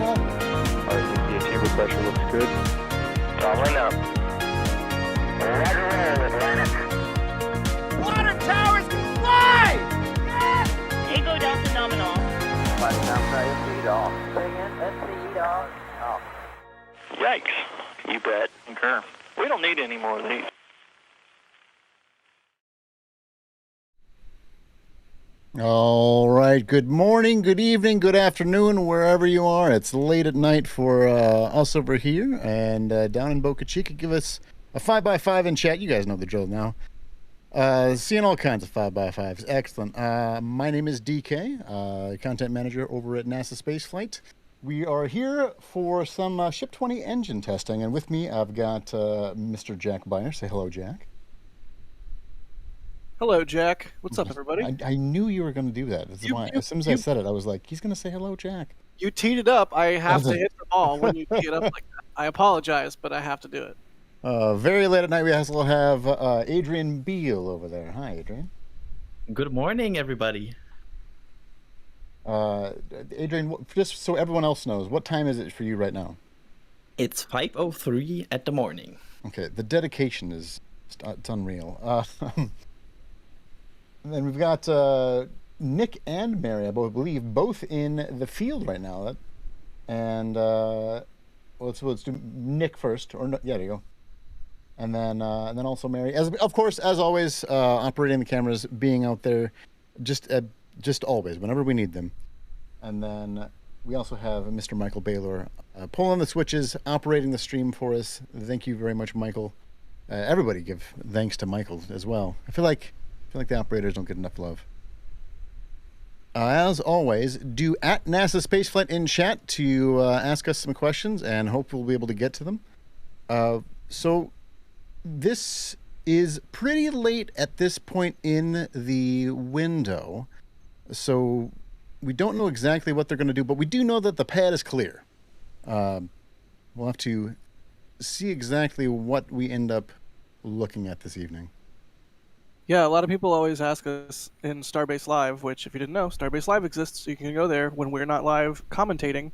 nominal. The chamber pressure looks good. Following up. Roger, roll, Atlantic. Water towers can fly! Yes! Tango down to nominal. Fighting outside speed off. Bring in at speed off. Off. Yikes. You bet. Concur. We don't need any more of these. All right. Good morning, good evening, good afternoon, wherever you are. It's late at night for us over here, and down in Boca Chica, give us a 5x5 in chat. You guys know the drill now. Seeing all kinds of 5x5s. Excellent. My name is DK, content manager over at NASA Spaceflight. We are here for some Ship 20 engine testing, and with me I've got Mr. Jack Biner. Say hello, Jack. Hello, Jack. What's up, everybody? I knew you were going to do that. That's why, as soon as I said it, I was like, he's going to say hello, Jack. You teed it up. I have to hit the ball when you tee it up like that. I apologize, but I have to do it. Very late at night, we also have Adrian Beal over there. Hi, Adrian. Good morning, everybody. Adrian, just so everyone else knows, what time is it for you right now? It's 5:03 at the morning. Okay, the dedication is it's unreal. And then we've got Nick and Mary, I believe, both in the field right now. And let's do Nick first. Or no, yeah, there you go. And then also Mary, of course, as always, operating the cameras, being out there, just always, whenever we need them. And then we also have Mr. Michael Baylor pulling the switches, operating the stream for us. Thank you very much, Michael. Everybody give thanks to Michael as well. I feel like the operators don't get enough love. As always, do at NASA Spaceflight in chat to ask us some questions, and hope we'll be able to get to them. So this is pretty late at this point in the window, so we don't know exactly what they're going to do, but we do know that the pad is clear. We'll have to see exactly what we end up looking at this evening. Yeah, a lot of people always ask us in Starbase Live, which, if you didn't know, Starbase Live exists, so you can go there when we're not live commentating.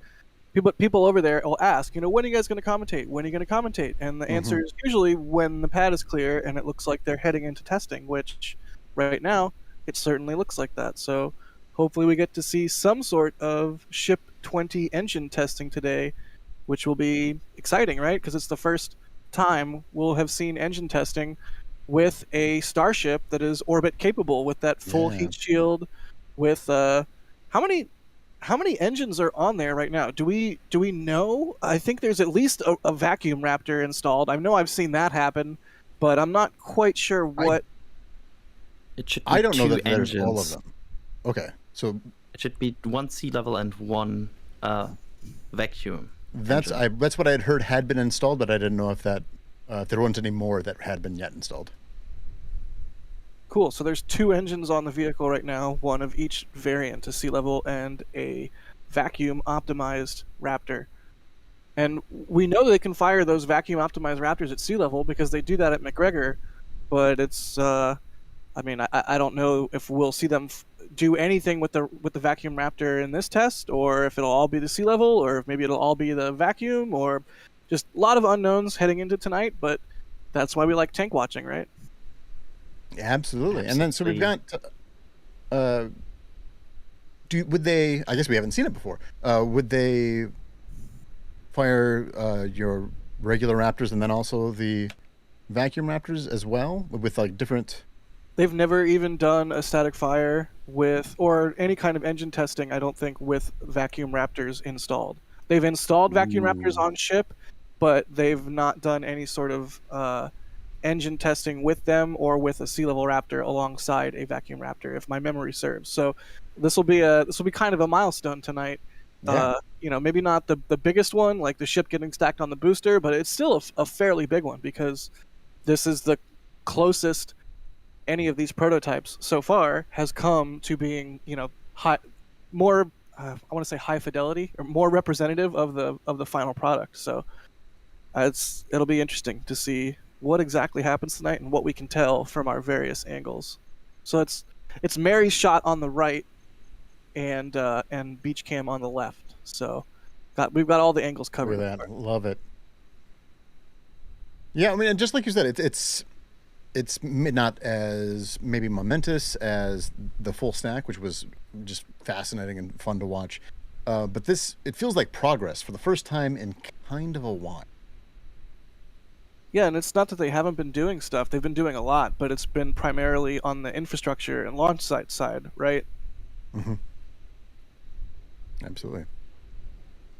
People over there will ask, when are you guys going to commentate? When are you going to commentate? And the answer is usually when the pad is clear and it looks like they're heading into testing, which right now it certainly looks like that. So hopefully we get to see some sort of Ship 20 engine testing today, which will be exciting, right? Because it's the first time we'll have seen engine testing with a Starship that is orbit capable, with that full heat shield, with how many engines are on there right now? Do we know? I think there's at least a vacuum Raptor installed. I know I've seen that happen, but I'm not quite sure what. It should be I don't know two that there's engines. all of them. Okay, so It should be one sea level and one vacuum. that's engine. that's what I had heard had been installed, but I didn't know if that if there wasn't any more that had been yet installed. Cool. So there's two engines on the vehicle right now, one of each variant, a sea level and a vacuum optimized Raptor. And we know they can fire those vacuum optimized Raptors at sea level because they do that at McGregor, but it's I don't know if we'll see them do anything with the vacuum Raptor in this test, or if it'll all be the sea level, or if maybe it'll all be the vacuum, or just a lot of unknowns heading into tonight, but that's why we like tank watching, right? Absolutely. And then so we've got would they, I guess we haven't seen it before, would they fire your regular Raptors and then also the vacuum Raptors as well, with like different? They've never even done a static fire with, or any kind of engine testing, I don't think, with vacuum Raptors installed. They've installed vacuum Raptors on ship, but they've not done any sort of engine testing with them or with a sea level Raptor alongside a vacuum Raptor, if my memory serves. So this will be kind of a milestone tonight. Yeah. Maybe not the biggest one, like the ship getting stacked on the booster, but it's still a fairly big one, because this is the closest any of these prototypes so far has come to being, high fidelity, or more representative of the final product. So it'll be interesting to see what exactly happens tonight and what we can tell from our various angles. So it's Mary's shot on the right and Beach Cam on the left. So We've got all the angles Look covered. at that. Love it. Yeah, I mean, and just like you said, it's not as maybe momentous as the full stack, which was just fascinating and fun to watch. But it feels like progress for the first time in kind of a while. Yeah, and it's not that they haven't been doing stuff. They've been doing a lot, but it's been primarily on the infrastructure and launch site side, right? Mm-hmm. Absolutely.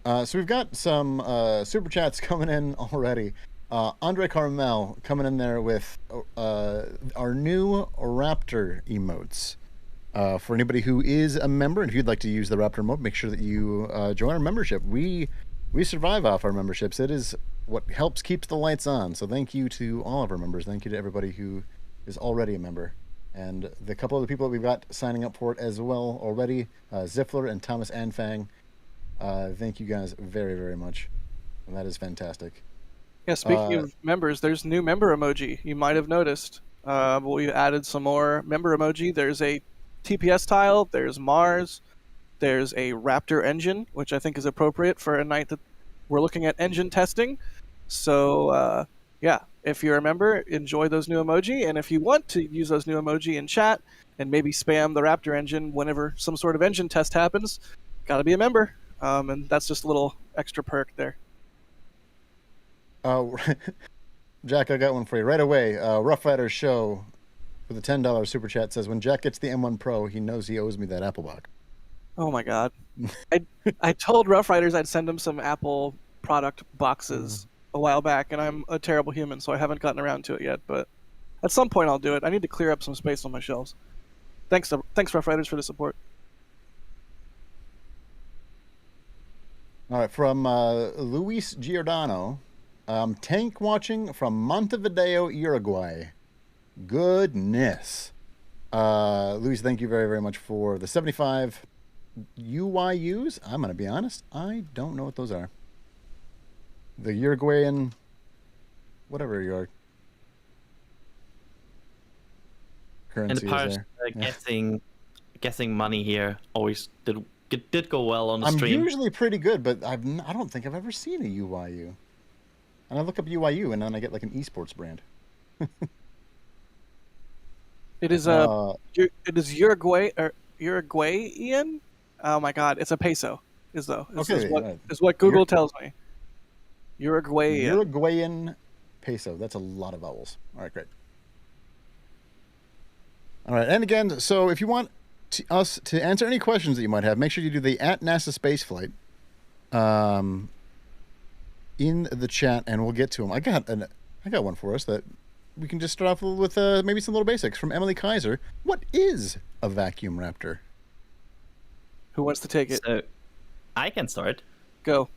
So we've got some super chats coming in already. Andre Carmel coming in there with our new Raptor emotes. For anybody who is a member, and if you'd like to use the Raptor emote, make sure that you join our membership. We survive off our memberships. It is what helps keeps the lights on. So thank you to all of our members. Thank you to everybody who is already a member. And the couple of the people that we've got signing up for it as well already, Ziffler and Thomas Anfang. Thank you guys very, very much. And that is fantastic. Yeah, speaking of members, there's new member emoji. You might have noticed. We added some more member emoji. There's a TPS tile, there's Mars, there's a Raptor engine, which I think is appropriate for a night that we're looking at engine testing. So, yeah, if you're a member, enjoy those new emoji. And if you want to use those new emoji in chat and maybe spam the Raptor engine whenever some sort of engine test happens, gotta be a member. And that's just a little extra perk there. Jack, I got one for you right away. Rough Rider Show for the $10 super chat says, when Jack gets the M1 Pro, he knows he owes me that Apple box. Oh my god. I told Rough Riders I'd send him some Apple product boxes a while back, and I'm a terrible human, so I haven't gotten around to it yet, but at some point I'll do it. I need to clear up some space on my shelves. Thanks Rough Riders for the support. All right, from Luis Giordano, tank watching from Montevideo, Uruguay. Goodness. Luis, thank you very, very much for the 75 UYUs. I'm going to be honest, I don't know what those are. The Uruguayan, whatever you are. Currency And the is parts there. guessing money here always did go well on the I'm stream. usually pretty good, but I don't think I've ever seen a UYU. And I look up UYU, and then I get like an esports brand. It is Uruguayan. Oh my god, it's a peso. Is what Google tells me. Uruguayan. Uruguayan peso. That's a lot of vowels. All right, great. All right, and again, so if you want us to answer any questions that you might have, make sure you do the @NASA Spaceflight in the chat, and we'll get to them. I got one for us that we can just start off with maybe some little basics from Emily Kaiser. What is a vacuum raptor? Who wants to take it? So, I can start. Go.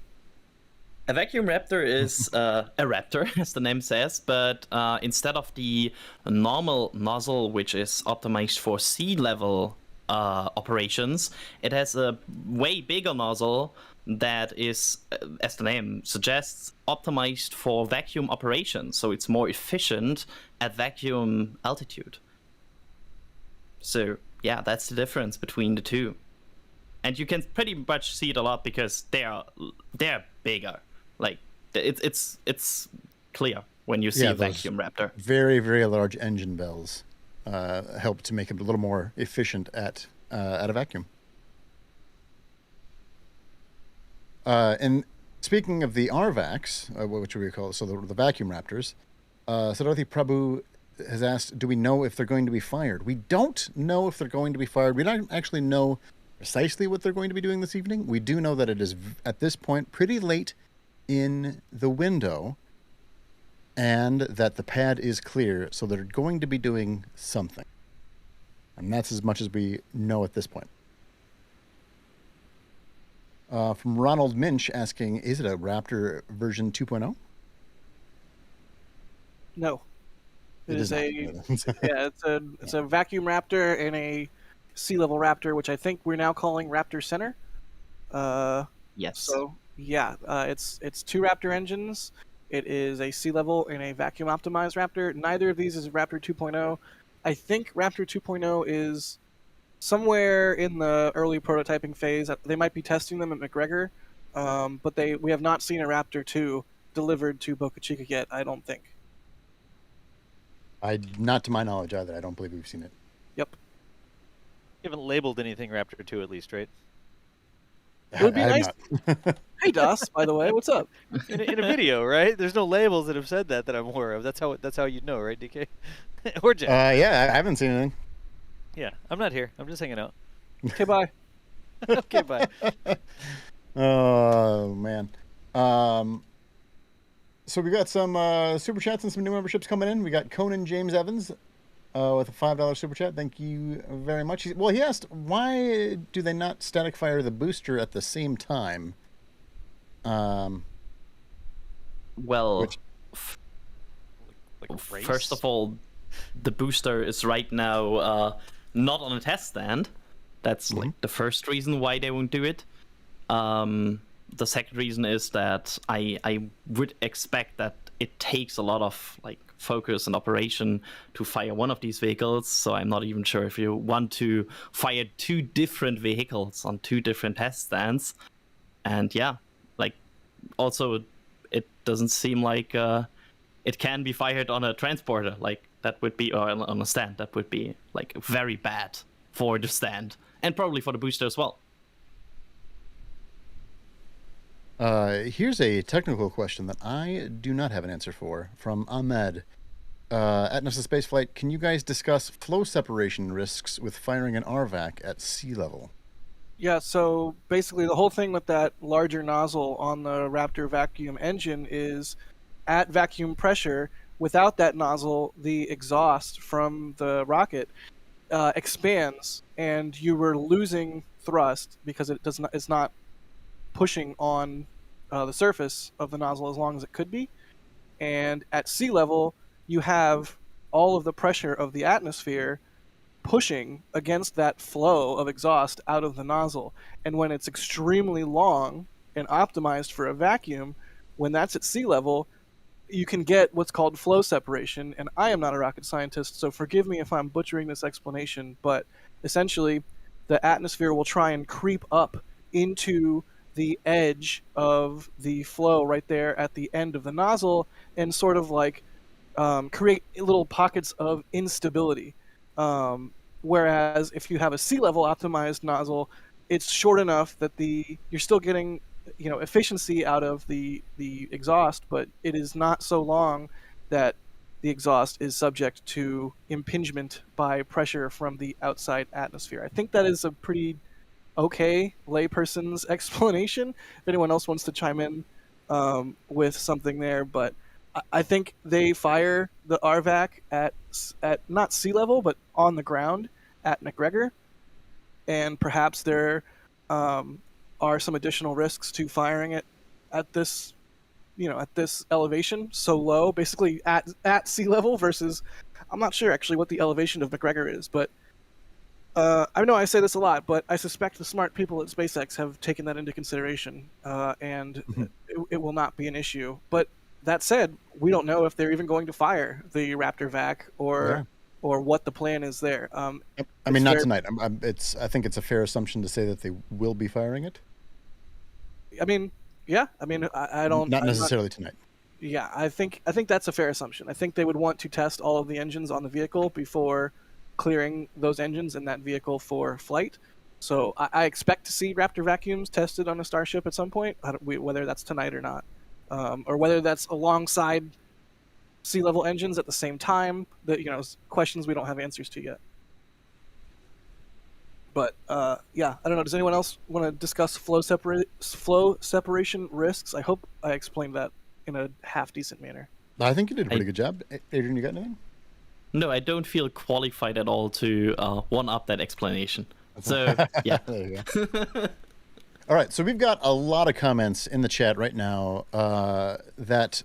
A vacuum raptor is a raptor, as the name says, but instead of the normal nozzle, which is optimized for sea level operations, it has a way bigger nozzle that is, as the name suggests, optimized for vacuum operations. So it's more efficient at vacuum altitude. So yeah, that's the difference between the two. And you can pretty much see it a lot because they're bigger. Like it's clear when you see a vacuum raptor. Very, very large engine bells help to make it a little more efficient at a vacuum. And speaking of the RVacs, which we call so the vacuum raptors, Siddharthi Prabhu has asked, do we know if they're going to be fired? We don't know if they're going to be fired. We don't actually know precisely what they're going to be doing this evening. We do know that it is, at this point, pretty late in the window, and that the pad is clear, so they're going to be doing something. And that's as much as we know at this point. From Ronald Minch asking, is it a Raptor version 2.0? No. It is a yeah, it's a vacuum raptor and a sea level raptor, which I think we're now calling Raptor Center. Yes. So yeah, it's two Raptor engines. It is a sea level and a vacuum optimized Raptor. Neither of these is Raptor 2.0. I think Raptor 2.0 is somewhere in the early prototyping phase. They might be testing them at McGregor. but we have not seen a Raptor 2 delivered to Boca Chica yet, I don't think. Not to my knowledge either. I don't believe we've seen it. Yep. You haven't labeled anything Raptor 2 at least, right? It would be I have nice. not. Hey, Das, by the way, what's up? In a video, right? There's no labels that have said that I'm aware of. That's how you know, right, DK? Or Jack? Yeah, I haven't seen anything. Yeah, I'm not here. I'm just hanging out. Okay, bye. Okay, bye. Oh man. So we got some super chats and some new memberships coming in. We got Conan James Evans with a $5 super chat. Thank you very much. He asked, why do they not static fire the booster at the same time? Well, Which- Like a race? first of all, the booster is right now not on a test stand. That's like the first reason why they won't do it. The second reason is that I would expect that it takes a lot of like focus and operation to fire one of these vehicles. So I'm not even sure if you want to fire two different vehicles on two different test stands. And yeah, like also it doesn't seem like it can be fired on a transporter. Like that would be, or on a stand, that would be like very bad for the stand and probably for the booster as well. Here's a technical question that I do not have an answer for from Ahmed. At NASA Spaceflight, can you guys discuss flow separation risks with firing an RVac at sea level? Yeah, so basically the whole thing with that larger nozzle on the Raptor vacuum engine is at vacuum pressure, without that nozzle, the exhaust from the rocket expands, and you were losing thrust because it's not pushing on the surface of the nozzle as long as it could be. And at sea level, you have all of the pressure of the atmosphere pushing against that flow of exhaust out of the nozzle. And when it's extremely long and optimized for a vacuum, when that's at sea level, you can get what's called flow separation. And I am not a rocket scientist, so forgive me if I'm butchering this explanation, but essentially the atmosphere will try and creep up into the edge of the flow right there at the end of the nozzle and sort of like create little pockets of instability. Whereas if you have a sea level optimized nozzle, it's short enough that you're still getting efficiency out of the exhaust, but it is not so long that the exhaust is subject to impingement by pressure from the outside atmosphere. I think that is a pretty okay layperson's explanation. If anyone else wants to chime in with something there, but I think they fire the RVac at not sea level, but on the ground at McGregor, and perhaps there are some additional risks to firing it at this elevation so low, basically at sea level versus, I'm not sure actually what the elevation of McGregor is, but I know I say this a lot, but I suspect the smart people at SpaceX have taken that into consideration, and it will not be an issue. But that said, we don't know if they're even going to fire the Raptor vac or what the plan is there. I mean, not tonight. I think it's a fair assumption to say that they will be firing it. I mean, yeah. I mean, I don't. Not necessarily tonight. Yeah, I think that's a fair assumption. I think they would want to test all of the engines on the vehicle before clearing those engines in that vehicle for flight. So I expect to see Raptor vacuums tested on a Starship at some point, whether that's tonight or not, or whether that's alongside sea level engines at the same time. That questions we don't have answers to yet. But yeah, I don't know. Does anyone else want to discuss flow separation risks? I hope I explained that in a half decent manner. I think you did a pretty good job. Adrian, you got anything? No, I don't feel qualified at all to one-up that explanation. So, yeah. There you go. All right, so we've got a lot of comments in the chat right now that,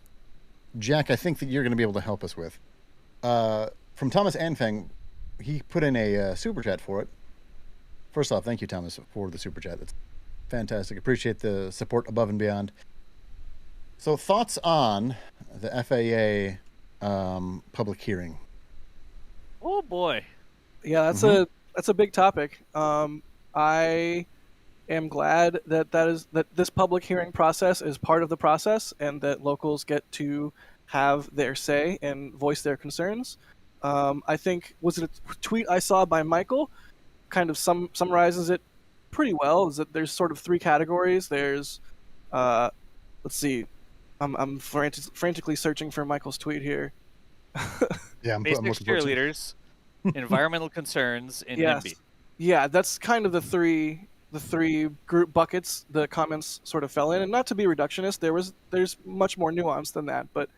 Jack, I think that you're going to be able to help us with. From Thomas Anfang, he put in a super chat for it. First off, thank you, Thomas, for the super chat. That's fantastic. Appreciate the support above and beyond. So, thoughts on the FAA public hearing? Oh boy. Yeah, that's a big topic. I am glad that this public hearing process is part of the process, and that locals get to have their say and voice their concerns. I think, was it a tweet I saw by Michael, kind of summarizes it pretty well. Is that there's sort of three categories. There's, let's see, I'm frantically searching for Michael's tweet here. Yeah, I'm Basic looking forward to it. cheerleaders, environmental concerns, and Yes. NIMBY. Yeah, that's kind of the three group buckets the comments sort of fell in. And not to be reductionist, there's much more nuance than that, but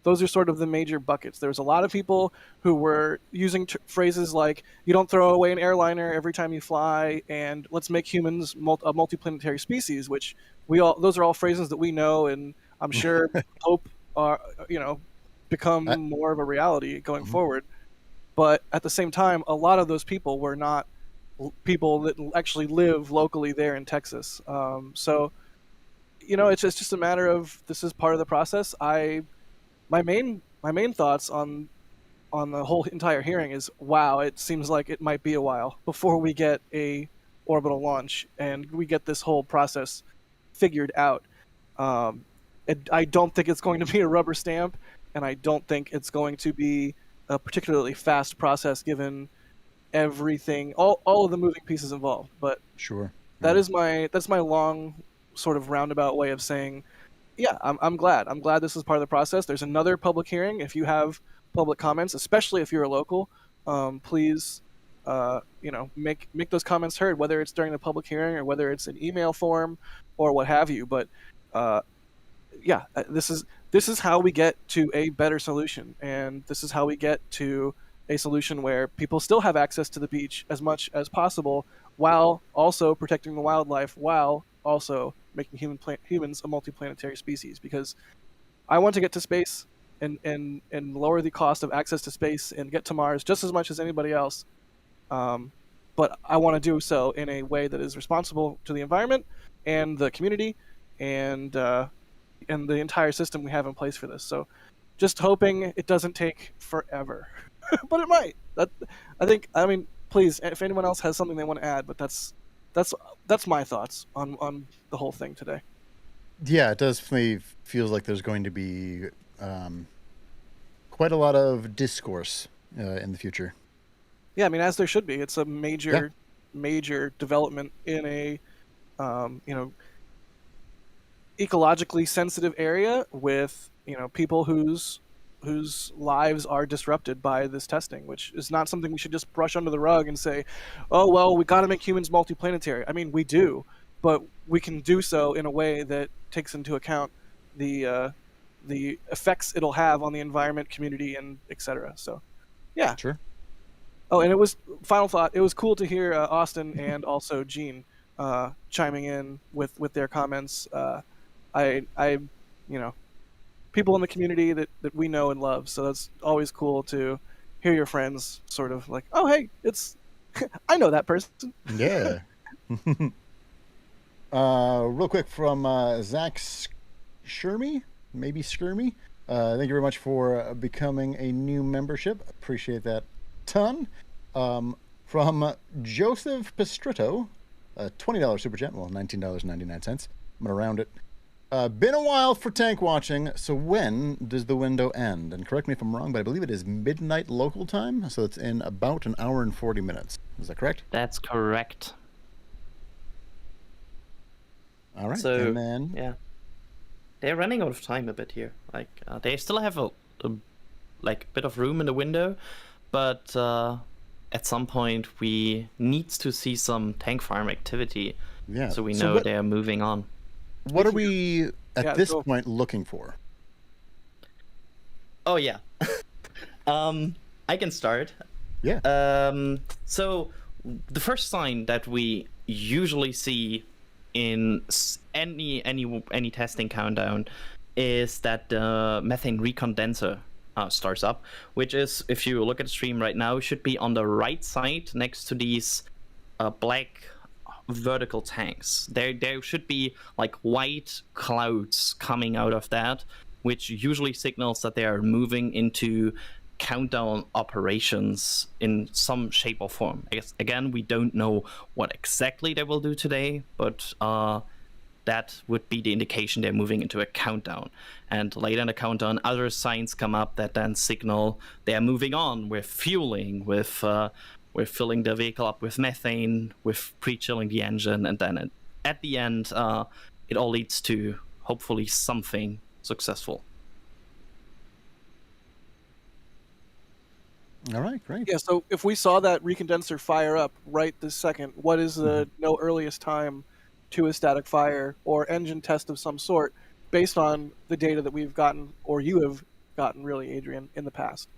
those are sort of the major buckets. There was a lot of people who were using phrases like "you don't throw away an airliner every time you fly," and "let's make humans a multiplanetary species," which those are all phrases that we know, and I'm sure hope are become more of a reality going forward. But at the same time, a lot of those people were not people that actually live locally there in Texas. So, it's just a matter of, this is part of the process. My main thoughts on the whole entire hearing is, wow, it seems like it might be a while before we get a orbital launch and we get this whole process figured out. I don't think it's going to be a rubber stamp, and I don't think it's going to be a particularly fast process given everything, all of the moving pieces involved. But Sure. that's my long sort of roundabout way of saying, yeah, I'm glad this is part of the process. There's another public hearing. If you have public comments, especially if you're a local, please make those comments heard, whether it's during the public hearing or whether it's in email form or what have you. But this is how we get to a better solution, and this is how we get to a solution where people still have access to the beach as much as possible, while also protecting the wildlife, while also making humans a multiplanetary species. Because I want to get to space and lower the cost of access to space and get to Mars just as much as anybody else. But I want to do so in a way that is responsible to the environment and the community and the entire system we have in place for this. So just hoping it doesn't take forever. But it might. Please, if anyone else has something they want to add, but that's my thoughts on the whole thing today. Yeah, it does feels like there's going to be quite a lot of discourse in the future. Yeah, as there should be. It's a major development in a ecologically sensitive area with people whose lives are disrupted by this testing, which is not something we should just brush under the rug and say, oh, well, we got to make humans multiplanetary. We do, but we can do so in a way that takes into account the effects it'll have on the environment, community, and etc. So, yeah. Sure. Oh, and final thought, it was cool to hear Austin and also Gene chiming in with their comments. People in the community that we know and love. So that's always cool to hear your friends sort of like, oh, hey, it's, I know that person. Yeah. Real quick from Zach Skirmy, maybe Skirmy. Thank you very much for becoming a new membership. Appreciate that ton. From Joseph Pistritto, $20 super chat, well, $19.99. I'm going to round it. Been a while for tank watching, so when does the window end? And correct me if I'm wrong, but I believe it is midnight local time, so it's in about an hour and 40 minutes. Is that correct? That's correct. All right, So, and then... yeah. They're running out of time a bit here. They still have a bit of room in the window, but at some point we need to see some tank farm activity, so we know they're moving on. What are we, at this point, looking for? Oh, yeah. I can start. Yeah. So, the first sign that we usually see in any testing countdown is that the methane recondenser starts up, which is, if you look at the stream right now, should be on the right side next to these black vertical tanks. There should be like white clouds coming out of that, which usually signals that they are moving into countdown operations in some shape or form. I guess, again, we don't know what exactly they will do today, but that would be the indication they're moving into a countdown. And later in the countdown, other signs come up that then signal they're moving on with fueling, with filling the vehicle up with methane, with pre-chilling the engine, and then at the end, it all leads to hopefully something successful. All right, great. Yeah, so if we saw that recondenser fire up right this second, what is the no earliest time to a static fire or engine test of some sort based on the data that we've gotten, or you have gotten, really, Adrian, in the past?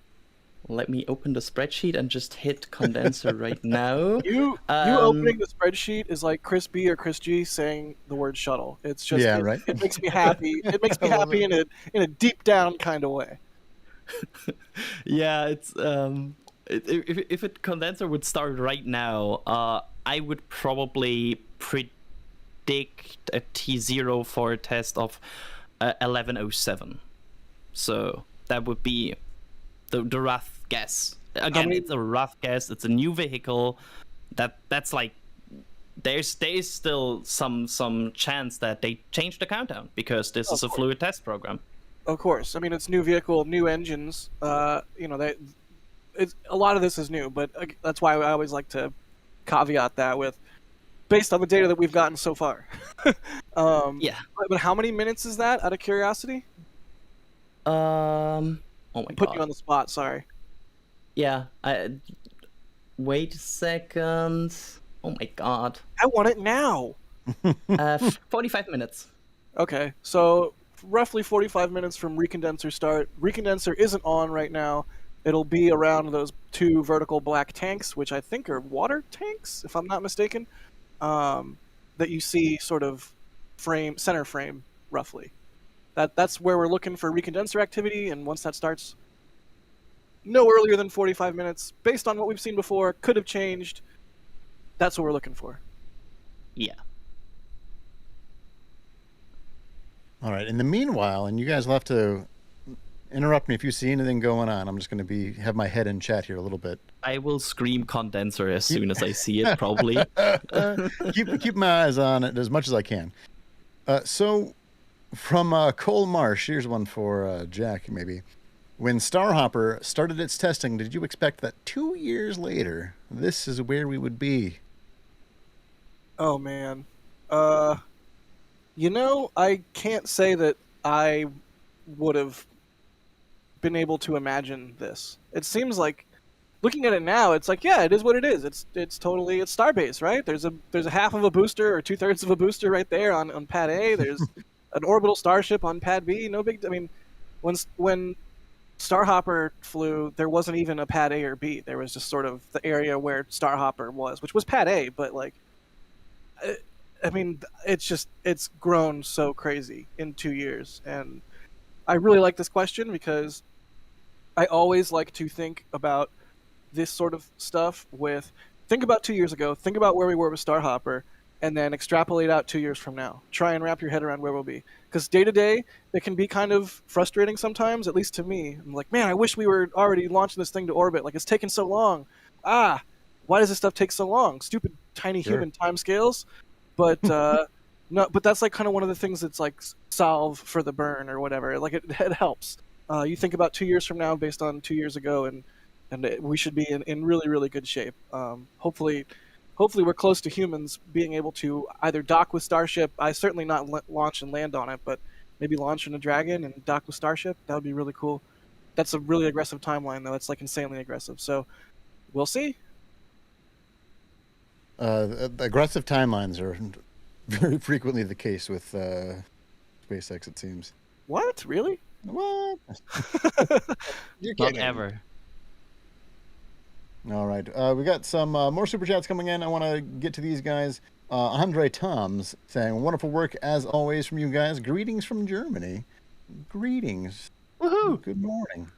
Let me open the spreadsheet and just hit condenser right now. You opening the spreadsheet is like Chris B or Chris G saying the word shuttle. It's just right. It makes me happy. It makes me happy in a deep down kind of way. Yeah, it's if a condenser would start right now, I would probably predict a T0 for a test of 1107. So that would be the rough guess. Again, it's a rough guess. It's a new vehicle. That's like there's still some chance that they change the countdown because this is a fluid test program. Of course. I mean, it's new vehicle, new engines. A lot of this is new, but that's why I always like to caveat that with based on the data that we've gotten so far. Yeah. But how many minutes is that, out of curiosity? Oh my god. Put you on the spot, sorry. Yeah. Wait a second. Oh my god. I want it now. 45 minutes. Okay, so roughly 45 minutes from recondenser start. Recondenser isn't on right now. It'll be around those two vertical black tanks, which I think are water tanks, if I'm not mistaken, that you see sort of center frame, roughly. That's where we're looking for recondenser activity, and once that starts, no earlier than 45 minutes. Based on what we've seen before, could have changed. That's what we're looking for. Yeah. All right. In the meanwhile, and you guys will have to interrupt me if you see anything going on. I'm just going to have my head in chat here a little bit. I will scream condenser as soon as I see it, probably. keep my eyes on it as much as I can. So, from Cole Marsh, here's one for Jack, maybe. When Starhopper started its testing, did you expect that 2 years later, this is where we would be? Oh, man. I can't say that I would have been able to imagine this. It seems like, looking at it now, it's like, yeah, it is what it is. It's Starbase, right? There's a half of a booster or 2/3 of a booster right there on pad A. There's an orbital Starship on pad B. No big. I mean, when Starhopper flew, there wasn't even a pad A or B. There was just sort of the area where Starhopper was, which was pad A. But like, I mean, it's grown so crazy in 2 years, and I really like this question because I always like to think about this sort of stuff think about 2 years ago, think about where we were with Starhopper, and then extrapolate out 2 years from now. Try and wrap your head around where we'll be. Because day to day, it can be kind of frustrating sometimes, at least to me. I'm like, man, I wish we were already launching this thing to orbit. Like, it's taken so long. Why does this stuff take so long? Stupid tiny human timescales. But no, but that's like kind of one of the things that's like solve for the burn or whatever. Like it helps. You think about 2 years from now based on 2 years ago, and we should be in really, really good shape. Hopefully we're close to humans being able to either dock with Starship. I certainly not launch and land on it, but maybe launch in a Dragon and dock with Starship. That would be really cool. That's a really aggressive timeline, though. It's like insanely aggressive. So we'll see. Aggressive timelines are very frequently the case with SpaceX, it seems. What? Really? What? You're Not kidding. ever. All right. We got some more super chats coming in. I want to get to these guys. Andre Toms saying, wonderful work as always from you guys. Greetings from Germany. Greetings. Woohoo! Good morning.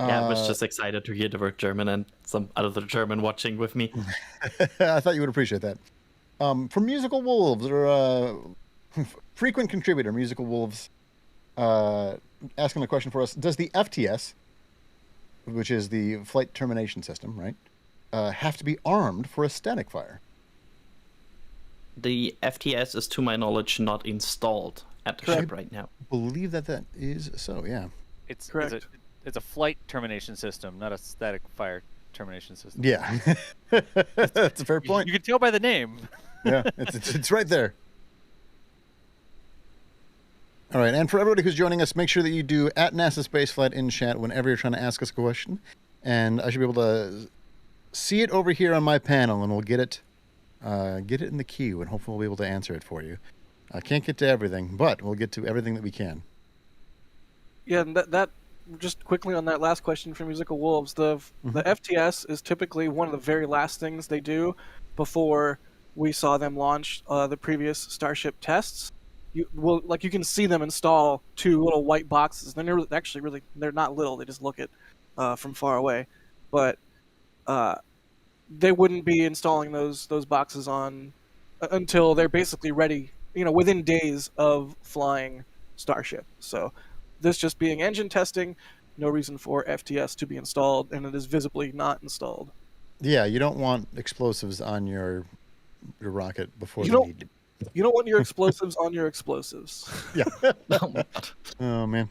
Yeah, I was just excited to hear the word German and some other German watching with me. I thought you would appreciate that. From Musical Wolves, or frequent contributor, Musical Wolves, asking a question for us. Does the FTS, which is the flight termination system, right, have to be armed for a static fire? The FTS is, to my knowledge, not installed at the ship right now. Believe that is so. Yeah. It's Correct. It's a flight termination system, not a static fire termination system. Yeah. That's a fair point. You can tell by the name. Yeah, it's right there. All right, and for everybody who's joining us, make sure that you do at NASA Spaceflight in chat whenever you're trying to ask us a question, and I should be able to see it over here on my panel, and we'll get it in the queue, and hopefully we'll be able to answer it for you. I can't get to everything, but we'll get to everything that we can. Yeah, and that just quickly on that last question from Musical Wolves, the FTS is typically one of the very last things they do before we saw them launch the previous Starship tests. You can see them install 2 little white boxes. They're actually really, they're not little. They just look it from far away, but they wouldn't be installing those boxes on until they're basically ready. Within days of flying Starship. So this just being engine testing, no reason for FTS to be installed, and it is visibly not installed. Yeah, you don't want explosives on your rocket before You they don't- need to. You don't want your explosives on your explosives. Yeah. Oh my god. Oh man.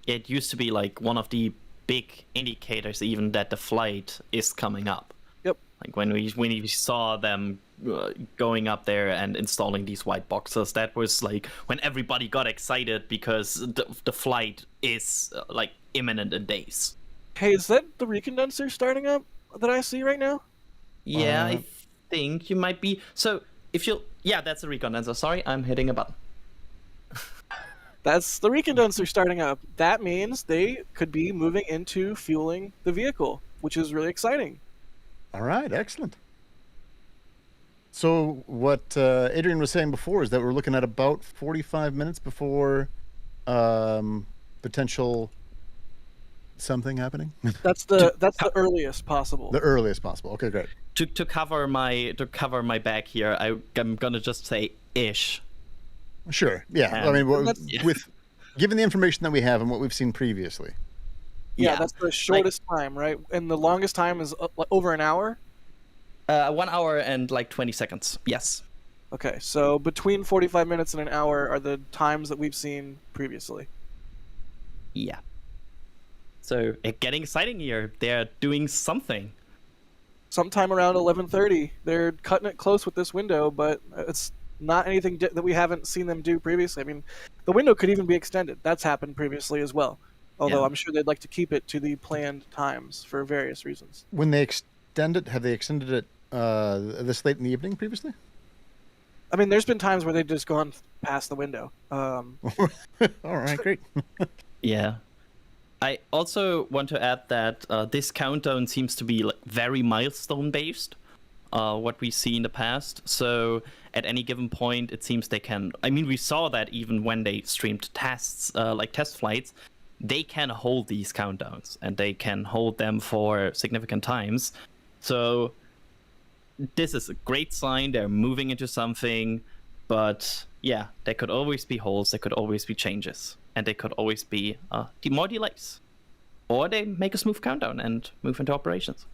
It used to be like one of the big indicators even that the flight is coming up. Yep. Like when we saw them going up there and installing these white boxes, that was like when everybody got excited because the flight is like imminent in days. Hey, is that the recondenser starting up that I see right now? Yeah, I think you might be. So if you, yeah, that's a recondenser. Sorry, I'm hitting a button. That's the recondenser starting up. That means they could be moving into fueling the vehicle, which is really exciting. All right, excellent. So what Adrian was saying before is that we're looking at about 45 minutes before potential something happening. That's the earliest possible. The earliest possible. Okay, great. To cover my back here, I'm gonna just say ish. Sure. Yeah. I mean, with given the information that we have and what we've seen previously. Yeah, that's the shortest time, right? And the longest time is over an hour? 1 hour and like 20 seconds. Yes. Okay, so between 45 minutes and an hour are the times that we've seen previously. Yeah. So it's getting exciting here. They're doing something. Sometime around 11:30, they're cutting it close with this window, but it's not anything that we haven't seen them do previously. I mean, the window could even be extended. That's happened previously as well. Although Yeah. I'm sure they'd like to keep it to the planned times for various reasons. When they extend it, have they extended it this late in the evening previously? I mean, there's been times where they've just gone past the window. All right, great. Yeah. I also want to add that this countdown seems to be like very milestone based, what we see in the past. So at any given point, it seems they can. I mean, we saw that even when they streamed tests, like test flights, they can hold these countdowns and they can hold them for significant times. So this is a great sign. They're moving into something, but yeah, there could always be holes. There could always be changes. And they could always be more delays. Or they make a smooth countdown and move into operations.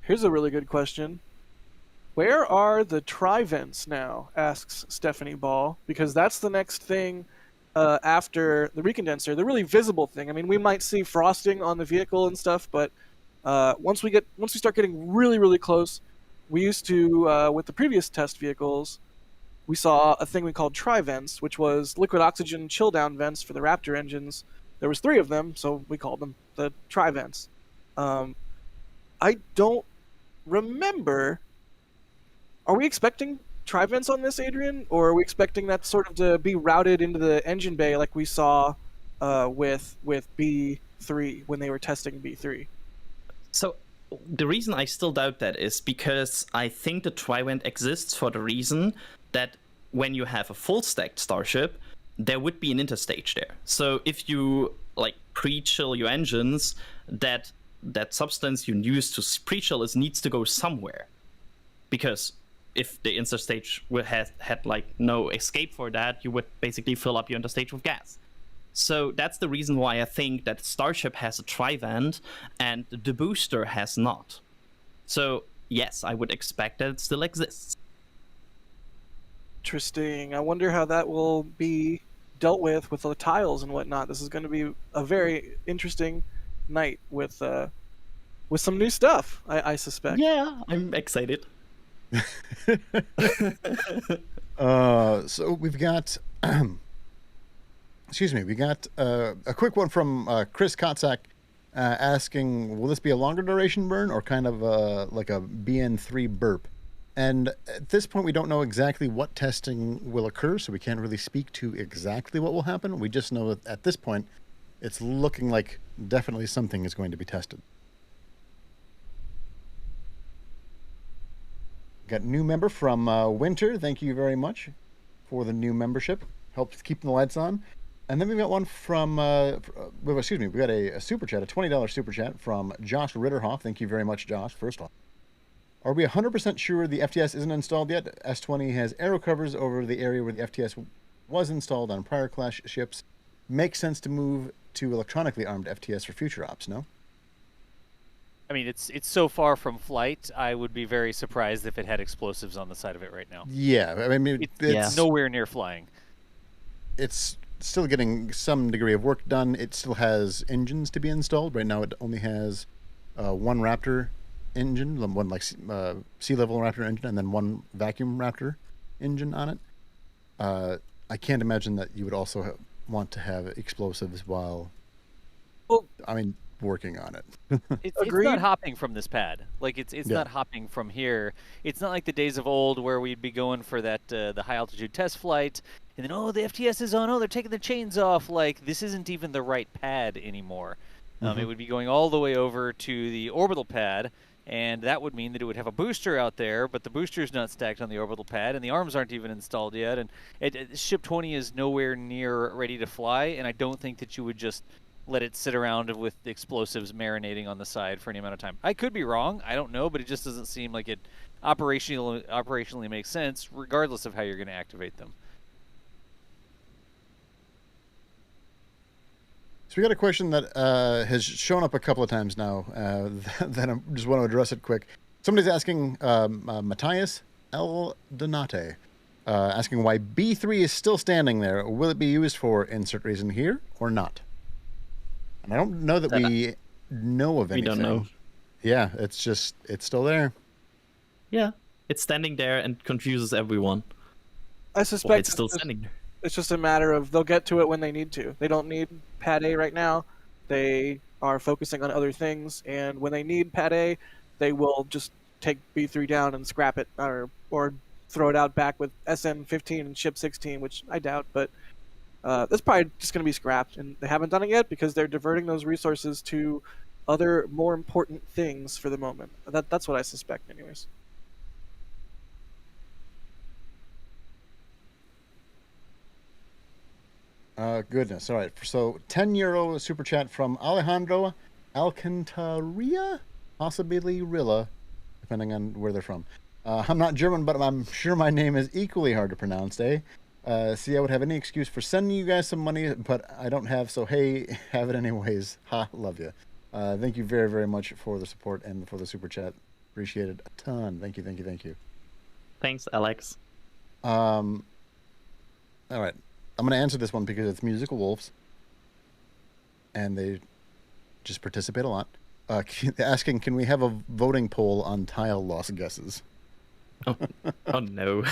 Here's a really good question. Where are the tri-vents now? Asks Stephanie Ball, because that's the next thing after the recondenser, the really visible thing. I mean, we might see frosting on the vehicle and stuff, but once we start getting really, really close, we used to with the previous test vehicles, we saw a thing we called tri-vents, which was liquid oxygen chill-down vents for the Raptor engines. There was 3 of them, so we called them the tri-vents. I don't remember. Are we expecting tri-vents on this, Adrian? Or are we expecting that sort of to be routed into the engine bay like we saw with B3 when they were testing B3? So the reason I still doubt that is because I think the tri-vent exists for the reason that when you have a full stacked Starship, there would be an interstage there. So if you like pre-chill your engines, that substance you use to pre-chill needs to go somewhere, because if the interstage had like no escape for that, you would basically fill up your interstage with gas. So that's the reason why I think that Starship has a tri-vent and the booster has not. So yes, I would expect that it still exists. Interesting. I wonder how that will be dealt with the tiles and whatnot. This is going to be a very interesting night with some new stuff, I suspect. Yeah, I'm excited. So we've got, excuse me, we got a quick one from Chris Kotzak asking, will this be a longer duration burn or kind of like a BN3 burp? And at this point, we don't know exactly what testing will occur, so we can't really speak to exactly what will happen. We just know that at this point, it's looking like definitely something is going to be tested. Got new member from Winter. Thank you very much for the new membership. Helps keep the lights on. And then we've got one from, we got a super chat, a $20 super chat from Josh Ritterhoff. Thank you very much, Josh, first off. Are we 100% sure the FTS isn't installed yet? S20 has aero covers over the area where the FTS was installed on prior class ships. Makes sense to move to electronically armed FTS for future ops, no? I mean, it's so far from flight, I would be very surprised if it had explosives on the side of it right now. Yeah, I mean, It's nowhere near flying. It's still getting some degree of work done. It still has engines to be installed. Right now it only has one Raptor engine, one like sea level Raptor engine, and then one vacuum Raptor engine on it. I can't imagine that you would also want to have explosives while, working on it. It's not hopping from this pad. Like it's not hopping from here. It's not like the days of old where we'd be going for that the high altitude test flight, and then the FTS is on. They're taking the chains off. Like this isn't even the right pad anymore. It would be going all the way over to the orbital pad. And that would mean that it would have a booster out there, but the booster's not stacked on the orbital pad, and the arms aren't even installed yet. And Ship 20 is nowhere near ready to fly, and I don't think that you would just let it sit around with the explosives marinating on the side for any amount of time. I could be wrong. I don't know, but it just doesn't seem like it operationally makes sense, regardless of how you're going to activate them. So we got a question that has shown up a couple of times now that I just want to address it quick. Somebody's asking, Matthias L. Donate, asking why B3 is still standing there. Will it be used for insert reason here or not? And I don't know that we know of anything. We don't know. Yeah, it's still there. Yeah, it's standing there and confuses everyone. I suspect Well, it's still standing there. It's just a matter of they'll get to it when they need to. They don't need Pad A right now. They are focusing on other things, and when they need Pad A, they will just take B3 down and scrap it, or throw it out back with SN15 and Ship 16, which I doubt, but that's probably just going to be scrapped, and they haven't done it yet because they're diverting those resources to other more important things for the moment. That's what I suspect, anyways. Goodness. All right. So €10 super chat from Alejandro Alcantarilla, possibly Rilla, depending on where they're from. I'm not German, but I'm sure my name is equally hard to pronounce, eh? See, I would have any excuse for sending you guys some money, but I don't have, so hey, have it anyways. Ha, love you. Thank you very, very much for the support and for the super chat. Appreciate it a ton. Thank you, thank you, thank you. Thanks, Alex. All right. I'm going to answer this one because it's Musical Wolves, and they just participate a lot. Asking, can we have a voting poll on tile loss guesses? Oh no.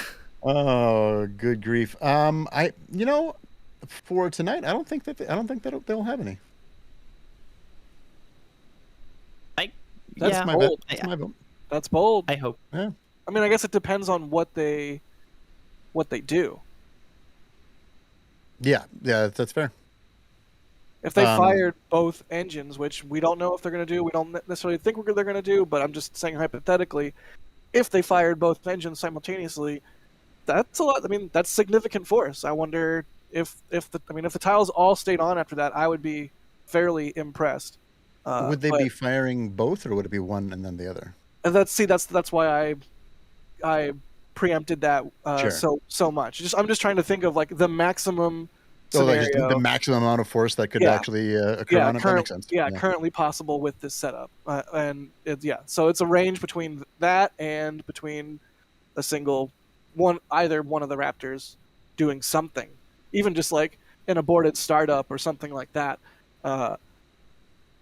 Oh, good grief. For tonight, I don't think that they'll have any. That's my bold. vote. That's my vote. That's bold. I hope. Yeah. I mean, I guess it depends on what they do. Yeah, that's fair. If they fired both engines, which we don't know if they're going to do, we don't necessarily think they're going to do, but I'm just saying hypothetically, if they fired both engines simultaneously, that's a lot. I mean, that's significant force. I wonder if the tiles all stayed on after that, I would be fairly impressed. Would they be firing both, or would it be one and then the other? And that's why I preempted that Sure. so much. I'm just trying to think of like the maximum So like scenario. just the maximum amount of force that could Yeah. actually occur on it. That makes sense. Currently possible with this setup, so it's a range between that and between a single either one of the Raptors doing something, even just like an aborted startup or something like that.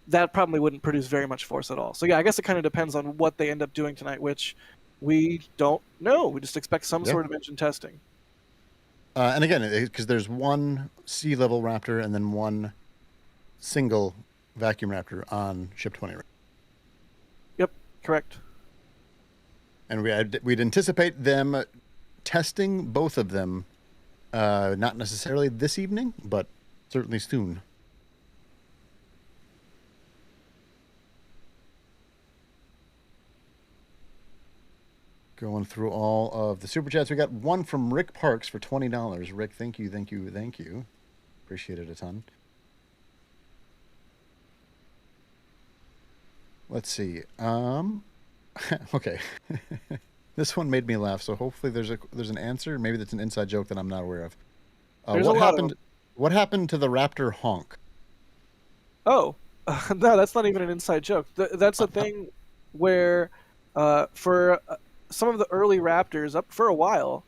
That probably wouldn't produce very much force at all. So yeah, I guess it kind of depends on what they end up doing tonight, which we don't know. We just expect some sort of engine testing. And again, because there's one sea level Raptor and then one single vacuum Raptor on ship 20. Yep, correct. And we'd anticipate them testing both of them, not necessarily this evening, but certainly soon. Going through all of the super chats. We got one from Rick Parks for $20. Rick, thank you. Appreciate it a ton. Let's see. Okay. This one made me laugh, so hopefully there's an answer. Maybe that's an inside joke that I'm not aware of. What happened to the Raptor honk? Oh, no, that's not even an inside joke. That's a thing where for some of the early Raptors up for a while,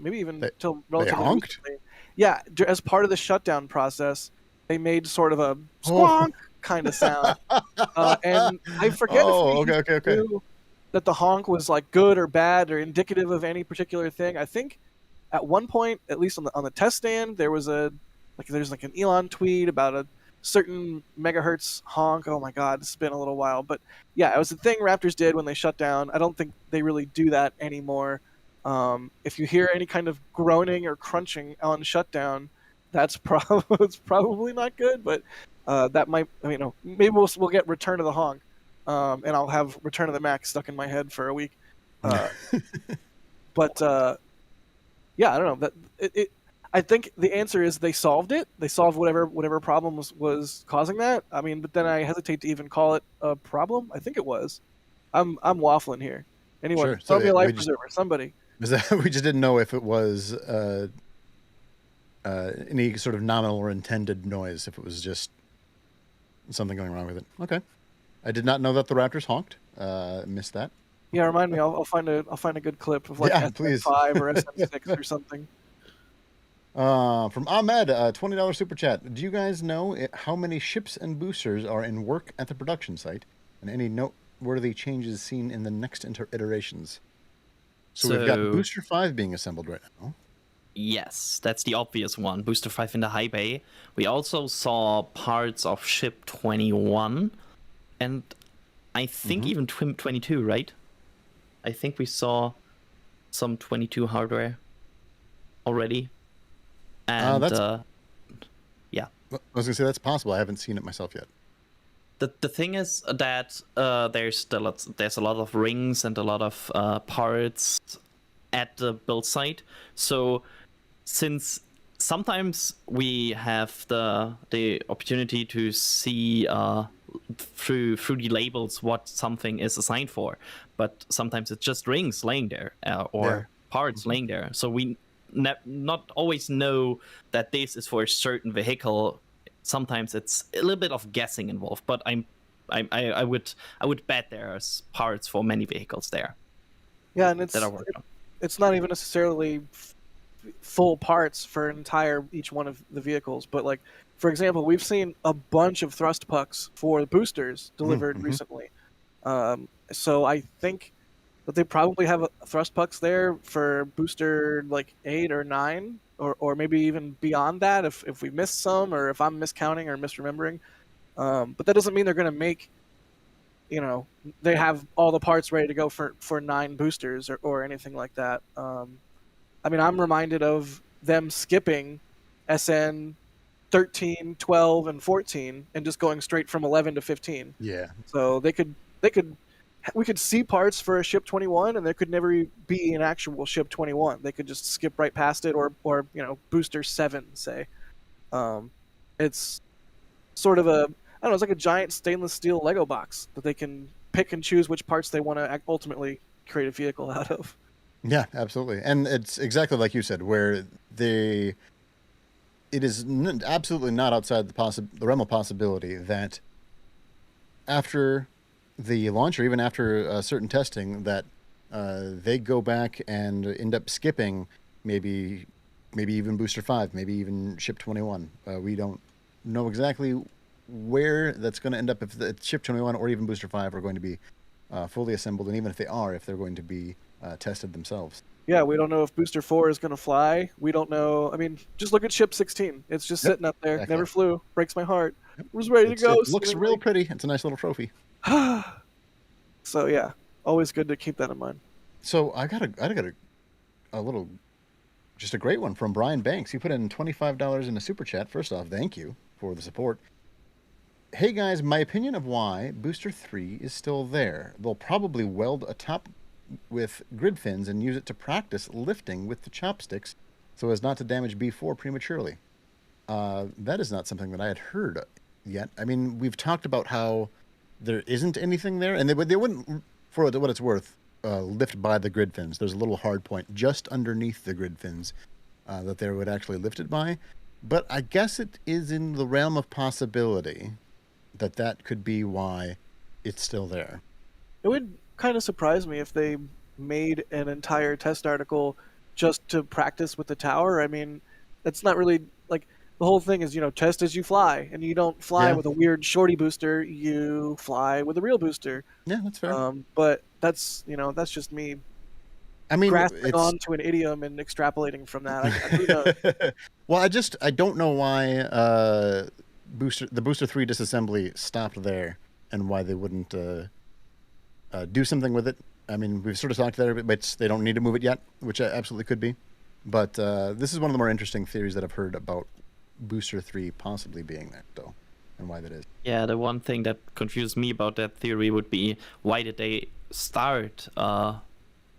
maybe even till relatively honked? recently. Yeah, as part of the shutdown process, they made sort of a squonk kind of sound. And I forget if we knew that the honk was like good or bad or indicative of any particular thing. I think at one point, at least on the test stand, there's an Elon tweet about a certain megahertz honk. Oh my god, it's been a little while, but yeah, it was the thing Raptors did when they shut down. I don't think they really do that anymore. If you hear any kind of groaning or crunching on shutdown, that's probably not good. But that might, maybe we'll get Return of the Honk, and I'll have Return of the Mac stuck in my head for a week. But yeah, I don't know. I think the answer is they solved it. They solved whatever problem was causing that. I mean, but then I hesitate to even call it a problem. I think it was. I'm waffling here. Anyone, sure. throw me a life preserver. Somebody. We just didn't know if it was any sort of nominal or intended noise. If it was just something going wrong with it. Okay. I did not know that the Raptors honked. Missed that. Yeah, remind me. I'll find a good clip of like SM5 or SM6 or something. From Ahmed, $20 super chat. Do you guys know how many ships and boosters are in work at the production site, and any noteworthy changes seen in the next iterations? So we've got Booster 5 being assembled right now. Yes, that's the obvious one. Booster 5 in the high bay. We also saw parts of ship 21, and I think even 22, right? I think we saw some 22 hardware already. And yeah, I was gonna say that's possible. I haven't seen it myself yet. The thing is that there's a lot of rings and a lot of parts at the build site. So since sometimes we have the opportunity to see through the labels what something is assigned for, but sometimes it's just rings laying there or parts laying there. So we not always know that this is for a certain vehicle. Sometimes it's a little bit of guessing involved, but I would bet there's parts for many vehicles there. Yeah, and it's not even necessarily full parts for each one of the vehicles, but like for example, we've seen a bunch of thrust pucks for the boosters delivered recently. So I think that they probably have thrust pucks there for booster like 8 or 9, or maybe even beyond that if we missed some, or if I'm miscounting or misremembering. But that doesn't mean they're going to make, they have all the parts ready to go for 9 boosters or anything like that. I mean, I'm reminded of them skipping SN 13, 12, and 14 and just going straight from 11 to 15. Yeah. So we could see parts for a ship 21, and there could never be an actual ship 21. They could just skip right past it, or booster 7, say. It's sort of it's like a giant stainless steel Lego box that they can pick and choose which parts they want to ultimately create a vehicle out of. Yeah, absolutely. And it's exactly like you said, where it is absolutely not outside the realm of possibility that after the launch or even after certain testing that they go back and end up skipping maybe even Booster 5, maybe even Ship 21. We don't know exactly where that's going to end up, if the Ship 21 or even Booster 5 are going to be fully assembled, and even if they are, if they're going to be tested themselves. Yeah, we don't know if Booster 4 is going to fly. We don't know. I mean, just look at Ship 16. It's just sitting up there. Exactly. Never flew. Breaks my heart. Was ready to go. It looks real pretty. It's a nice little trophy. So yeah, always good to keep that in mind. So I got a little, just a great one from Brian Banks. He put in $25 in a super chat. First off, thank you for the support. Hey guys, my opinion of why Booster 3 is still there. They'll probably weld a top with grid fins and use it to practice lifting with the chopsticks so as not to damage B4 prematurely. That is not something that I had heard yet. I mean, we've talked about how there isn't anything there, and they wouldn't, for what it's worth, lift by the grid fins. There's a little hard point just underneath the grid fins that they would actually lift it by. But I guess it is in the realm of possibility that could be why it's still there. It would kind of surprise me if they made an entire test article just to practice with the tower. I mean, that's not really like the whole thing is, test as you fly, and you don't fly with a weird shorty booster. You fly with a real booster. Yeah, that's fair. But that's that's just me. I mean, grasping onto an idiom and extrapolating from that. Who knows? Well, I don't know why the Booster 3 disassembly stopped there, and why they wouldn't do something with it. I mean, we've sort of talked there, but they don't need to move it yet, which absolutely could be. But this is one of the more interesting theories that I've heard about Booster 3 possibly being there, though, and why that is. Yeah, the one thing that confused me about that theory would be, why did they start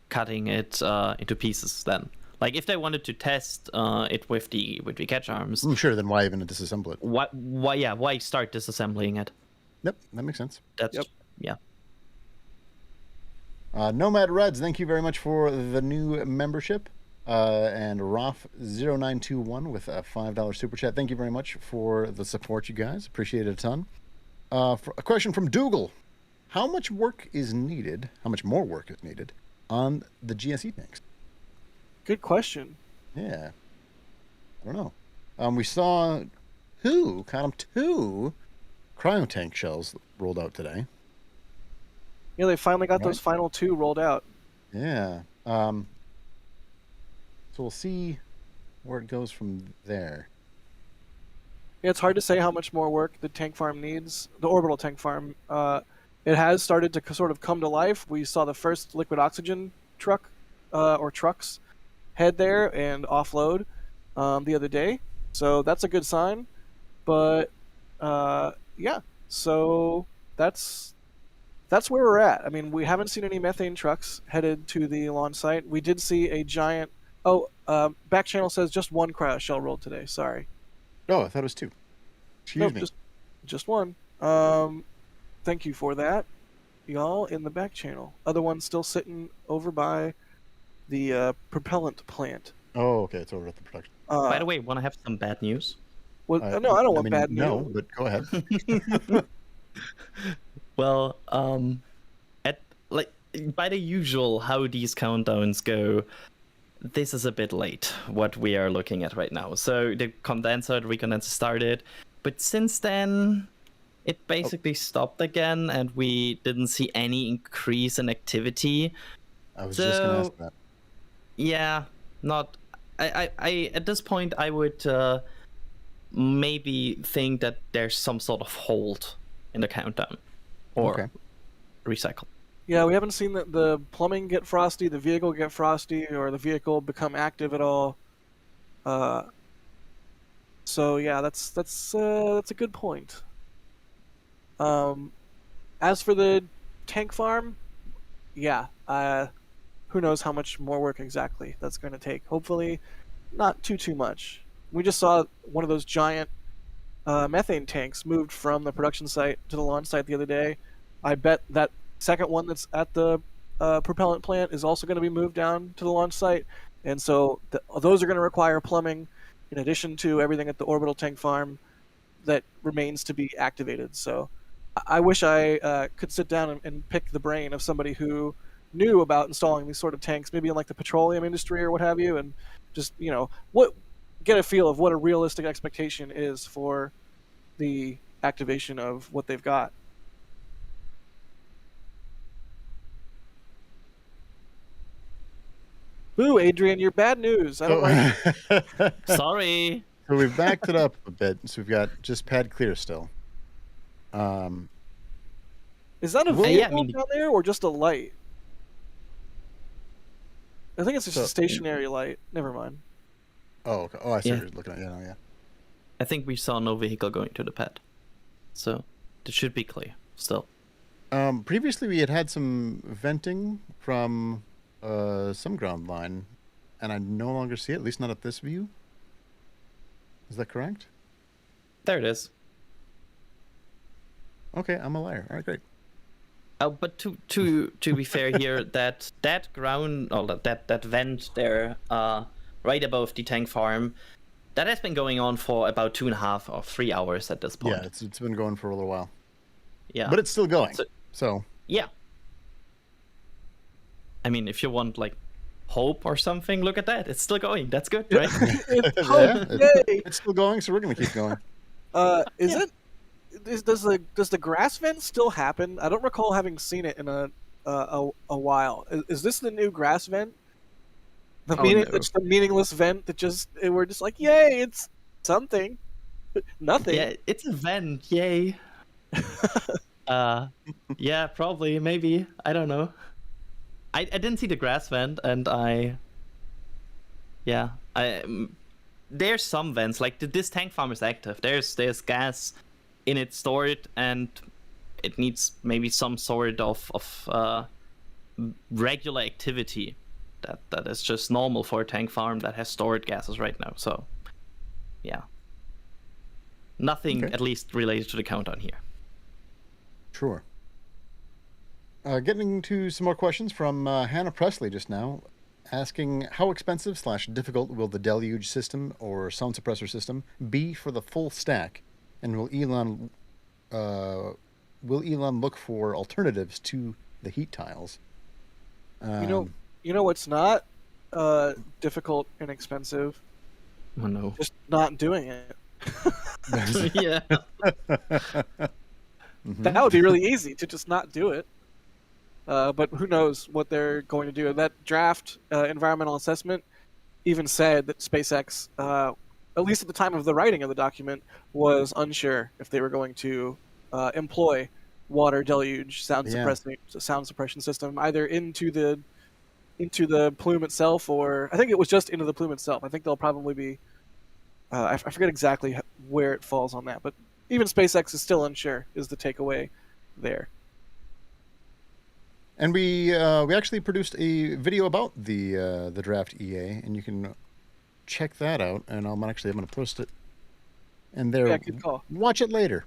cutting it into pieces then? Like, if they wanted to test it with the catch arms, I'm sure. Then why even disassemble it? Why start disassembling it? Yep, that makes sense. Yeah. Nomad Reds, thank you very much for the new membership. And Roth0921 with a $5 super chat. Thank you very much for the support, you guys. Appreciate it a ton. For a question from Dougal. How much more work is needed on the GSE tanks? Good question. Yeah. I don't know. We saw two cryo tank shells rolled out today. Yeah, they finally got those final 2 rolled out. Yeah. So we'll see where it goes from there. Yeah, it's hard to say how much more work the tank farm needs. The orbital tank farm. It has started to sort of come to life. We saw the first liquid oxygen truck or trucks head there and offload the other day. So that's a good sign. But yeah, so that's where we're at. I mean, we haven't seen any methane trucks headed to the launch site. We did see a giant... back channel says just one cryo shell rolled today. Sorry. Oh, I thought it was 2. Excuse me. Just one. Thank you for that, y'all in the back channel. Other one's still sitting over by the propellant plant. Oh, okay. It's over at the production. By the way, want to have some bad news? Well, no, I don't want bad news. No, but go ahead. Well, by the usual how these countdowns go, this is a bit late, what we are looking at right now. So the recondenser started, but since then, it basically stopped again, and we didn't see any increase in activity. I was just going to ask that. Yeah, not... I at this point, I would maybe think that there's some sort of hold in the countdown, or recycle. Yeah, we haven't seen the plumbing get frosty, the vehicle get frosty, or the vehicle become active at all. So yeah, that's a good point. As for the tank farm, yeah, who knows how much more work exactly that's going to take. Hopefully, not too much. We just saw one of those giant methane tanks moved from the production site to the launch site the other day. I bet that second one that's at the propellant plant is also going to be moved down to the launch site, and so those are going to require plumbing, in addition to everything at the orbital tank farm that remains to be activated. So I wish I could sit down and pick the brain of somebody who knew about installing these sort of tanks, maybe in like the petroleum industry or what have you, and just get a feel of what a realistic expectation is for the activation of what they've got. Boo, Adrian, you're bad news. I don't like Sorry. So we've backed it up a bit. So we've got just pad clear still. Is that a Well, vehicle yeah, I mean- down there or just a light? I think it's just a stationary light. Never mind. Oh, okay. Oh, I see Yeah. what you're looking at. Yeah, no, yeah. I think we saw no vehicle going to the pad. So that should be clear still. Previously, we had some venting from some ground line, and I no longer see it, at least not at this view. Is that correct? There it is. Okay, I'm a liar. All right, great. But to be fair here, that ground or that vent there, right above the tank farm, that has been going on for about 2.5 or 3 hours at this point. Yeah, it's been going for a little while, Yeah. but it's still going. So- So Yeah. I mean, if you want like hope or something, look at that. It's still going. That's good, right? yeah, Yay! it's still going. So we're gonna keep going. Does the grass vent still happen? I don't recall having seen it in a while. Is this the new grass vent? No. It's the meaningless vent that we're just like, yay, it's something. Nothing. Yeah, it's a vent. Yay. Yeah, probably, maybe. I don't know. I didn't see the grass vent, and there's some vents. Like this tank farm is active. There's gas in it stored, and it needs maybe some sort of regular activity that is just normal for a tank farm that has stored gases right now. So, yeah. Nothing, Okay. at least related to the countdown here. Sure. Getting to some more questions from Hannah Presley just now, asking how expensive / difficult will the deluge system or sound suppressor system be for the full stack, and will Elon look for alternatives to the heat tiles? You know what's not difficult and expensive? Oh no. Just not doing it. Yeah. That would be really easy to just not do it. But who knows what they're going to do. That draft environmental assessment even said that SpaceX, at least at the time of the writing of the document, was unsure if they were going to employ water deluge sound suppression system either into the plume itself, or I think it was just into the plume itself. I think they'll probably be I forget exactly where it falls on that, but even SpaceX is still unsure, is the takeaway there. And we actually produced a video about the draft EA, and you can check that out. And I'm going to post it. And there, Yeah, good call. watch it later.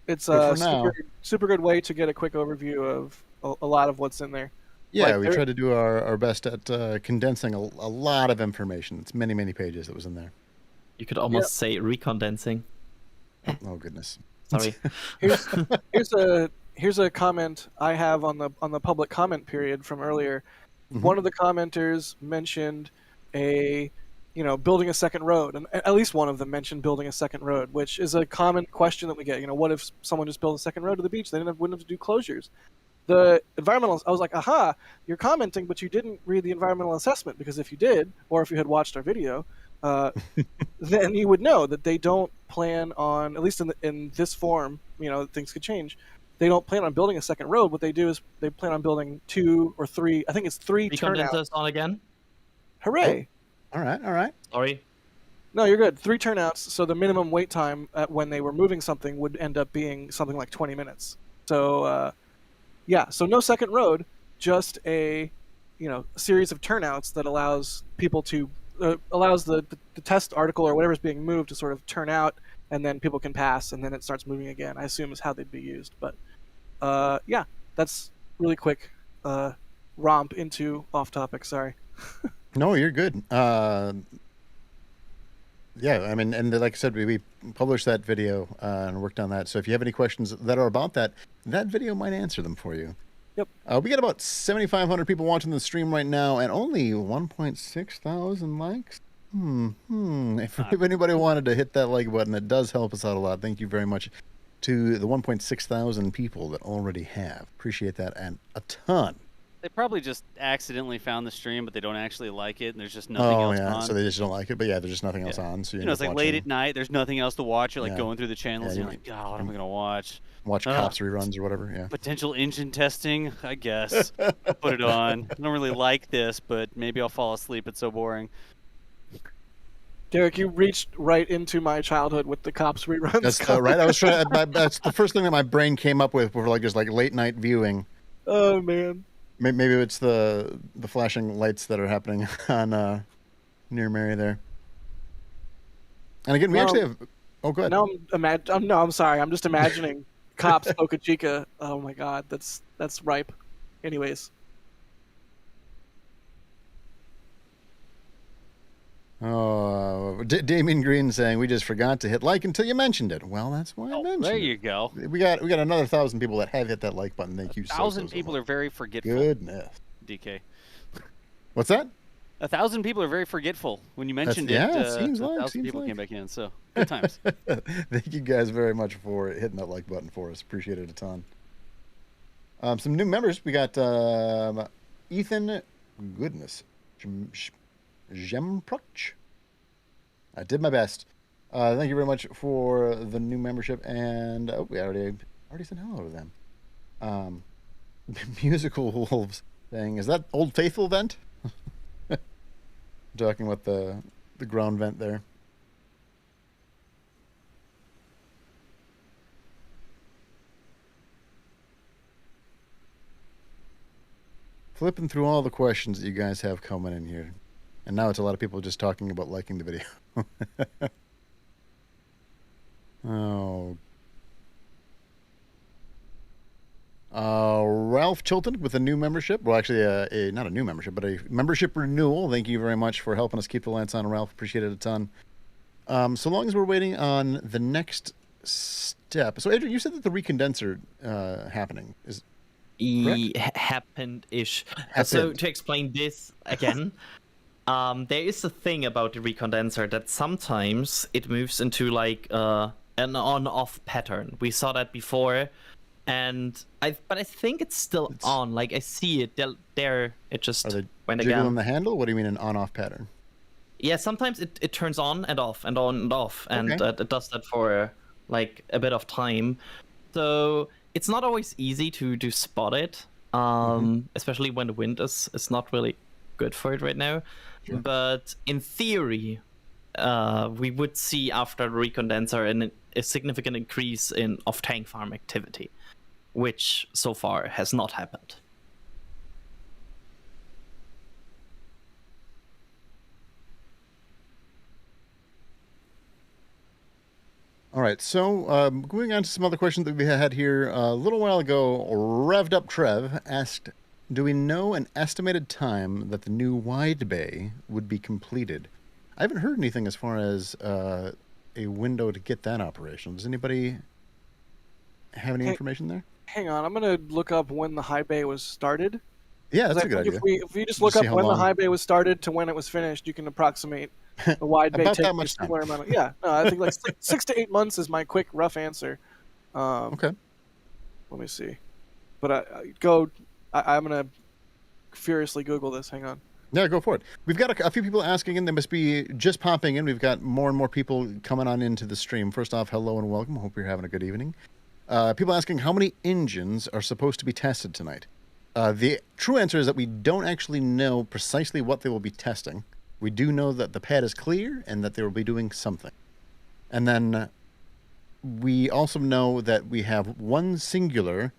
It's But a for now- super good way to get a quick overview of a lot of what's in there. Yeah, Like, we there- tried to do our best at condensing a lot of information. It's many, many pages that was in there. You could almost say recondensing. Oh goodness. Sorry. Here's a comment I have on the public comment period from earlier. Mhm. One of the commenters mentioned building a second road, and at least one of them mentioned building a second road, which is a common question that we get. What if someone just built a second road to the beach? They wouldn't have to do closures. The environmental, I was like, aha, you're commenting, but you didn't read the environmental assessment, because if you did, or if you had watched our video, then you would know that they don't plan on, at least in this form, things could change. They don't plan on building a second road. What they do is they plan on building 2 or 3, I think it's 3 turnouts. Recondensers on again. Hooray! All right. Sorry. No, you're good. 3 turnouts, so the minimum wait time when they were moving something would end up being something like 20 minutes. So, so no second road, just a series of turnouts that allows people to allows the test article or whatever's being moved to sort of turn out, and then people can pass, and then it starts moving again. I assume is how they'd be used. But that's really quick romp into off topic. Sorry. No, you're good. Yeah, I mean, and like I said, we published that video and worked on that. So if you have any questions that are about that video might answer them for you. Yep. We got about 7,500 people watching the stream right now, and only 1.6 thousand likes. If anybody wanted to hit that like button, it does help us out a lot. Thank you very much to the 1.6 thousand people that already have. Appreciate that and a ton. They probably just accidentally found the stream, but they don't actually like it, and there's just nothing else on. So they just don't like it. But yeah, there's just nothing else on. So you know, it's like watching. late at night. There's nothing else to watch. You're like going through the channels, and you're like, God, what am I gonna watch? Watch cops reruns or whatever. Yeah. Potential engine testing, I guess. I'll put it on. I don't really like this, but maybe I'll fall asleep. It's so boring. Derek, you reached right into my childhood with the cops reruns. That's right. I was trying. That's the first thing that my brain came up with for just like late night viewing. Oh man. Maybe it's the flashing lights that are happening on near Mary there. And again, we actually have. Oh, go ahead. Now I'm sorry. I'm just imagining cops Boca Chica. Oh my God, that's ripe. Anyways. Oh, Damien Green saying we just forgot to hit like until you mentioned it. Well, that's why I mentioned it. There you go. We got another 1,000 people that have hit that like button. Thank you. 1,000 people are very forgetful. Goodness. DK. What's that? 1,000 people are very forgetful. When you mentioned it seems 1,000 people came back in. So good times. Thank you guys very much for hitting that like button for us. Appreciate it a ton. Some new members. We got Ethan. Goodness. Gemproch. I did my best. Thank you very much for the new membership, and we already said hello to them. Musical Wolves thing. Is that Old Faithful vent? Talking about the ground vent there. Flipping through all the questions that you guys have coming in here. And now it's a lot of people just talking about liking the video. Oh. Ralph Chilton with a new membership. Well, actually, not a new membership, but a membership renewal. Thank you very much for helping us keep the lights on, Ralph. Appreciate it a ton. So long as we're waiting on the next step. So, Adrian, you said that the recondenser happening is happened-ish. So to explain this again, there is a thing about the recondenser that sometimes it moves into like an on-off pattern. We saw that before, but I think it's still on. Like I see it there. It just went again. Jiggling the handle? What do you mean an on-off pattern? Yeah, sometimes it turns on and off and on and off, and it does that for like a bit of time. So it's not always easy to spot it, especially when the wind is not really good for it right now. Sure. But in theory, we would see after the recondenser a significant increase in off-tank farm activity, which so far has not happened. All right, so going on to some other questions that we had here. A little while ago, Revved Up Trev asked, do we know an estimated time that the new wide bay would be completed? I haven't heard anything as far as a window to get that operational. Does anybody have any information there? Hang on, I'm going to look up when the high bay was started. Yeah, that's a good idea. If we just look up when the high bay was started to when it was finished, you can approximate the wide bay about that much time. I think like 6 to 8 months is my quick rough answer. Okay. Let me see. But I'm going to furiously Google this. Hang on. Yeah, go for it. We've got a few people asking in. They must be just popping in. We've got more and more people coming on into the stream. First off, hello and welcome. Hope you're having a good evening. People asking how many engines are supposed to be tested tonight. The true answer is that we don't actually know precisely what they will be testing. We do know that the pad is clear and that they will be doing something. And then we also know that we have one singular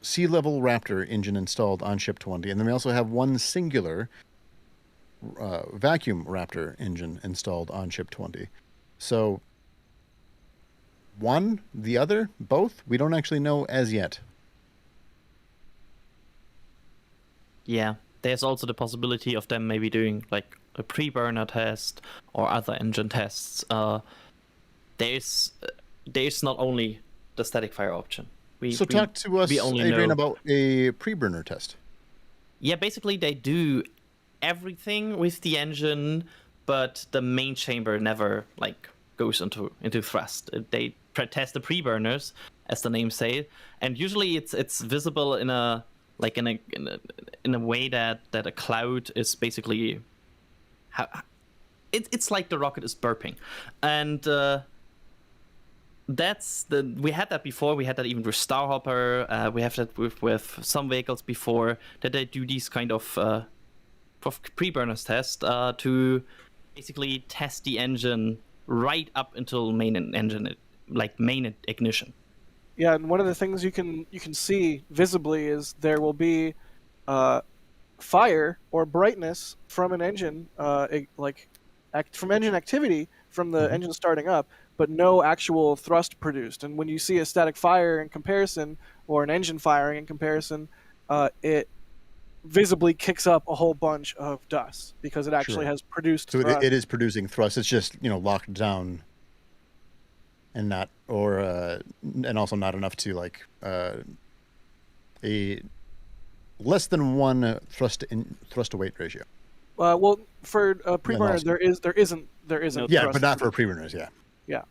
sea level Raptor engine installed on Ship 20, and then we also have one singular vacuum Raptor engine installed on Ship 20. So one, the other, both, we don't actually know as yet. yeah, there's also the possibility of them maybe doing like a pre-burner test or other engine tests. There's not only the static fire option. Talk to us, we only Adrian, know... about a pre-burner test. Yeah, basically they do everything with the engine, but the main chamber never like goes into thrust. They test the pre-burners, as the name say, and usually it's visible in a way that a cloud is basically it's like the rocket is burping, and we had that before. We had that even with Starhopper. We have that with some vehicles before, that they do these kind of pre-burners test to basically test the engine right up until main ignition. Yeah, and one of the things you can see visibly is there will be fire or brightness from an engine, from engine activity from the engine starting up, but no actual thrust produced. And when you see a static fire in comparison, or an engine firing in comparison, it visibly kicks up a whole bunch of dust because it actually has produced thrust. It is producing thrust. It's just locked down, and not and also not enough to like a less than 1 thrust to weight ratio. Well, for a preburner, there isn't. Yeah, thrust but not for preburners. Yeah. Yeah.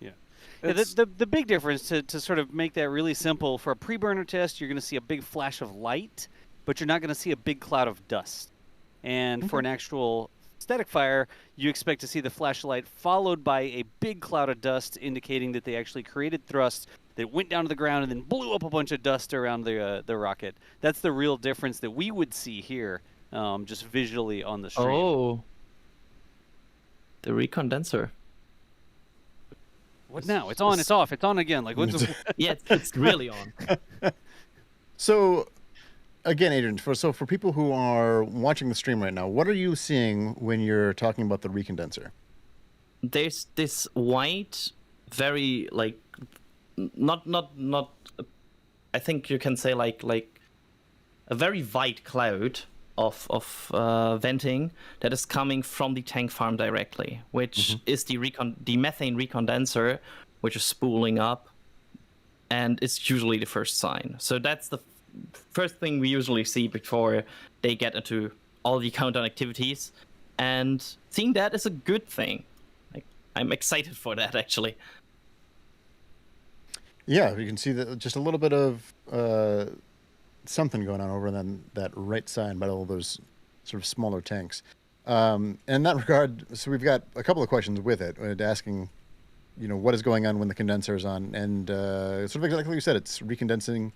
The big difference, to sort of make that really simple, for a preburner test, you're going to see a big flash of light, but you're not going to see a big cloud of dust. And for an actual static fire, you expect to see the flashlight followed by a big cloud of dust, indicating that they actually created thrust that went down to the ground and then blew up a bunch of dust around the rocket. That's the real difference that we would see here, just visually on the stream. Oh, the recondenser. What now? It's on, it's off, it's on again. Like, what's Yeah, it's really on. So, again, Adrian, for people who are watching the stream right now, what are you seeing when you're talking about the recondenser? There's this white, very like, not. I think you can say like a very white cloud of venting that is coming from the tank farm directly, which is the methane recondenser, which is spooling up, and it's usually the first sign. So that's the first thing we usually see before they get into all the countdown activities, and seeing that is a good thing. Like, I'm excited for that, actually. Yeah, you can see that just a little bit of something going on over on that right side by all those sort of smaller tanks. In that regard, so we've got a couple of questions with it, asking, what is going on when the condenser is on, and sort of exactly like you said, it's recondensing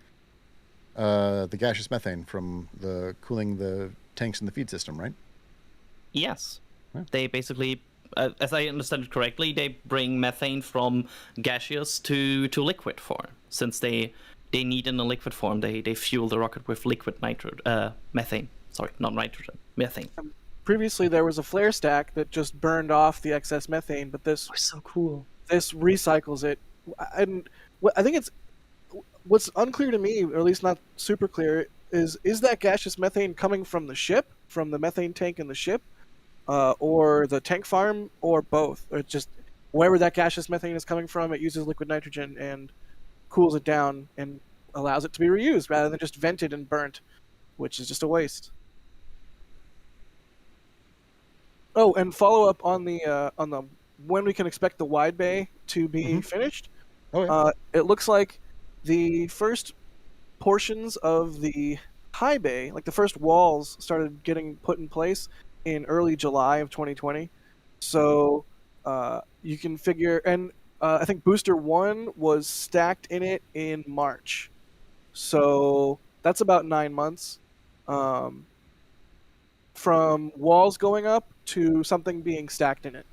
the gaseous methane from the cooling the tanks in the feed system, right? Yes. Yeah. They basically, as I understand it correctly, they bring methane from gaseous to liquid form. Since they need in a liquid form, they fuel the rocket with liquid methane. Sorry, not nitrogen, methane. Previously, there was a flare stack that just burned off the excess methane, but this was so cool. This recycles it, and I think what's unclear to me, or at least not super clear, is that gaseous methane coming from the ship, from the methane tank in the ship, or the tank farm, or both, or just wherever that gaseous methane is coming from, it uses liquid nitrogen and cools it down and allows it to be reused rather than just vented and burnt, which is just a waste. Oh, and follow up on the when we can expect the wide bay to be finished. Oh, yeah. It looks like the first portions of the high bay, like the first walls, started getting put in place in early July of 2020. So you can figure, and I think Booster 1 was stacked in it in March. So that's about 9 months. From walls going up to something being stacked in it.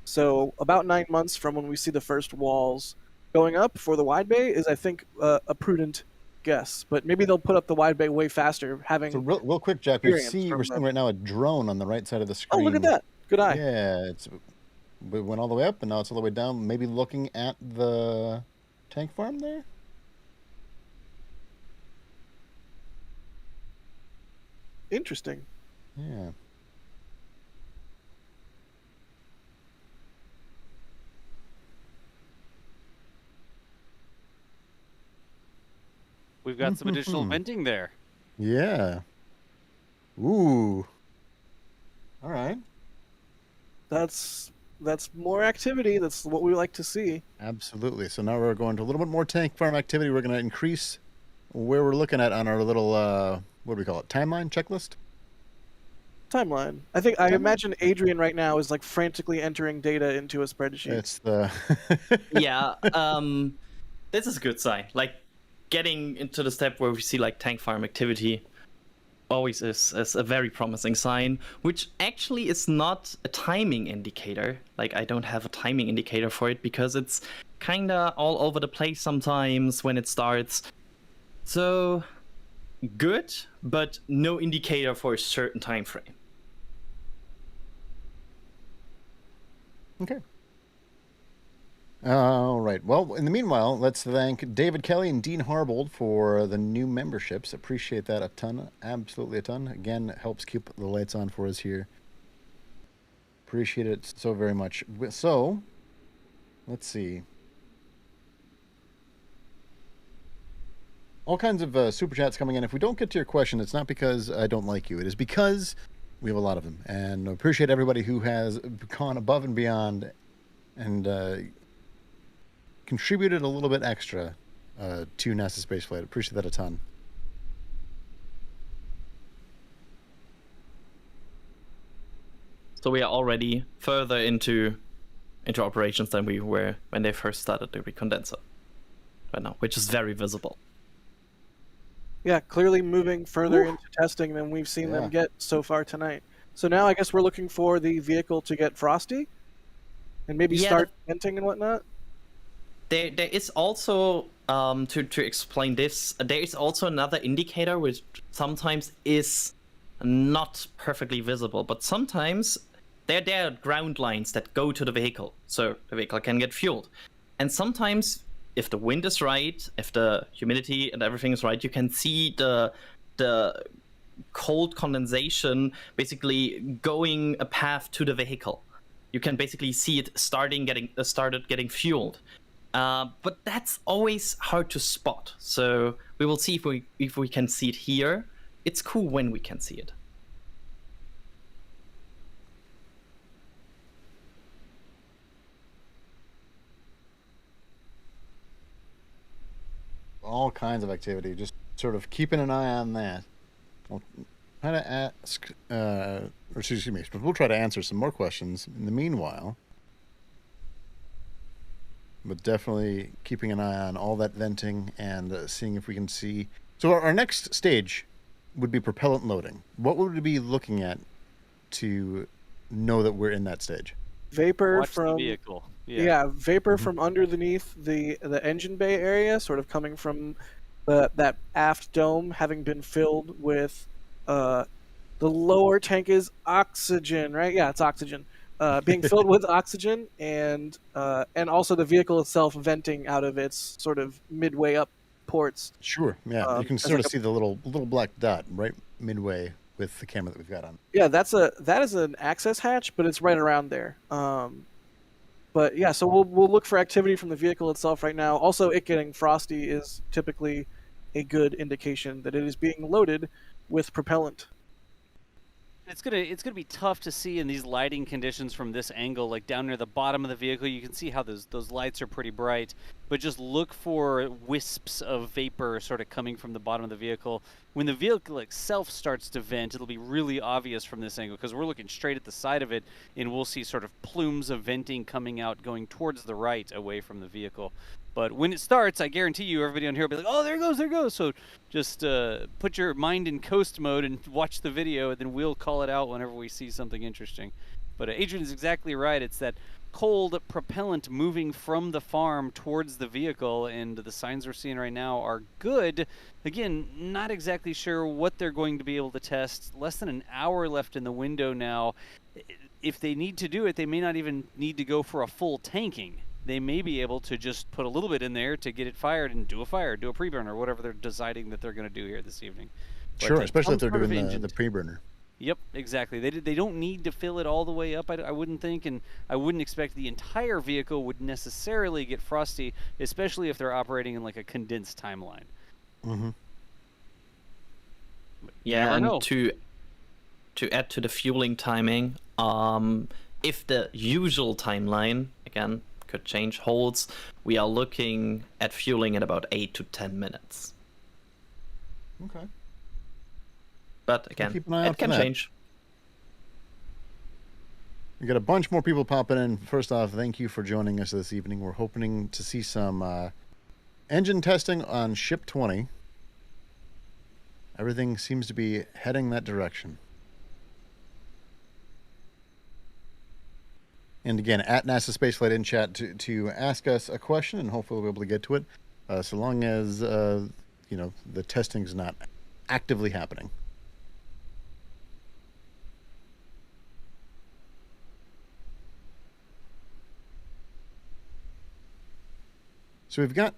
So about 9 months from when we see the first walls going up for the wide bay is, I think, a prudent guess. But maybe they'll put up the wide bay way faster, having... So real quick, Jack, we're seeing right now a drone on the right side of the screen. Oh, look at that. Good eye. Yeah, it went all the way up, and now it's all the way down, maybe looking at the tank farm there? Interesting. Yeah. We've got some additional venting there. Yeah. Ooh. All right. That's more activity. That's what we like to see. Absolutely. So now we're going to a little bit more tank farm activity. We're going to increase where we're looking at on our little, what do we call it, timeline checklist? Timeline. I imagine Adrian right now is like frantically entering data into a spreadsheet. It's the... Yeah, this is a good sign. Like, getting into the step where we see like tank farm activity always is a very promising sign, which actually is not a timing indicator. Like, I don't have a timing indicator for it because it's kind of all over the place sometimes when it starts. So, good, but no indicator for a certain time frame. Okay. All right. Well, in the meanwhile, let's thank David Kelly and Dean Harbold for the new memberships. Appreciate that a ton. Absolutely a ton. Again, it helps keep the lights on for us here. Appreciate it so very much. So, let's see. All kinds of super chats coming in. If we don't get to your question, it's not because I don't like you. It is because we have a lot of them. And I appreciate everybody who has gone above and beyond and contributed a little bit extra to NASA Spaceflight. Appreciate that a ton. So we are already further into operations than we were when they first started the recondenser right now, which is very visible. Yeah, clearly moving further into testing than we've seen them get so far tonight. So now I guess we're looking for the vehicle to get frosty and maybe start venting and whatnot. There is also, to explain this, there is also another indicator which sometimes is not perfectly visible, but sometimes there are ground lines that go to the vehicle, so the vehicle can get fueled. And sometimes, if the wind is right, if the humidity and everything is right, you can see the cold condensation basically going a path to the vehicle. You can basically see it started getting fueled. But that's always hard to spot. So we will see if we can see it here. It's cool when we can see it. All kinds of activity. Just sort of keeping an eye on that. We'll try to ask, or excuse me, we'll try to answer some more questions in the meanwhile. But definitely keeping an eye on all that venting and seeing if we can see. So our next stage would be propellant loading. What would we be looking at to know that we're in that stage? Vapor Watch from the vehicle. Vapor from underneath the engine bay area, sort of coming from that aft dome, having been filled with the lower tank is oxygen, right? Yeah, it's oxygen. Being filled with oxygen, and also the vehicle itself venting out of its sort of midway up ports. Sure, yeah. You can sort of see the little black dot right midway with the camera that we've got on. Yeah, that is an access hatch, but it's right around there. But yeah, so we'll look for activity from the vehicle itself right now. Also, it getting frosty is typically a good indication that it is being loaded with propellant. It's gonna be tough to see in these lighting conditions from this angle, like down near the bottom of the vehicle. You can see how those lights are pretty bright, but just look for wisps of vapor sort of coming from the bottom of the vehicle. When the vehicle itself starts to vent, it'll be really obvious from this angle because we're looking straight at the side of it, and we'll see sort of plumes of venting coming out, going towards the right, away from the vehicle. But when it starts, I guarantee you, everybody on here will be like, "Oh, there it goes." So just put your mind in coast mode and watch the video, and then we'll call it out whenever we see something interesting. But Adrian is exactly right. It's that cold propellant moving from the farm towards the vehicle, and the signs we're seeing right now are good. Again, not exactly sure what they're going to be able to test. Less than an hour left in the window now. If they need to do it, they may not even need to go for a full tanking. They may be able to just put a little bit in there to get it fired and do a preburner, whatever they're deciding that they're going to do here this evening. Sure, Like, especially if some they're sort of doing the engine. preburner. Yep, exactly. They don't need to fill it all the way up. I wouldn't think, and I wouldn't expect the entire vehicle would necessarily get frosty, especially if they're operating in like a condensed timeline. Mm-hmm. Yeah, never and know. to add to the fueling timing, if the usual timeline again could change holds, we are looking at fueling in about 8 to 10 minutes. Okay. But again, keep an eye out it for can that. change. We got a bunch more people popping in. First off, thank you for joining us this evening. We're hoping to see some engine testing on Ship 20. Everything seems to be heading that direction. And again, at NASA Spaceflight in chat to ask us a question, and hopefully we'll be able to get to it, so long as the testing's not actively happening. So we've got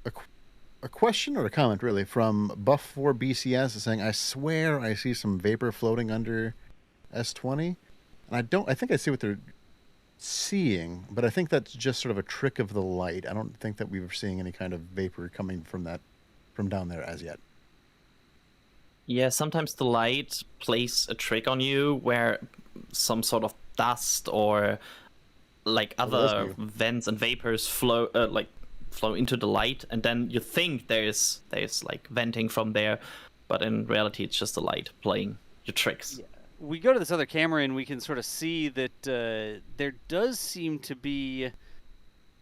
a question or a comment, really, from Buff4BCS saying, I swear I see some vapor floating under S20. And I think I see what they're seeing, but I think that's just sort of a trick of the light. I don't think that we were seeing any kind of vapor coming from down there as yet. Yeah, sometimes the light plays a trick on you where some sort of dust or like other vents and vapors flow into the light, and then you think there's like venting from there, but in reality it's just the light playing your tricks. Yeah. We go to this other camera and we can sort of see that there does seem to be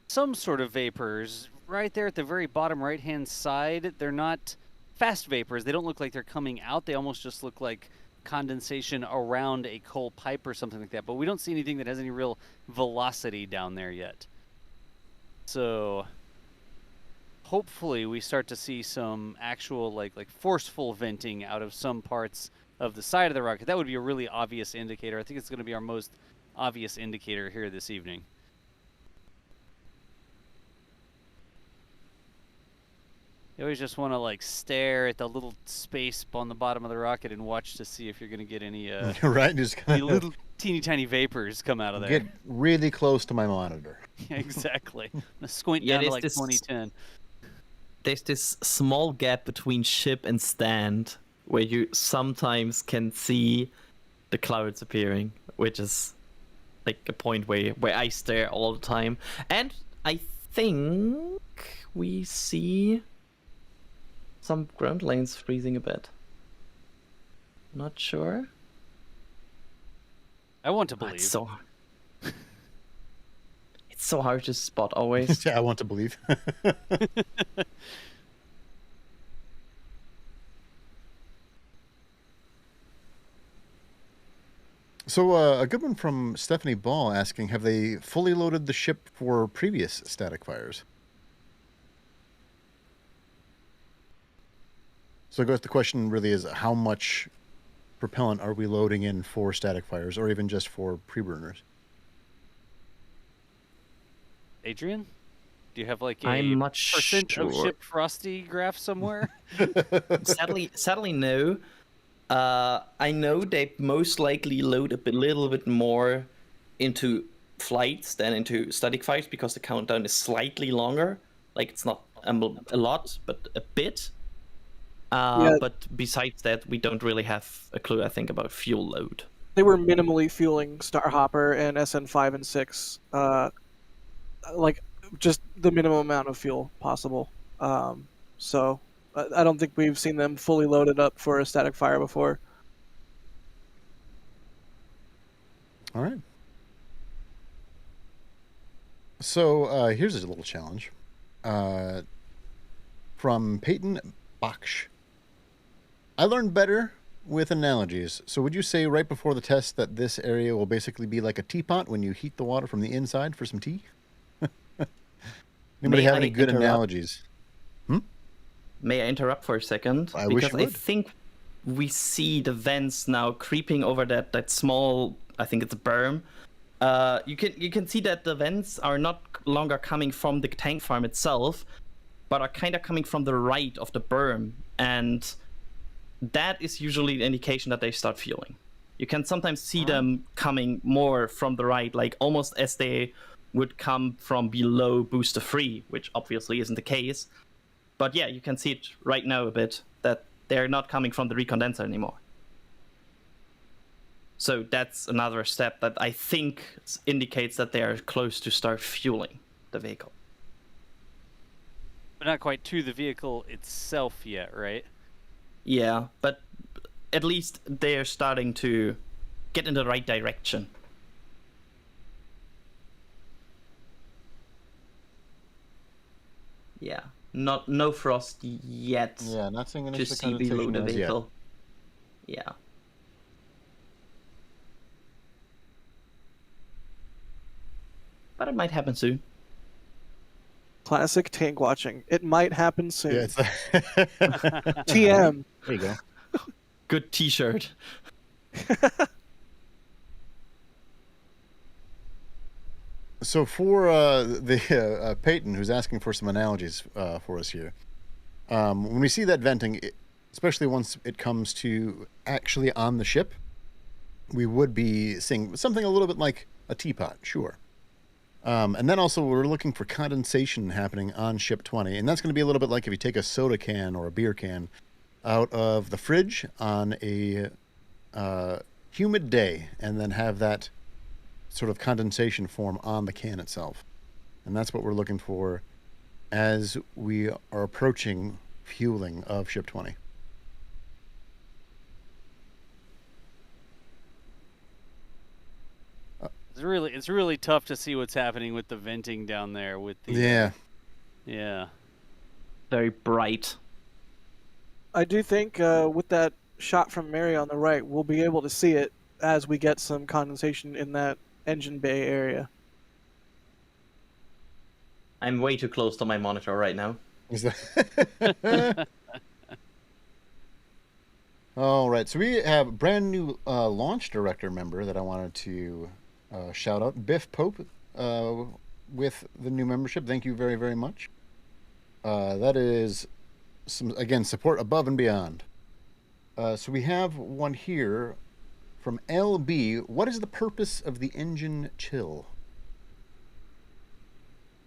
some sort of vapors right there at the very bottom right-hand side. They're not fast vapors. They don't look like they're coming out. They almost just look like condensation around a coal pipe or something like that. But we don't see anything that has any real velocity down there yet. So hopefully we start to see some actual like forceful venting out of some parts of the side of the rocket. That would be a really obvious indicator. I think it's going to be our most obvious indicator here this evening. You always just want to like stare at the little space on the bottom of the rocket and watch to see if you're going to get any right, just any little teeny tiny vapors come out of there. Get really close to my monitor. Yeah, exactly. I'm gonna squint down to like this, 2010. There's this small gap between ship and stand where you sometimes can see the clouds appearing, which is like a point where I stare all the time. And I think we see some ground lanes freezing a bit. Not sure. I want to believe. It's so hard to spot always. Yeah, I want to believe. So a good one from Stephanie Ball asking, have they fully loaded the ship for previous static fires? So I guess the question really is, how much propellant are we loading in for static fires, or even just for preburners? Adrian, do you have like I'm not percent sure. of ship frosty graph somewhere? Sadly, no. I know they most likely load a little bit more into flights than into static fires because the countdown is slightly longer. Like, it's not a lot, but a bit. But besides that, we don't really have a clue, I think, about fuel load. They were minimally fueling Starhopper and SN5 and 6, like just the minimum amount of fuel possible. So I don't think we've seen them fully loaded up for a static fire before. All right. So here's a little challenge from Peyton Baksh. I learned better with analogies. So would you say right before the test that this area will basically be like a teapot when you heat the water from the inside for some tea? Anybody have any good analogies? May I interrupt for a second? I wish you would. I think we see the vents now creeping over that small, I think it's a berm. You can see that the vents are not longer coming from the tank farm itself, but are kind of coming from the right of the berm. And that is usually the indication that they start fueling. You can sometimes see them coming more from the right, like almost as they would come from below booster 3, which obviously isn't the case. But yeah, you can see it right now a bit, that they're not coming from the recondenser anymore. So that's another step that I think indicates that they are close to start fueling the vehicle. But not quite to the vehicle itself yet, right? Yeah, but at least they're starting to get in the right direction. Yeah, no frost yet. Yeah, not seeing any To see below the condensation as yet. vehicle. Yeah. But it might happen soon. Classic tank watching. It might happen soon. Yeah, it's TM. There you go. Good T-shirt. So for the Peyton, who's asking for some analogies for us here, when we see that venting, especially once it comes to actually on the ship, we would be seeing something a little bit like a teapot, sure. And then also we're looking for condensation happening on ship 20, and that's going to be a little bit like if you take a soda can or a beer can out of the fridge on a humid day and then have that sort of condensation form on the can itself. And that's what we're looking for as we are approaching fueling of ship 20. It's really tough to see what's happening with the venting down there with the yeah. Very bright. I do think with that shot from Mary on the right, we'll be able to see it as we get some condensation in that engine bay area. I'm way too close to my monitor right now. Is that... All right, so we have a brand new launch director member that I wanted to shout out, Biff Pope, with the new membership. Thank you very, very much. That is some, again, support above and beyond. So we have one here from LB. What is the purpose of the engine chill?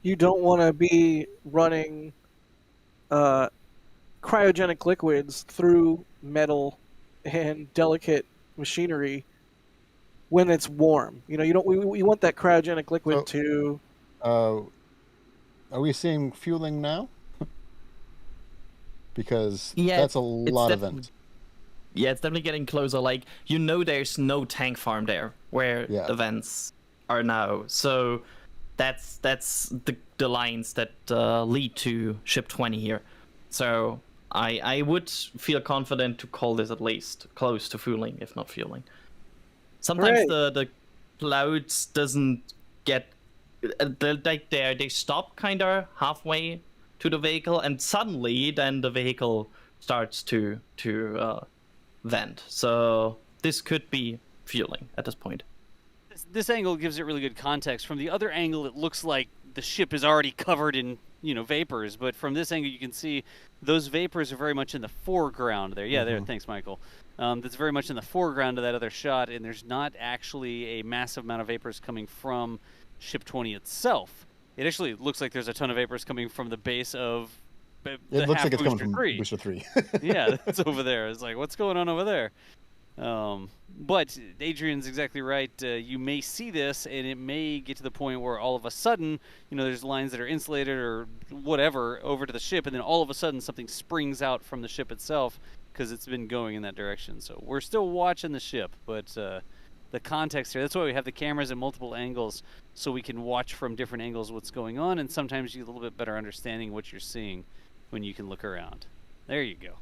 You don't want to be running cryogenic liquids through metal and delicate machinery when it's warm. You know, you don't. We want that cryogenic liquid to. Are we seeing fueling now? Because that's a lot of vent. Yeah, it's definitely getting closer. Like, you know, there's no tank farm there where the vents are now. So that's the lines that lead to ship 20 here. So I would feel confident to call this at least close to fueling, if not fueling. Sometimes the clouds doesn't get like they stop kind of halfway to the vehicle, and suddenly then the vehicle starts to vent. So this could be fueling at this point. This angle gives it really good context. From the other angle, it looks like the ship is already covered in, you know, vapors. But from this angle, you can see those vapors are very much in the foreground there. Yeah, there. Thanks, Michael. That's very much in the foreground of that other shot, and there's not actually a massive amount of vapors coming from ship 20 itself. It actually looks like there's a ton of vapors coming from the base of It looks like it's coming from 3. Booster 3. Yeah, that's over there. It's like, what's going on over there? But Adrian's exactly right. You may see this, and it may get to the point where all of a sudden, you know, there's lines that are insulated or whatever over to the ship, and then all of a sudden something springs out from the ship itself because it's been going in that direction. So we're still watching the ship, but the context here, that's why we have the cameras in multiple angles, so we can watch from different angles what's going on, and sometimes you get a little bit better understanding what you're seeing when you can look around. There you go.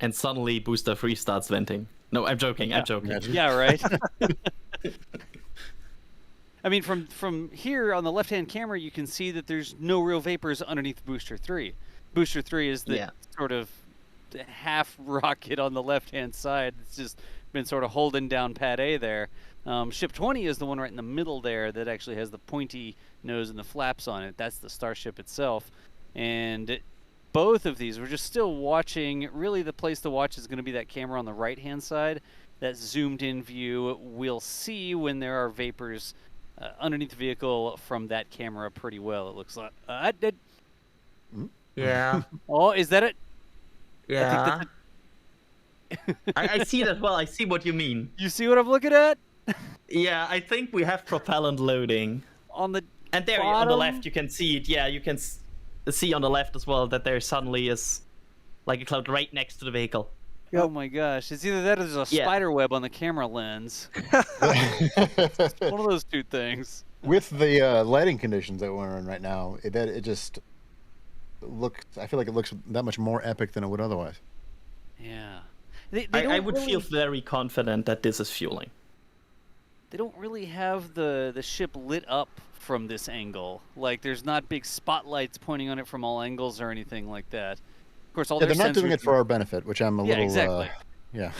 And suddenly Booster 3 starts venting. No, I'm joking, I'm joking. Yeah, right? I mean, from here on the left-hand camera, you can see that there's no real vapors underneath Booster 3. Booster 3 is the sort of half rocket on the left-hand side. It's just been sort of holding down Pad A there. Ship 20 is the one right in the middle there that actually has the pointy nose and the flaps on it. That's the Starship itself. And both of these, we're just still watching. Really, the place to watch is going to be that camera on the right-hand side. That zoomed-in view we'll see when there are vapors underneath the vehicle from that camera pretty well, it looks like. Yeah. Oh, is that it? Yeah. I see it as well. I see what you mean. You see what I'm looking at? Yeah, I think we have propellant loading. On the And there on the left, you can see it. Yeah, you can see on the left as well that there suddenly is like a cloud right next to the vehicle. Yep. Oh my gosh. It's either that or there's a spider web on the camera lens. It's one of those two things. With the lighting conditions that we're in right now, it just looks. I feel like it looks that much more epic than it would otherwise. Yeah. I would feel very confident that this is fueling. They don't really have the ship lit up from this angle. Like, there's not big spotlights pointing on it from all angles or anything like that. Of course, all they're not doing it for our benefit, which I'm a little. Exactly. Yeah.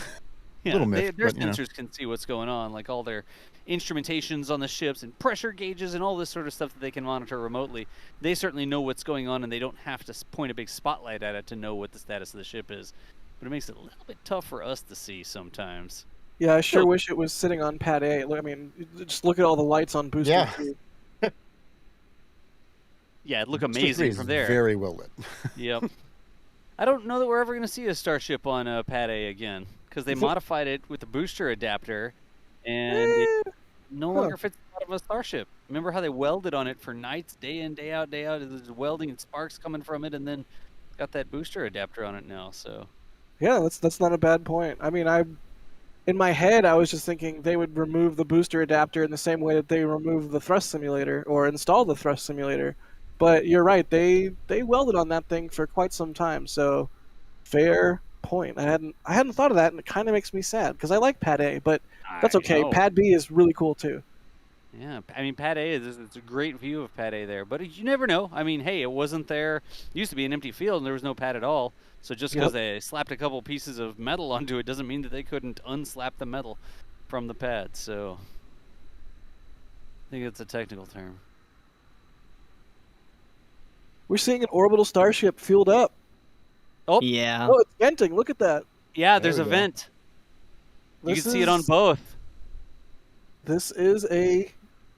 Little myth, their but, sensors can see what's going on, like all their instrumentations on the ships and pressure gauges and all this sort of stuff that they can monitor remotely. They certainly know what's going on, and they don't have to point a big spotlight at it to know what the status of the ship is. But it makes it a little bit tough for us to see sometimes. Yeah, I sure wish it was sitting on pad A. I mean, just look at all the lights on booster. Yeah, it'd look amazing from there. Very well lit. Yep. I don't know that we're ever going to see a Starship on pad A again, because they modified it with the booster adapter, and it no longer fits out of a Starship. Remember how they welded on it for nights, day in, day out, day out? There's welding and sparks coming from it, and then got that booster adapter on it now. So. Yeah, that's not a bad point. I mean, in my head, I was just thinking they would remove the booster adapter in the same way that they removed the thrust simulator or installed the thrust simulator. But you're right, they welded on that thing for quite some time. So, fair point. I hadn't thought of that, and it kind of makes me sad because I like Pad A, but that's okay. Pad B is really cool too. Yeah, I mean, Pad A it's a great view of Pad A there, but you never know. I mean, hey, it wasn't there. It used to be an empty field, and there was no pad at all. So just because they slapped a couple pieces of metal onto it doesn't mean that they couldn't unslap the metal from the pad. So I think it's a technical term. We're seeing an orbital starship fueled up. Oh, yeah. Oh, it's venting. Look at that. Yeah, there's a vent. You can see it on both. This is a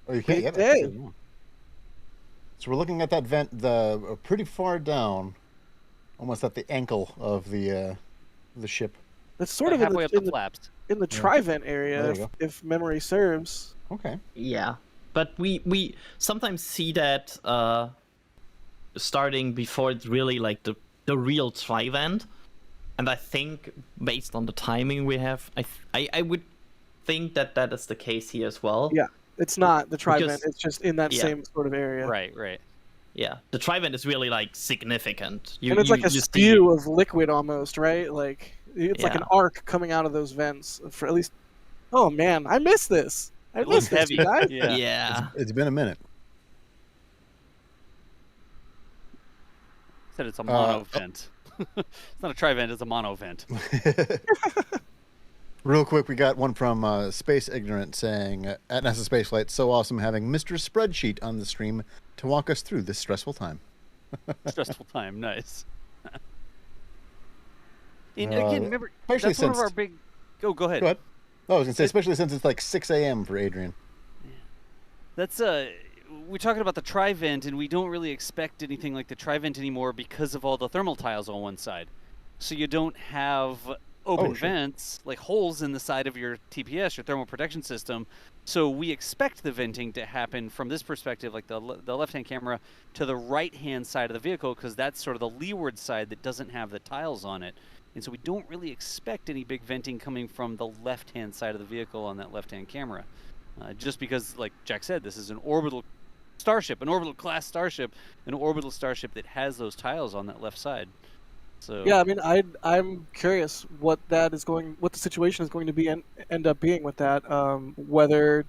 big day. So we're looking at that vent pretty far down, almost at the ankle of the ship. It's sort of halfway up the flaps. In the tri-vent area, if memory serves. Okay. Yeah, but we sometimes see that starting before it's really like the real tri-vent, and I think based on the timing we have, I would think that is the case here as well. Yeah, it's not the tri-vent, it's just in that same sort of area. Right. Yeah, the tri-vent is really like significant. And it's like a spew of liquid almost, right? Like it's like an arc coming out of those vents for at least. Oh man, I miss this. I miss this, you guys. Yeah. It's been a minute. Said it's a mono vent. It's not a tri-vent, it's a mono vent. Real quick, we got one from Space Ignorant saying, at NASA Spaceflight, so awesome having Mr. Spreadsheet on the stream to walk us through this stressful time. Stressful time, nice. And again, remember, that's one of our big... Oh, go ahead. Go ahead. Oh, I was going to say, especially since it's like 6 a.m. for Adrian. Yeah. That's, we're talking about the tri-vent, and we don't really expect anything like the tri-vent anymore because of all the thermal tiles on one side. So you don't have open vents, like holes in the side of your TPS, your thermal protection system. So we expect the venting to happen from this perspective, like the left-hand camera, to the right-hand side of the vehicle, because that's sort of the leeward side that doesn't have the tiles on it. And so we don't really expect any big venting coming from the left-hand side of the vehicle on that left-hand camera. Just because, like Jack said, this is an orbital starship, an orbital class starship, an orbital starship that has those tiles on that left side. So yeah, I mean, I'm curious what the situation is going to be end up being with that. Whether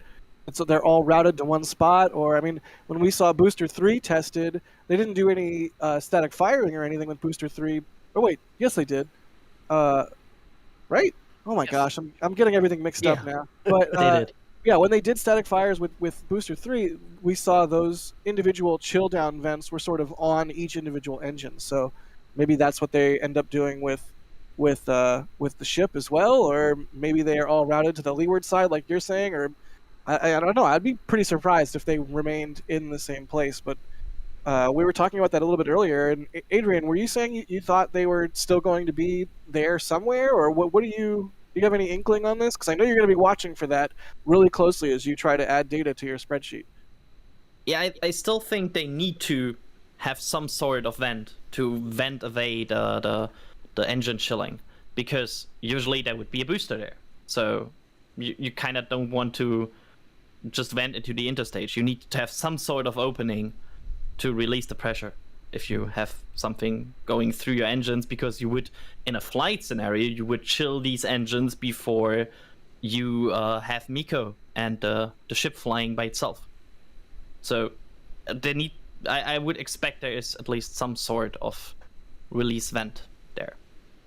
they're all routed to one spot, or I mean, when we saw Booster 3 tested, they didn't do any static firing or anything with Booster 3. Oh wait, yes they did. Right? Oh my gosh, I'm getting everything mixed up now. But they did. Yeah, when they did static fires with Booster 3, we saw those individual chill down vents were sort of on each individual engine. So maybe that's what they end up doing with the ship as well, or maybe they are all routed to the leeward side, like you're saying, or I don't know. I'd be pretty surprised if they remained in the same place. But we were talking about that a little bit earlier. And Adrian, were you saying you thought they were still going to be there somewhere, or what do you have any inkling on this? Because I know you're going to be watching for that really closely as you try to add data to your spreadsheet. Yeah, I still think they need to have some sort of vent to vent away the engine chilling, because usually there would be a booster there. So you kind of don't want to just vent into the interstage. You need to have some sort of opening to release the pressure if you have something going through your engines, because you would, in a flight scenario, you would chill these engines before you have MECO and the ship flying by itself. So they need. I would expect there is at least some sort of release vent there.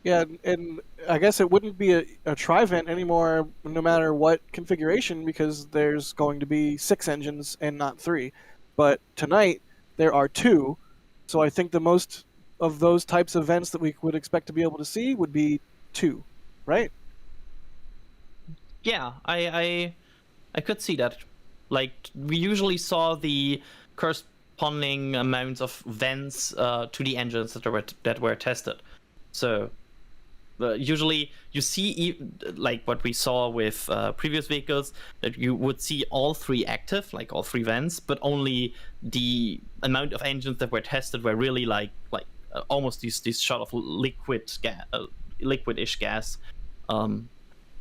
Yeah, and I guess it wouldn't be a tri-vent anymore, no matter what configuration, because there's going to be 6 engines and not 3. But tonight there are 2, so I think the most of those types of vents that we would expect to be able to see would be 2, right? Yeah, I could see that. Like, we usually saw the corresponding amounts of vents to the engines that were tested. So usually you see, like what we saw with previous vehicles, that you would see all 3 active, like all 3 vents, but only the amount of engines that were tested were really like almost this shot of liquid-ish gas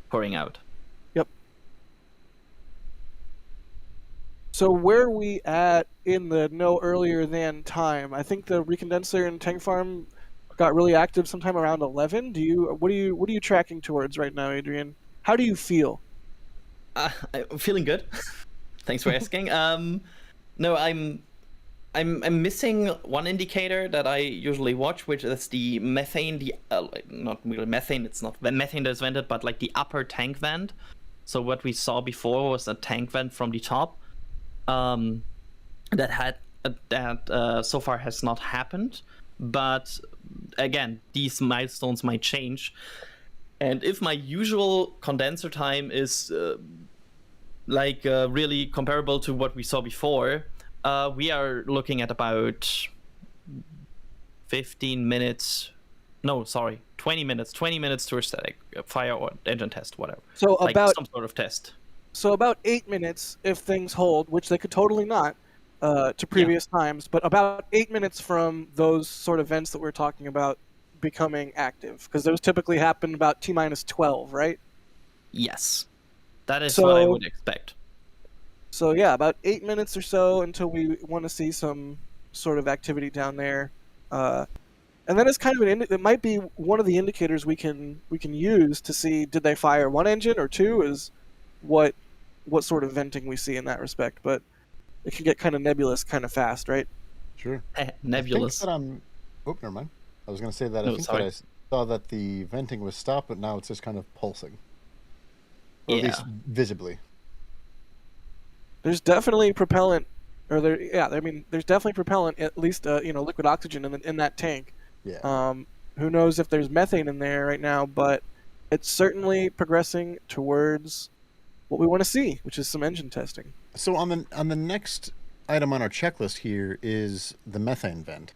pouring out. Yep. So where are we at in the no earlier than time? I think the recondenser and tank farm got really active sometime around 11. What are you tracking towards right now, Adrian? How do you feel? I'm feeling good. Thanks for asking. No, I'm missing one indicator that I usually watch, which is the methane. Not really methane. It's not methane that's vented, but like the upper tank vent. So what we saw before was a tank vent from the top. That so far has not happened. But again, these milestones might change. And if my usual condenser time is really comparable to what we saw before, we are looking at about 15 minutes. No, sorry, 20 minutes. 20 minutes to a static fire or engine test, whatever. So like about some sort of test. So about 8 minutes if things hold, which they could totally not. To previous times, but about 8 minutes from those sort of events that we're talking about becoming active, because those typically happen about T-12, right? Yes, that is what I would expect. So yeah, about 8 minutes or so until we want to see some sort of activity down there, and then it's kind of it might be one of the indicators we can use to see did they fire 1 engine or 2 is what sort of venting we see in that respect, but. It can get kind of nebulous kind of fast, right? Sure. Nebulous. I think that oh, never mind. I was going to say that I think that I saw that the venting was stopped, but now it's just kind of pulsing. Or at least visibly. There's definitely propellant, there's definitely propellant, at least, liquid oxygen in that tank. Yeah. Who knows if there's methane in there right now, but it's certainly progressing towards what we want to see, which is some engine testing. So on the next item on our checklist here is the methane vent.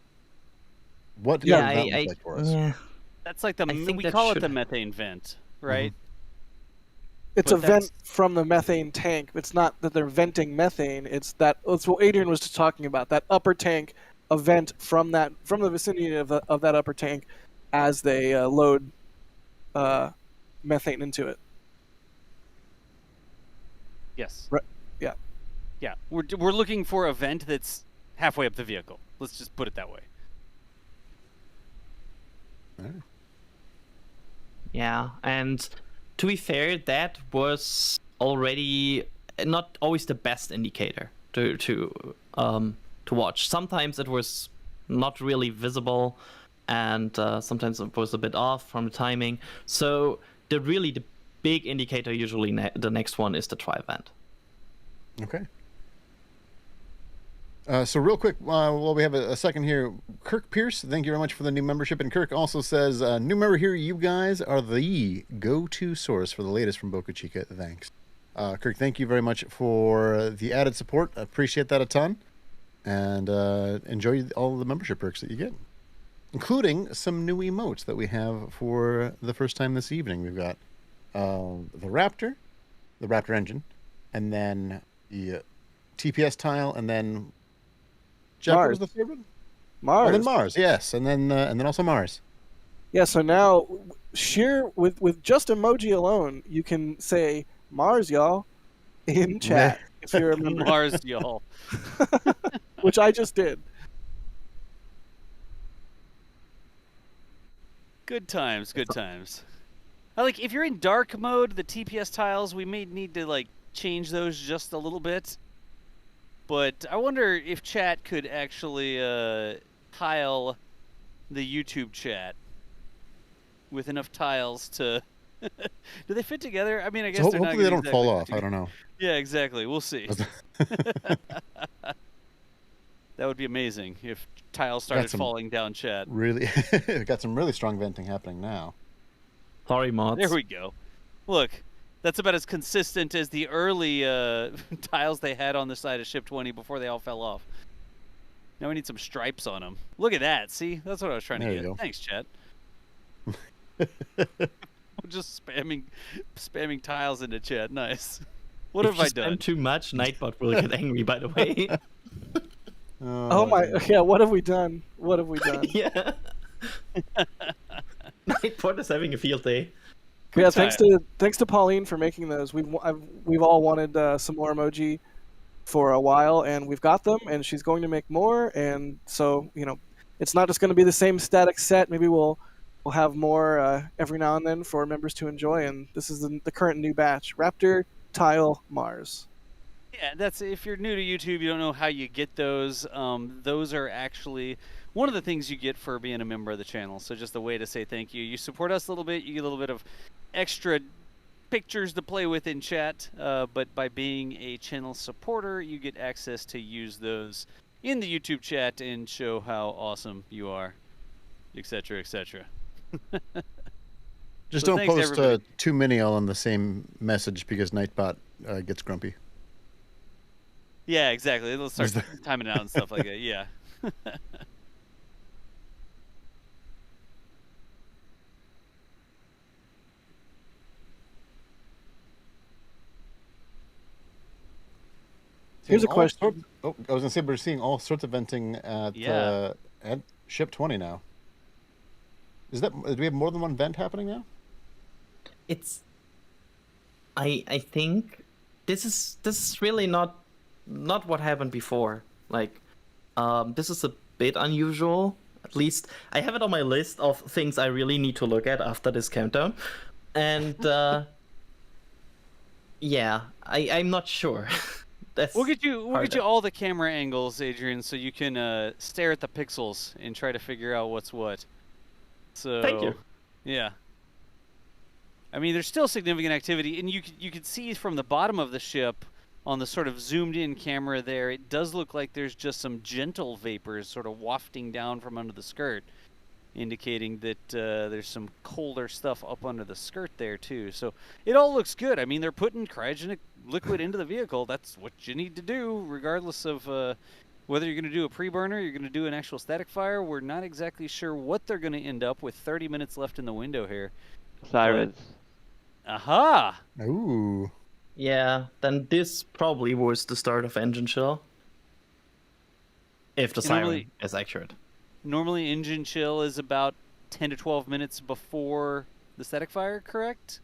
What did that look like for us? Yeah. That's like we call it the methane vent, right? Mm-hmm. It's a vent from the methane tank. It's not that they're venting methane. It's what Adrian was just talking about. That upper tank, a vent from the vicinity of that upper tank, as they load methane into it. Yes. Right. Yeah. Yeah. We're looking for a vent that's halfway up the vehicle. Let's just put it that way. Yeah, and to be fair, that was already not always the best indicator to watch. Sometimes it was not really visible, and sometimes it was a bit off from the timing. So the big indicator, usually the next one, is the tri-vent. Okay. So real quick, while we have a second here, Kirk Pierce, thank you very much for the new membership. And Kirk also says, new member here, you guys are the go-to source for the latest from Boca Chica. Thanks. Kirk, thank you very much for the added support. I appreciate that a ton. And enjoy all the membership perks that you get, including some new emotes that we have for the first time this evening. We've got the Raptor engine, and then the TPS tile, and then Jeff, what was the favorite? Mars. Oh, then Mars, yes, and then also Mars. Yeah, so now with just emoji alone, you can say Mars, y'all, in chat if you're a member. Mars, y'all. Which I just did. Good times, good times. I like if you're in dark mode, the TPS tiles, we may need to like change those just a little bit. But I wonder if chat could actually tile the YouTube chat with enough tiles to. Do they fit together? I mean, I guess So they're not hopefully they gonna don't fall exactly off. I don't know. Yeah, exactly. We'll see. That would be amazing if tiles started falling down chat. Really, got some really strong venting happening now. Sorry, mods. There we go. Look, that's about as consistent as the early tiles they had on the side of Ship 20 before they all fell off. Now we need some stripes on them. Look at that. See? That's what I was trying to There get. you go. Thanks, chat. I'm just spamming tiles into chat. Nice. What have I done? Spam too much, Nightbot will get angry, by the way. Oh my, yeah, what have we done? What have we done? Yeah. Nightbot is having a field day. Yeah, thanks to Pauline for making those. We've all wanted some more emoji for a while, and we've got them, and she's going to make more, and so, you know, it's not just going to be the same static set. Maybe we'll have more every now and then for members to enjoy, and this is the current new batch. Raptor, Tile, Mars. Yeah, that's if you're new to YouTube, you don't know how you get those. Those are actually one of the things you get for being a member of the channel. So just a way to say thank you. You support us a little bit. You get a little bit of extra pictures to play with in chat. But by being a channel supporter, you get access to use those in the YouTube chat and show how awesome you are, etc., etc. Just So don't thanks, post too many all on the same message because Nightbot gets grumpy. Yeah, exactly. It'll start timing out and stuff like that. Yeah. Here's a question. I was gonna say we're seeing all sorts of venting at Ship 20 now. Do we have more than one vent happening now? It's. I think this is really not what happened before. Like, this is a bit unusual. At least I have it on my list of things I really need to look at after this countdown, and yeah, I'm not sure. We'll get you all the camera angles, Adrian, so you can stare at the pixels and try to figure out what's what. So thank you. Yeah. I mean, there's still significant activity, and you can see from the bottom of the ship on the sort of zoomed-in camera there, it does look like there's just some gentle vapors sort of wafting down from under the skirt, indicating that there's some colder stuff up under the skirt there, too. So it all looks good. I mean, they're putting cryogenic liquid into the vehicle. That's what you need to do, regardless of whether you're going to do a preburner, you're going to do an actual static fire. We're not exactly sure what they're going to end up with 30 minutes left in the window here. Sirens. Aha! Ooh. Yeah, then this probably was the start of engine chill. If the siren is accurate. Normally engine chill is about 10 to 12 minutes before the static fire, correct?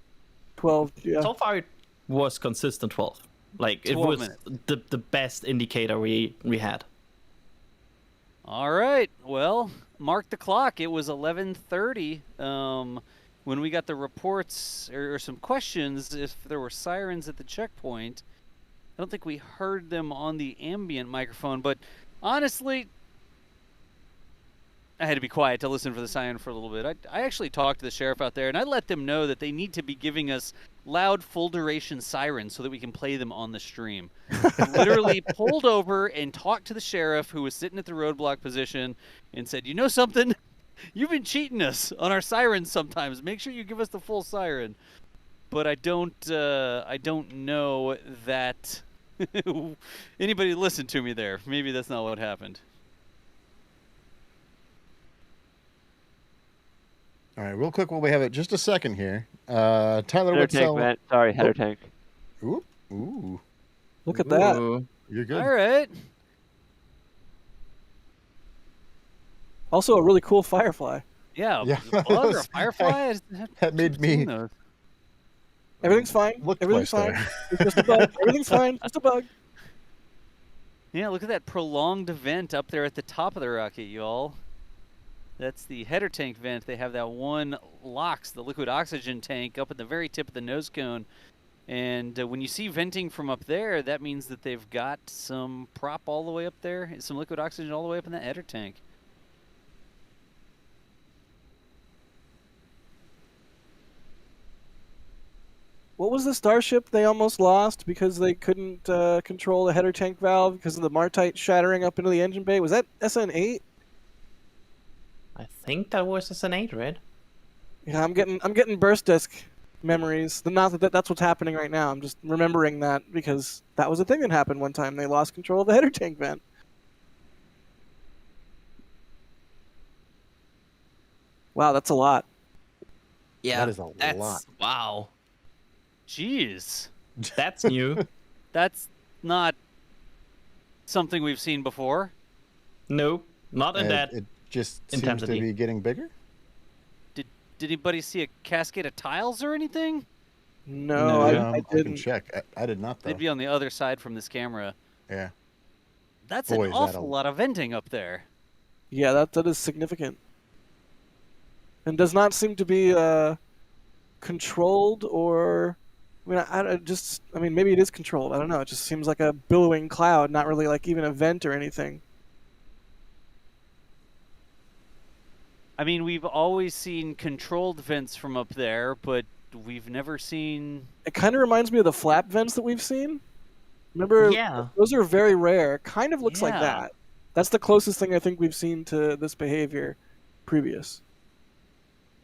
12, yeah. So far it was consistent 12. Like, it was the best indicator we had. All right. Well, mark the clock. It was 11:30 when we got the reports or some questions if there were sirens at the checkpoint. I don't think we heard them on the ambient microphone, but honestly, I had to be quiet to listen for the siren for a little bit. I actually talked to the sheriff out there, and I let them know that they need to be giving us loud, full-duration sirens so that we can play them on the stream. I literally pulled over and talked to the sheriff, who was sitting at the roadblock position, and said, "You know something? You've been cheating us on our sirens sometimes. Make sure you give us the full siren." But I don't know that anybody listened to me there. Maybe that's not what happened. All right, real quick while we have it, just a second here. Tyler, Header what's tank, Matt. Sorry, header tank. Ooh, Look at that. Ooh. you're good. All right. Also, a really cool firefly. Yeah, Yeah. a bug or a firefly? That made me Everything's fine. look Everything's twice fine. there. It's just a bug. Everything's fine. Just a bug. Yeah, look at that prolonged vent up there at the top of the rocket, y'all. That's the header tank vent. They have that one LOX, the liquid oxygen tank, up at the very tip of the nose cone. And when you see venting from up there, that means that they've got some prop all the way up there, some liquid oxygen all the way up in that header tank. What was the Starship they almost lost because they couldn't control the header tank valve because of the Martite shattering up into the engine bay? Was that SN8? I think that was SN8, right? Yeah, I'm getting burst disk memories. Not that that's what's happening right now. I'm just remembering that because that was a thing that happened one time. They lost control of the header tank vent. Wow, that's a lot. Yeah, That is a that's, lot. Wow, Jeez. that's new. That's not something we've seen before. No, not in that. It just seems intensity. to be getting bigger. Did anybody see a cascade of tiles or anything? No, I I can didn't. check. I did not, though. They'd be on the other side from this camera. Yeah. That's Boy, an is that awful a- lot of venting up there. Yeah, that is significant. And does not seem to be controlled or... I mean, maybe it is controlled. I don't know. It just seems like a billowing cloud, not really like even a vent or anything. I mean, we've always seen controlled vents from up there, but we've never seen... It kind of reminds me of the flap vents that we've seen. Remember? Yeah. Those are very rare. Kind of looks like Yeah. that. That's the closest thing I think we've seen to this behavior previous.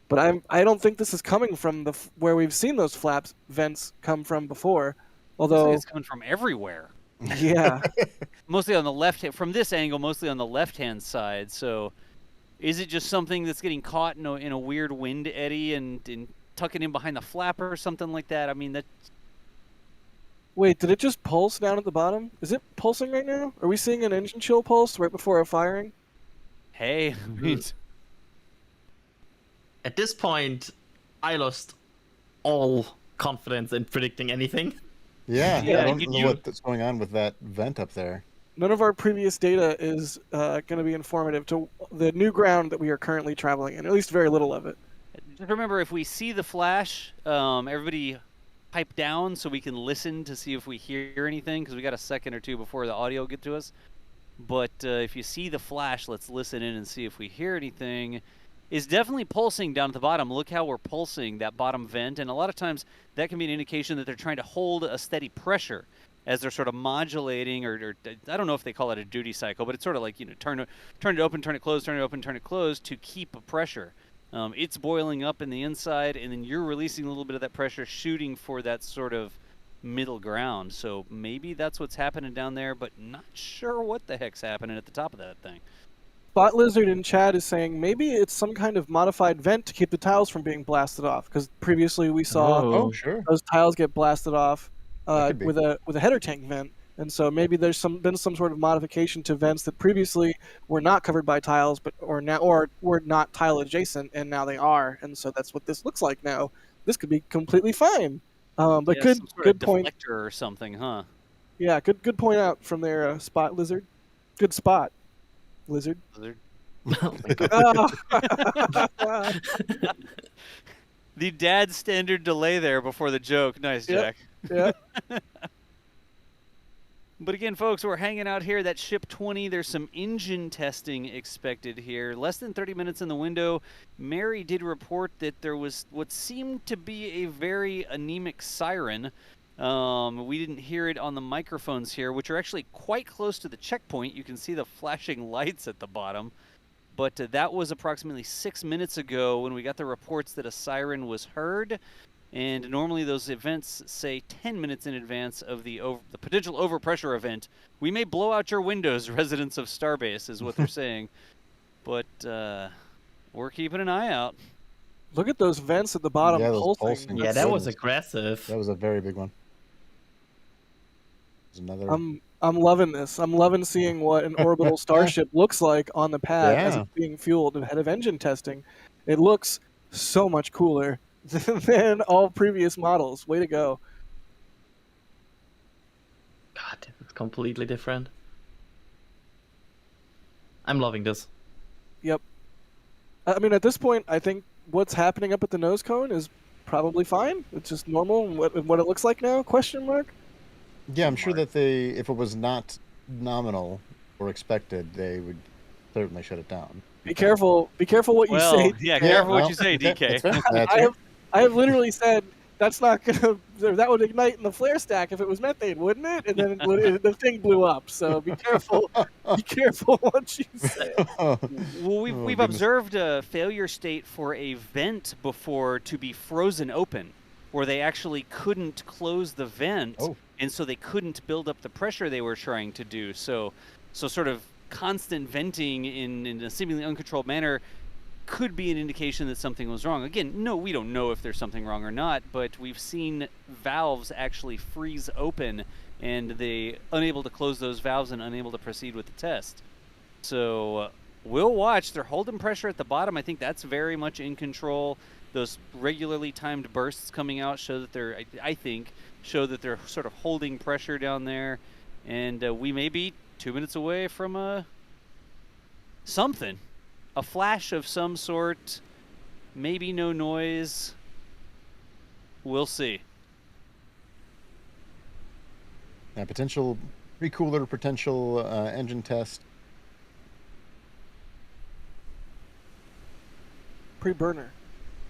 But I don't think this is coming from where we've seen those flaps vents come from before. Although, It's coming from everywhere. yeah, Mostly on the left, from this angle, mostly on the left-hand side. So, is it just something that's getting caught in a weird wind eddy and tucking in behind the flapper or something like that? I mean, that. wait, did it just pulse down at the bottom? Is it pulsing right now? Are we seeing an engine chill pulse right before a firing? Hey, I mean, At this point, I lost all confidence in predicting anything. Yeah, Yeah, I don't you- know what's going on with that vent up there. None of our previous data is going to be informative to the new ground that we are currently traveling in, at least very little of it. just remember, if we see the flash, everybody pipe down so we can listen to see if we hear anything, because we got a second or two before the audio get to us. But if you see the flash, let's listen in and see if we hear anything. Is definitely pulsing down at the bottom. Look how we're pulsing that bottom vent, and a lot of times that can be an indication that they're trying to hold a steady pressure as they're sort of modulating, or I don't know if they call it a duty cycle, but it's sort of like, turn it open, turn it closed, turn it open, turn it closed to keep a pressure. It's boiling up in the inside, and then you're releasing a little bit of that pressure, shooting for that sort of middle ground. So maybe that's what's happening down there, but not sure what the heck's happening at the top of that thing. Spot Lizard in chat is saying maybe it's some kind of modified vent to keep the tiles from being blasted off, because previously we saw Oh, sure. those tiles get blasted off That could be. with a header tank vent, and so maybe there's been some sort of modification to vents that previously were not covered by tiles, or were not tile adjacent, and now they are, and so that's what this looks like now. This could be completely fine, but Yeah, good some sort good of point. deflector or something, huh? Yeah, good point out from there, Spot Lizard. Good spot, Lizard. Lizard. Oh. The dad standard delay there before the joke. Nice, Yep. Jack. Yeah. But again, folks, we're hanging out here. That ship 20. There's some engine testing expected here. Less than 30 minutes in the window. Mary did report that there was what seemed to be a very anemic siren. We didn't hear it on the microphones here, which are actually quite close to the checkpoint. You can see the flashing lights at the bottom. But that was approximately 6 minutes ago when we got the reports that a siren was heard. And normally those events say 10 minutes in advance of the potential overpressure event. We may blow out your windows, residents of Starbase, is what they're saying. But we're keeping an eye out. Look at those vents at the bottom Yeah, those pulsing. pulsing. Yeah, that was aggressive. That was a very big one. There's another. I'm loving this. I'm loving seeing what an orbital Starship looks like on the pad as Yeah. it's being fueled ahead of engine testing. It looks so much cooler than all previous models. Way to go. God, it's completely different. I'm loving this. Yep. I mean, at this point, I think what's happening up at the nose cone is probably fine. It's just normal. What it looks like now? Question mark. Yeah, I'm sure that if it was not nominal or expected, they would certainly shut it down. Be careful. Be careful what you say. Yeah, careful what well, you say, DK. that's right. That's right. I have literally said that's not gonna. That would ignite in the flare stack if it was methane, wouldn't it? And then the thing blew up. So be careful. Be careful what you say. Well, we've goodness. observed a failure state for a vent before to be frozen open, where they actually couldn't close the vent, and so they couldn't build up the pressure they were trying to do. So sort of constant venting in a seemingly uncontrolled manner could be an indication that something was wrong. Again, no, we don't know if there's something wrong or not, but we've seen valves actually freeze open, and they unable to close those valves and unable to proceed with the test. So we'll watch. They're holding pressure at the bottom. I think that's very much in control. Those regularly timed bursts coming out show that they're, I think, show that they're sort of holding pressure down there, and we may be 2 minutes away from something. A flash of some sort, maybe no noise. We'll see. Yeah, potential recooler, potential engine test. Pre-burner.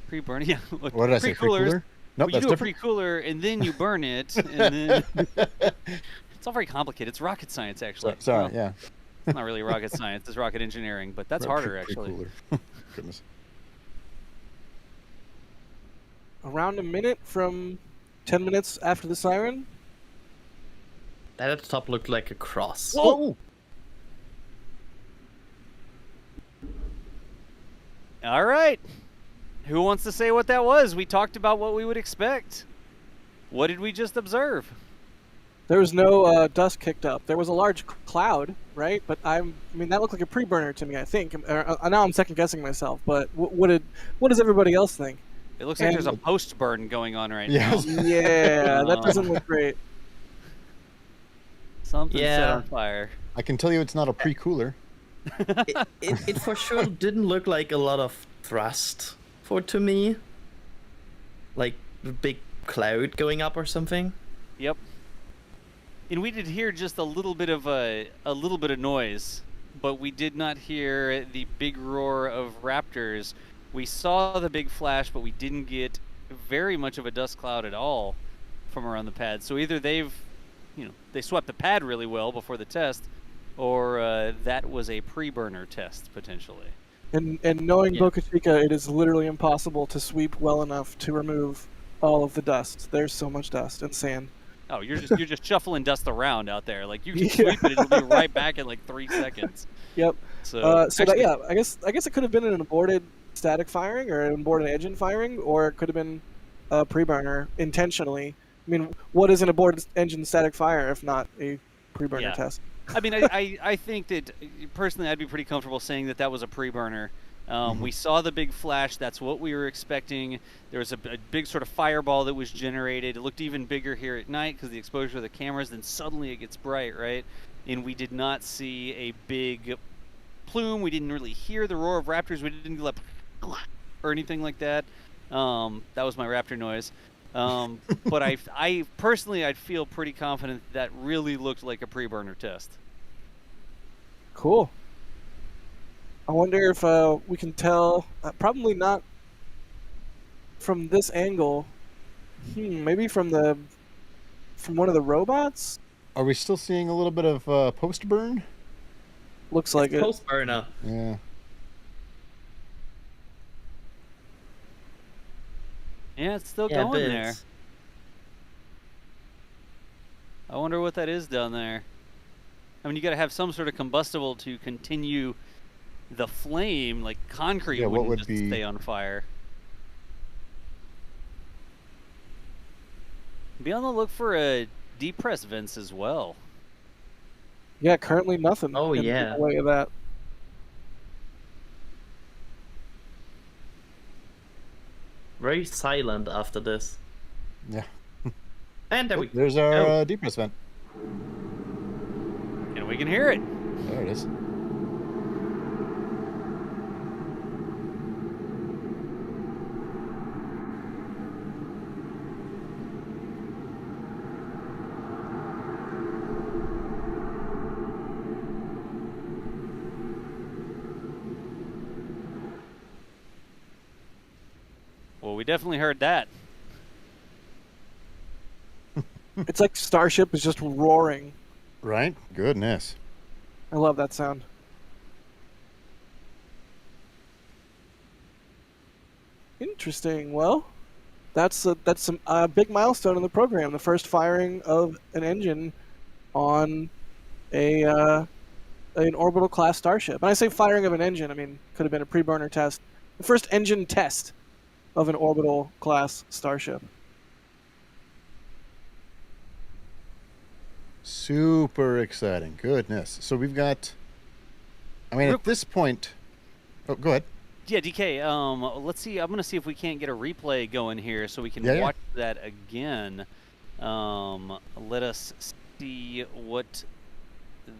Pre-burn, yeah. Look, What did I say? pre-coolers. Pre-cooler? Nope, You that's do a different. pre-cooler and then you burn it, and then it's all very complicated. It's rocket science, actually. Sorry, Well, yeah. It's not really rocket science. It's rocket engineering, but that's harder, actually. Pre-cooler. Goodness. Around a minute from 10 minutes after the siren. That at the top looked like a cross. Whoa! All right. Who wants to say what that was? We talked about what we would expect. What did we just observe? There was no dust kicked up. There was a large cloud, right? But I mean, that looked like a pre-burner to me. I think. Now I'm second guessing myself. But what does everybody else think? It looks like there's a post-burn going on right Yes. now. Yeah, that doesn't look great. Something set Yeah. on fire. I can tell you it's not a pre-cooler. It for sure didn't look like a lot of thrust to me. Like a big cloud going up or something. Yep. And we did hear just a little bit of noise, but we did not hear the big roar of Raptors. We saw the big flash, but we didn't get very much of a dust cloud at all from around the pad. So either they swept the pad really well before the test, or that was a pre-burner test potentially. And knowing Boca Chica, it is literally impossible to sweep well enough to remove all of the dust. There's so much dust and sand. Oh, you're just shuffling dust around out there. Like you can sweep it, it'll be right back in like 3 seconds. Yep. So, I guess it could have been an aborted static firing or an aborted engine firing, or it could have been a pre-burner intentionally. I mean, what is an aborted engine static fire if not a pre-burner test? I mean, I think that personally I'd be pretty comfortable saying that was a pre-burner. We saw the big flash. That's what we were expecting. There was a big sort of fireball that was generated. It looked even bigger here at night because the exposure of the cameras. Then suddenly it gets bright, right? And we did not see a big plume. We didn't really hear the roar of Raptors. We didn't get or anything like that. That was my Raptor noise. But I personally, I'd feel pretty confident that really looked like a pre-burner test. Cool. I wonder if we can tell. Probably not from this angle. Maybe from one of the robots. Are we still seeing a little bit of post burn? Looks like it. Post burner. Yeah. Yeah, it's still Yeah, going bits. there. I wonder what that is down there. I mean, you got to have some sort of combustible to continue the flame, like concrete Yeah, what wouldn't would just be- stay on fire. Be on the look for depress vents as well. Yeah, currently nothing. Oh, in yeah. the way of that. Very silent after this. Yeah. And there we There's our Oh. depress vent. And we can hear it. There it is. Well, we definitely heard that. It's like Starship is just roaring. Right? Goodness. I love that sound. Interesting. Well, that's some big milestone in the program. The first firing of an engine on an orbital class Starship. And I say firing of an engine, I mean could have been a pre-burner test. The first engine test of an orbital class Starship. Super exciting. Goodness. So we've got... I mean, at this point... Oh, go ahead. Yeah, DK, let's see. I'm going to see if we can't get a replay going here so we can Yeah. watch that again. Let us see what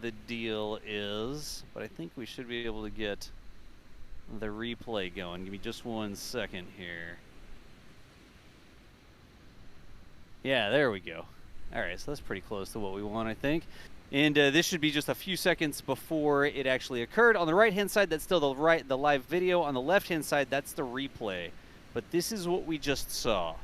the deal is. But I think we should be able to get the replay going. Give me just 1 second here. Yeah, there we go. All right, so that's pretty close to what we want, I think. And this should be just a few seconds before it actually occurred. On the right-hand side, that's still the live video. On the left-hand side, that's the replay. But this is what we just saw.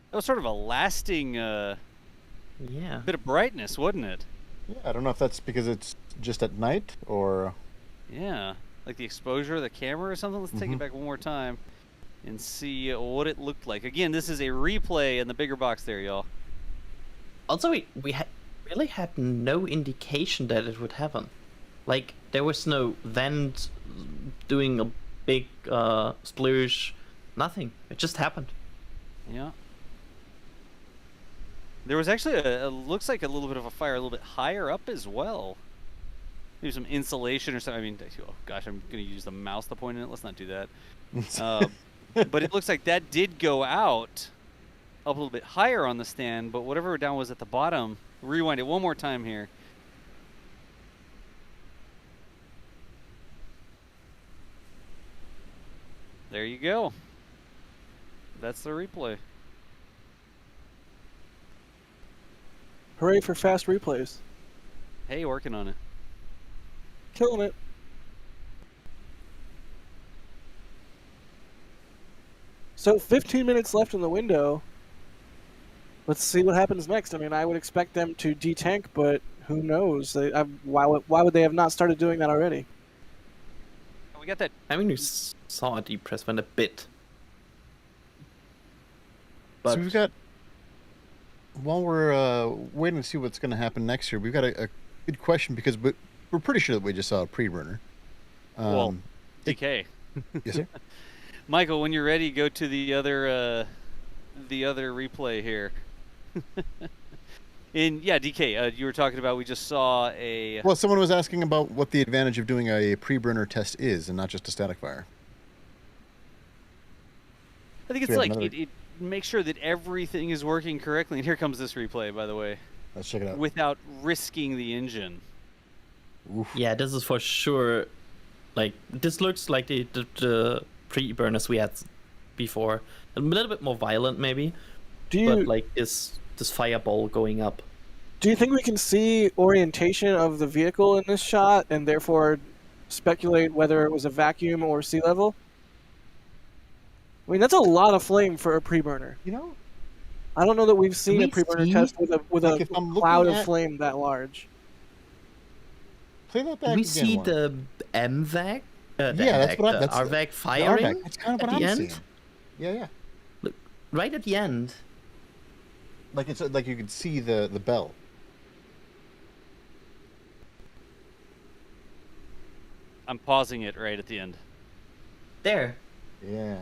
That was sort of a lasting Yeah. bit of brightness, wasn't it? Yeah, I don't know if that's because it's just at night or... Yeah, like the exposure of the camera or something. Let's take it back one more time and see what it looked like. Again, this is a replay in the bigger box there, y'all. Also, we really had no indication that it would happen. Like, there was no vent doing a big sploosh. Nothing. It just happened. Yeah. There was actually looks like a little bit of a fire a little bit higher up as well. Maybe some insulation or something. I mean, oh gosh, I'm going to use the mouse to point in it. Let's not do that. But it looks like that did go out up a little bit higher on the stand, but whatever down was at the bottom, rewind it one more time here. There you go. That's the replay. Hooray for fast replays. Hey, working on it. Killing it. So 15 minutes left in the window. Let's see what happens next. I mean, I would expect them to detank, but who knows? Why would they have not started doing that already? We got that. I mean, you saw a depress vent a bit. But So we've got... While we're waiting to see what's going to happen next year, we've got a good question because we're pretty sure that we just saw a pre-burner. Well, DK. Yes, sir? Michael, when you're ready, go to the other replay here. Yeah, DK, you were talking about we just saw a... Well, someone was asking about what the advantage of doing a pre-burner test is and not just a static fire. I think So it's we have like another- make sure that everything is working correctly. And here comes this replay, by the way, Let's check it out. without risking the engine. Oof. Yeah, this is for sure. Like, this looks like the pre-burners we had before. A little bit more violent, maybe. But like this fireball going up. Do you think we can see orientation of the vehicle in this shot and therefore speculate whether it was a vacuum or sea level? I mean, that's a lot of flame for a preburner. You know, I don't know that we've seen we a preburner see- test with like, a if I'm cloud looking of at- flame that large. play that back Do we again. see Warren. the MVac? Yeah, that's what the that's RVac the firing RVac. That's kind of at what the I'm end. seeing. Yeah. Right at the end. Like it's like you could see the bell. I'm pausing it right at the end. There. Yeah.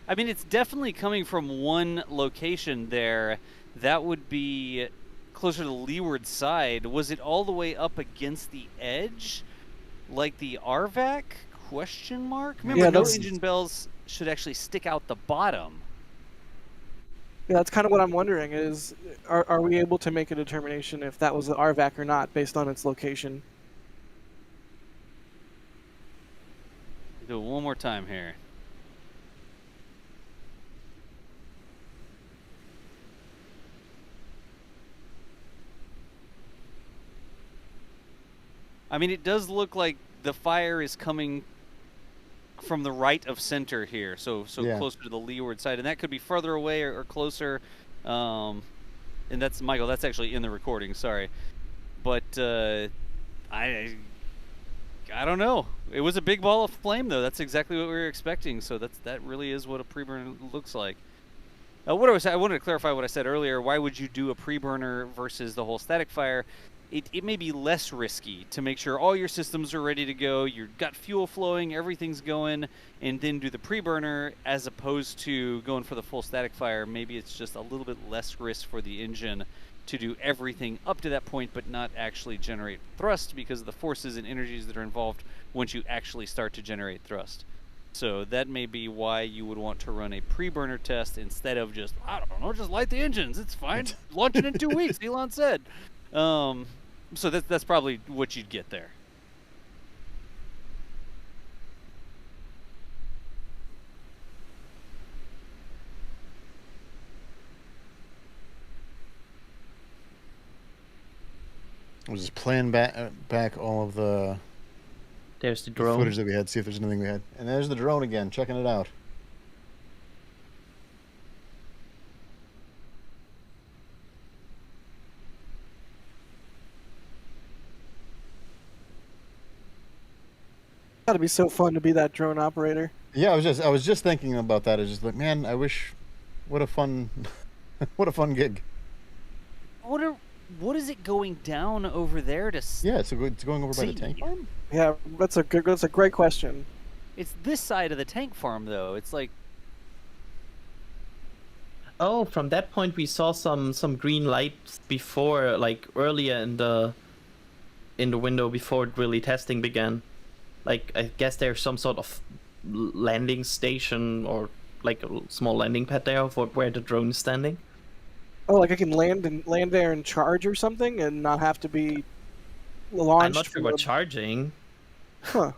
I mean, it's definitely coming from one location there. That would be closer to the leeward side. Was it all the way up against the edge, like the RVac? Question mark. Remember, Yeah, no that's- engine bells should actually stick out the bottom. Yeah, that's kind of what I'm wondering is, are we able to make a determination if that was the RVac or not based on its location? Do it one more time here. I mean, it does look like the fire is coming from the right of center here, so Yeah. closer to the leeward side, and that could be further away or closer. And that's Michael. That's actually in the recording. Sorry, but I don't know. It was a big ball of flame, though. That's exactly what we were expecting. So that really is what a preburner looks like. I wanted to clarify what I said earlier. Why would you do a preburner versus the whole static fire? It may be less risky to make sure all your systems are ready to go, you've got fuel flowing, everything's going, and then do the preburner as opposed to going for the full static fire. Maybe it's just a little bit less risk for the engine to do everything up to that point but not actually generate thrust because of the forces and energies that are involved once you actually start to generate thrust. So that may be why you would want to run a preburner test instead of just, I don't know, just light the engines. It's fine. Launch it in 2 weeks, Elon said. So that's probably what you'd get there. We'll just playing back all of the There's the drone. footage that we had, see if there's anything we had. And there's the drone again, checking it out. Gotta be so fun to be that drone operator. Yeah, I was just thinking about that. I was just like, man, I wish, what a fun, what a fun gig. What is it going down over there to? Yeah, so it's going over by the See. tank farm. Yeah, that's a great question. It's this side of the tank farm, though. It's like Oh, from that point we saw some green lights before, like earlier in the window before really testing began. Like, I guess there's some sort of landing station or like a small landing pad there for where the drone is standing. Oh, like I can land there and charge or something and not have to be launched. I'm not sure from about the- charging. Huh.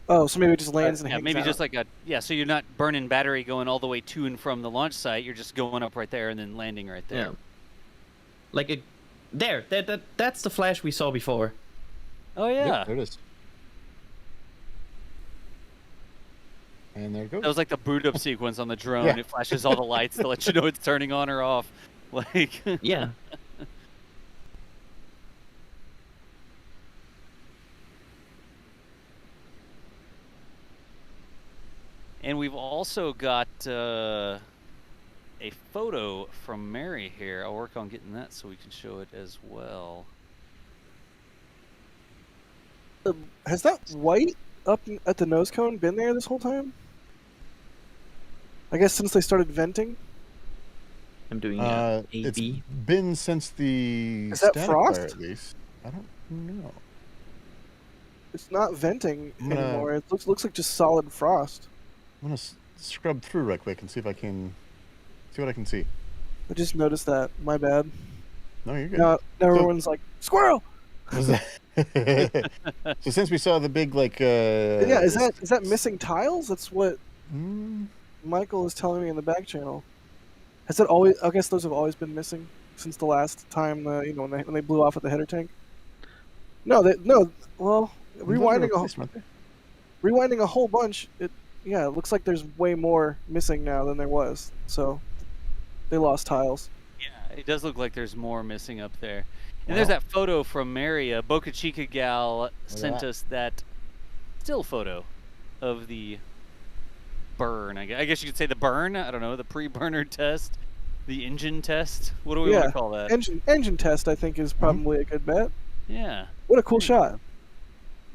Oh, so maybe it just lands and yeah, hangs maybe out. just like so you're not burning battery going all the way to and from the launch site. You're just going up right there and then landing right there. Yeah. Like that's the flash we saw before. Oh Yep, yeah. there it is. And there it goes. That was like the boot up sequence on the drone. Yeah. It flashes all the lights to let you know it's turning on or off. Like Yeah. And we've also got a photo from Mary here. I'll work on getting that so we can show it as well. Has that white up at the nose cone been there this whole time? I guess since they started venting. I'm doing It's AB. been since the Is that static frost? fire, at least. I don't know. It's not venting I'm gonna- anymore. It looks like just solid frost. I'm gonna scrub through right quick and see if I can see what I can see. I just noticed that. My bad. No, you're good. Now everyone's like, squirrel! So since we saw the big Yeah, is that missing tiles? That's what Mm, Michael is telling me in the back channel. Has that always? I guess those have always been missing since the last time. When they blew off at the header tank. No. Well, rewinding a whole bunch. It looks like there's way more missing now than there was. So they lost tiles. Yeah, it does look like there's more missing up there. And there's that photo from Mary. Boca Chica gal sent us that still photo of the burn. I guess you could say the burn. I don't know, the pre-burner test, the engine test. What do we want to call that? Engine test, I think, is probably a good bet. Yeah. What a cool shot.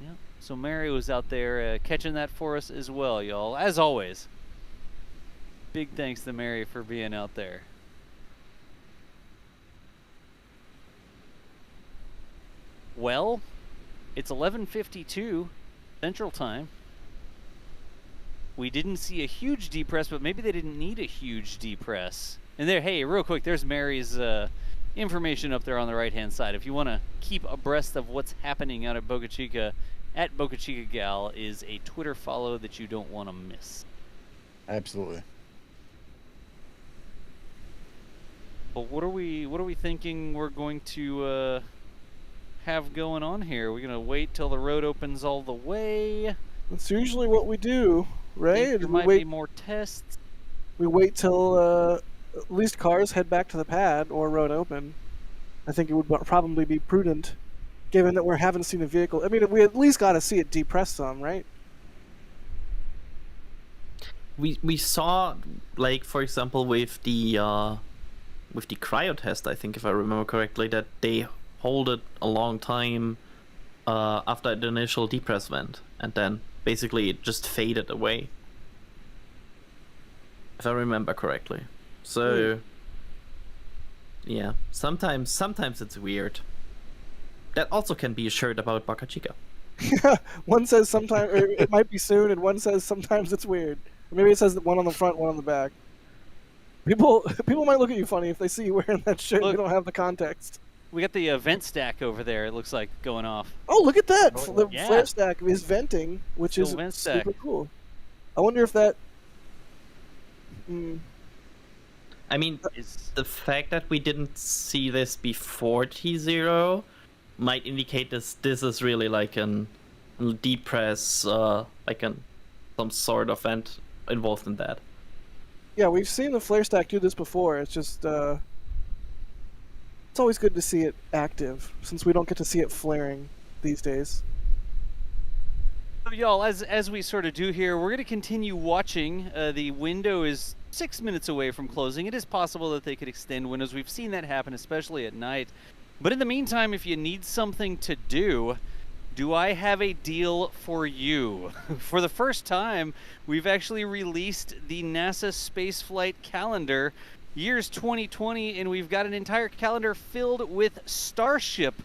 Yeah. So Mary was out there catching that for us as well, y'all. As always. Big thanks to Mary for being out there. Well, it's 11:52 Central Time. We didn't see a huge depress, but maybe they didn't need a huge depress. And there, hey, real quick, there's Mary's information up there on the right-hand side. If you want to keep abreast of what's happening out at Boca Chica, at Boca Chica Gal is a Twitter follow that you don't want to miss. Absolutely. But what are we thinking we're going to have going on here? We're gonna wait till the road opens all the way. That's usually what we do, right? There might be more tests. We wait till at least cars head back to the pad or road open. I think it would probably be prudent, given that we haven't seen a vehicle. I mean, we at least got to see it depress some, right? We saw, like, for example, with the cryo test, I think, if I remember correctly, that they hold it a long time after the initial depress vent, and then basically it just faded away, if I remember correctly. So yeah, sometimes it's weird. That also can be a shirt about Boca Chica. One says sometimes it might be soon, and one says sometimes it's weird. Or maybe it says one on the front, one on the back. People might look at you funny if they see you wearing that shirt. Look, and you don't have the context. We got the vent stack over there. It looks like going off. Oh, look at that! The flare stack is venting, which Still is super cool. I wonder if that. I mean, the fact that we didn't see this before T0 might indicate this is really like an depress, some sort of vent involved in that. Yeah, we've seen the flare stack do this before. It's just it's always good to see it active, since we don't get to see it flaring these days. So y'all, as we sort of do here, we're going to continue watching. The window is 6 minutes away from closing. It is possible that they could extend windows. We've seen that happen, especially at night. But in the meantime, if you need something to do I have a deal for you? For the first time, we've actually released the NASA spaceflight calendar, years 2020, and we've got an entire calendar filled with Starship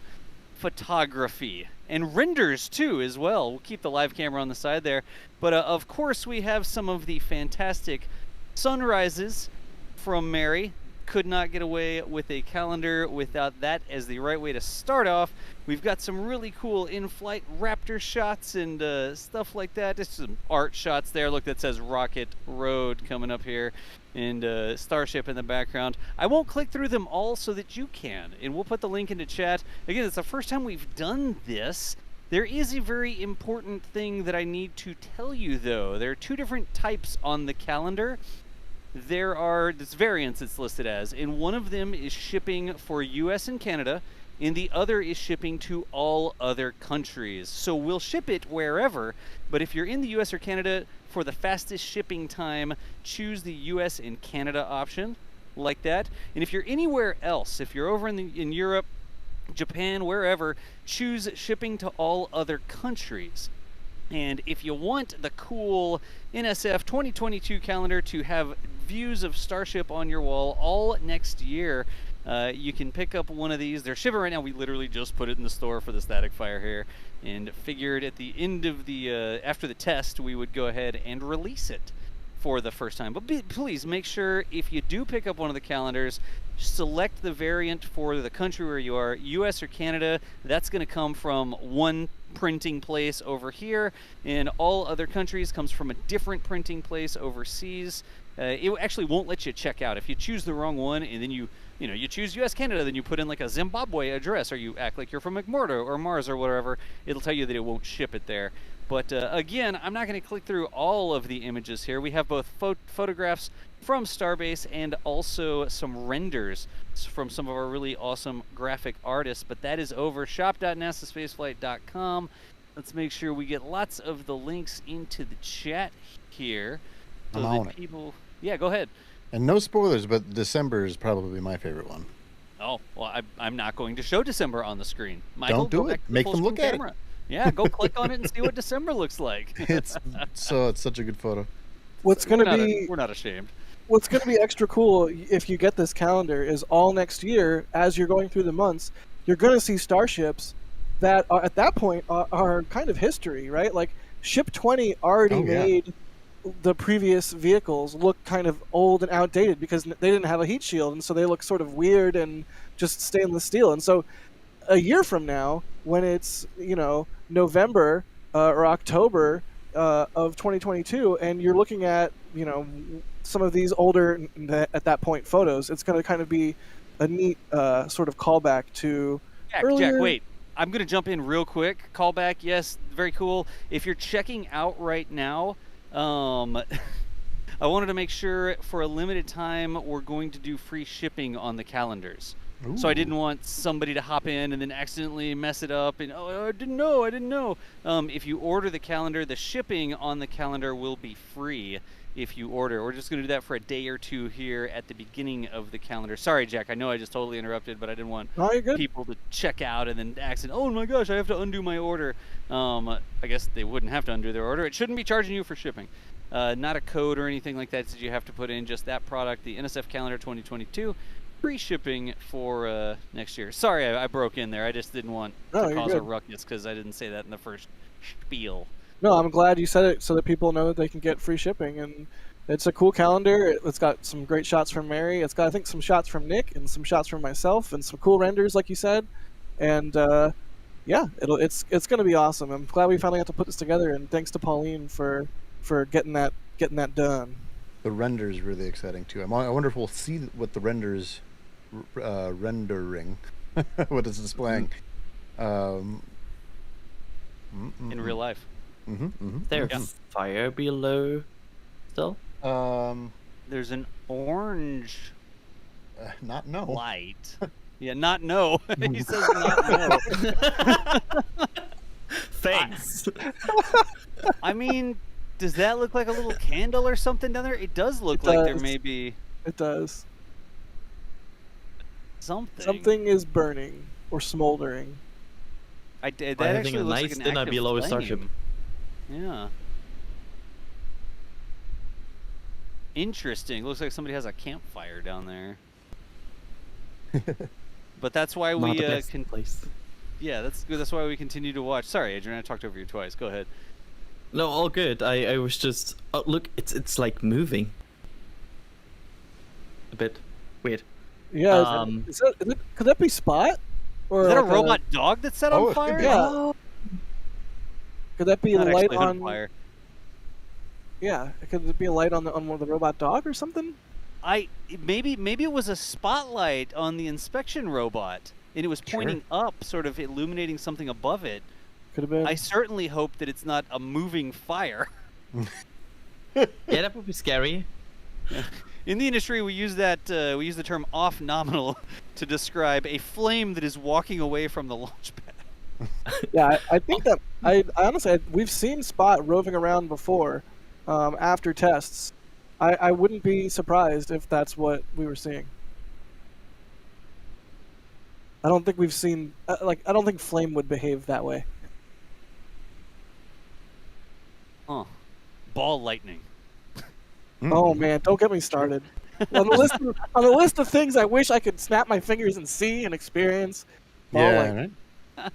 photography and renders too as well. We'll keep the live camera on the side there, but of course we have some of the fantastic sunrises from Mary. Could not get away with a calendar without that as the right way to start off. We've got some really cool in-flight Raptor shots and stuff like that. Just some art shots there. Look, that says Rocket Road coming up here, and Starship in the background. I won't click through them all so that you can, and we'll put the link into chat. Again, it's the first time we've done this. There is a very important thing that I need to tell you, though. There are two different types on the calendar. This variants it's listed as, and one of them is shipping for US and Canada, and the other is shipping to all other countries. So we'll ship it wherever, but if you're in the US or Canada, for the fastest shipping time, choose the US and Canada option, like that. And if you're anywhere else, if you're over in Europe, Japan, wherever, choose shipping to all other countries. And if you want the cool NSF 2022 calendar to have views of Starship on your wall all next year, you can pick up one of these. They're shipping right now. We literally just put it in the store for the Static Fire here, and figured at the end of the after the test we would go ahead and release it for the first time. But please make sure if you do pick up one of the calendars, select the variant for the country where you are, US or Canada. That's going to come from one printing place over here, and all other countries comes from a different printing place overseas. It actually won't let you check out if you choose the wrong one, and then you choose US Canada, then you put in like a Zimbabwe address, or you act like you're from McMurdo or Mars or whatever. It'll tell you that it won't ship it there. But again, I'm not going to click through all of the images here. We have both photographs from Starbase and also some renders from some of our really awesome graphic artists. But that is over shop.nasaspaceflight.com. Let's make sure we get lots of the links into the chat here. So I'm on that it. people... Yeah, go ahead. And no spoilers, but December is probably my favorite one. Oh, well, I'm not going to show December on the screen. Michael, Don't do go it. back to the Make full them look screen at it. camera. Yeah, go click on it and see what December looks like. It's such a good photo. What's going to be We're not ashamed. What's going to be extra cool if you get this calendar is all next year, as you're going through the months, you're going to see starships that are, at that point are kind of history, right? Like Ship 20 already made the previous vehicles look kind of old and outdated because they didn't have a heat shield, and so they look sort of weird and just stainless steel. And so a year from now, when it's November or October of 2022, and you're looking at some of these older at that point photos, it's going to kind of be a neat sort of callback to earlier... Jack, wait. I'm going to jump in real quick. Callback, yes, very cool. If you're checking out right now, I wanted to make sure for a limited time we're going to do free shipping on the calendars. Ooh. So I didn't want somebody to hop in and then accidentally mess it up and, I didn't know. If you order the calendar, the shipping on the calendar will be free if you order. We're just going to do that for a day or two here at the beginning of the calendar. Sorry, Jack, I know I just totally interrupted, but I didn't want people to check out and then accidentally, oh my gosh, I have to undo my order. I guess they wouldn't have to undo their order. It shouldn't be charging you for shipping. Not a code or anything like that that you have to put in, just that product, the NSF Calendar 2022. Free shipping for next year. Sorry, I broke in there. I just didn't want to cause a ruckus because I didn't say that in the first spiel. No, I'm glad you said it so that people know that they can get free shipping. And it's a cool calendar. It's got some great shots from Mary. It's got, I think, some shots from Nick and some shots from myself and some cool renders, like you said. And yeah, it's going to be awesome. I'm glad we finally got to put this together. And thanks to Pauline for getting that done. The render is really exciting too. I wonder if we'll see what the renders rendering, what it's displaying. In real life. There's fire below still? There's an orange not no. light. Yeah, not no. He says not no. Thanks. I mean, does that look like a little candle or something down there? It does look like there may be... It does. Something. Something is burning or smoldering. That Having actually a looks nice like an dinner active below a flame. starship. Yeah. Interesting. Looks like somebody has a campfire down there. But that's why Not we the best place. Yeah, that's good. That's why we continue to watch. Sorry, Adrian, I talked over you twice. Go ahead. No, all good. I was just look. It's like moving. A bit weird. Yeah. Could that be Spot? Or Is that a like robot dog that's set on fire? Yeah. Could that be a Not light actually on? fire. Yeah. Could it be a light on one of the robot dog or something? Maybe it was a spotlight on the inspection robot, and it was pointing up, sort of illuminating something above it. Could have been. I certainly hope that it's not a moving fire. Yeah, that would be scary. In the industry, we use the term off nominal to describe a flame that is walking away from the launch pad. Yeah, I think that I honestly we've seen Spot roving around before after tests. I wouldn't be surprised if that's what we were seeing. I don't think we've seen I don't think Flame would behave that way. Huh. Ball lightning. Oh man, don't get me started. on the list of things I wish I could snap my fingers and see and experience. Ball lightning. Right.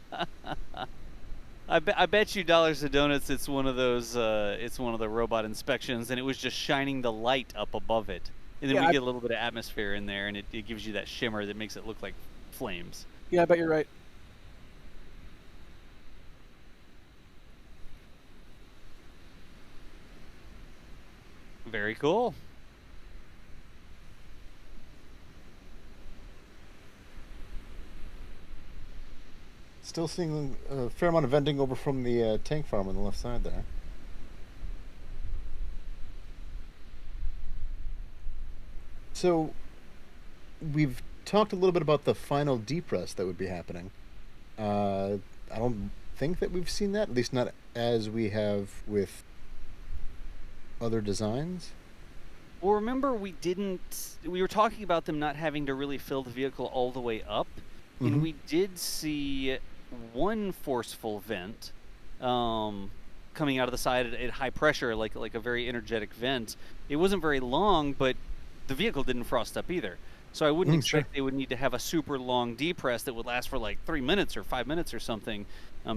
I bet you dollars to donuts. It's one of those. It's one of the robot inspections, and it was just shining the light up above it, and then Yeah, we I- get a little bit of atmosphere in there, and it gives you that shimmer that makes it look like flames. Yeah, I bet you're right. Very cool. Still seeing a fair amount of venting over from the tank farm on the left side there. So, we've talked a little bit about the final depress that would be happening. I don't think that we've seen that, at least not as we have with other designs. Well, remember we were talking about them not having to really fill the vehicle all the way up, and we did see one forceful vent coming out of the side at high pressure, like a very energetic vent. It wasn't very long, but the vehicle didn't frost up either. So I wouldn't expect they would need to have a super long depress that would last for like 3 minutes or 5 minutes or something,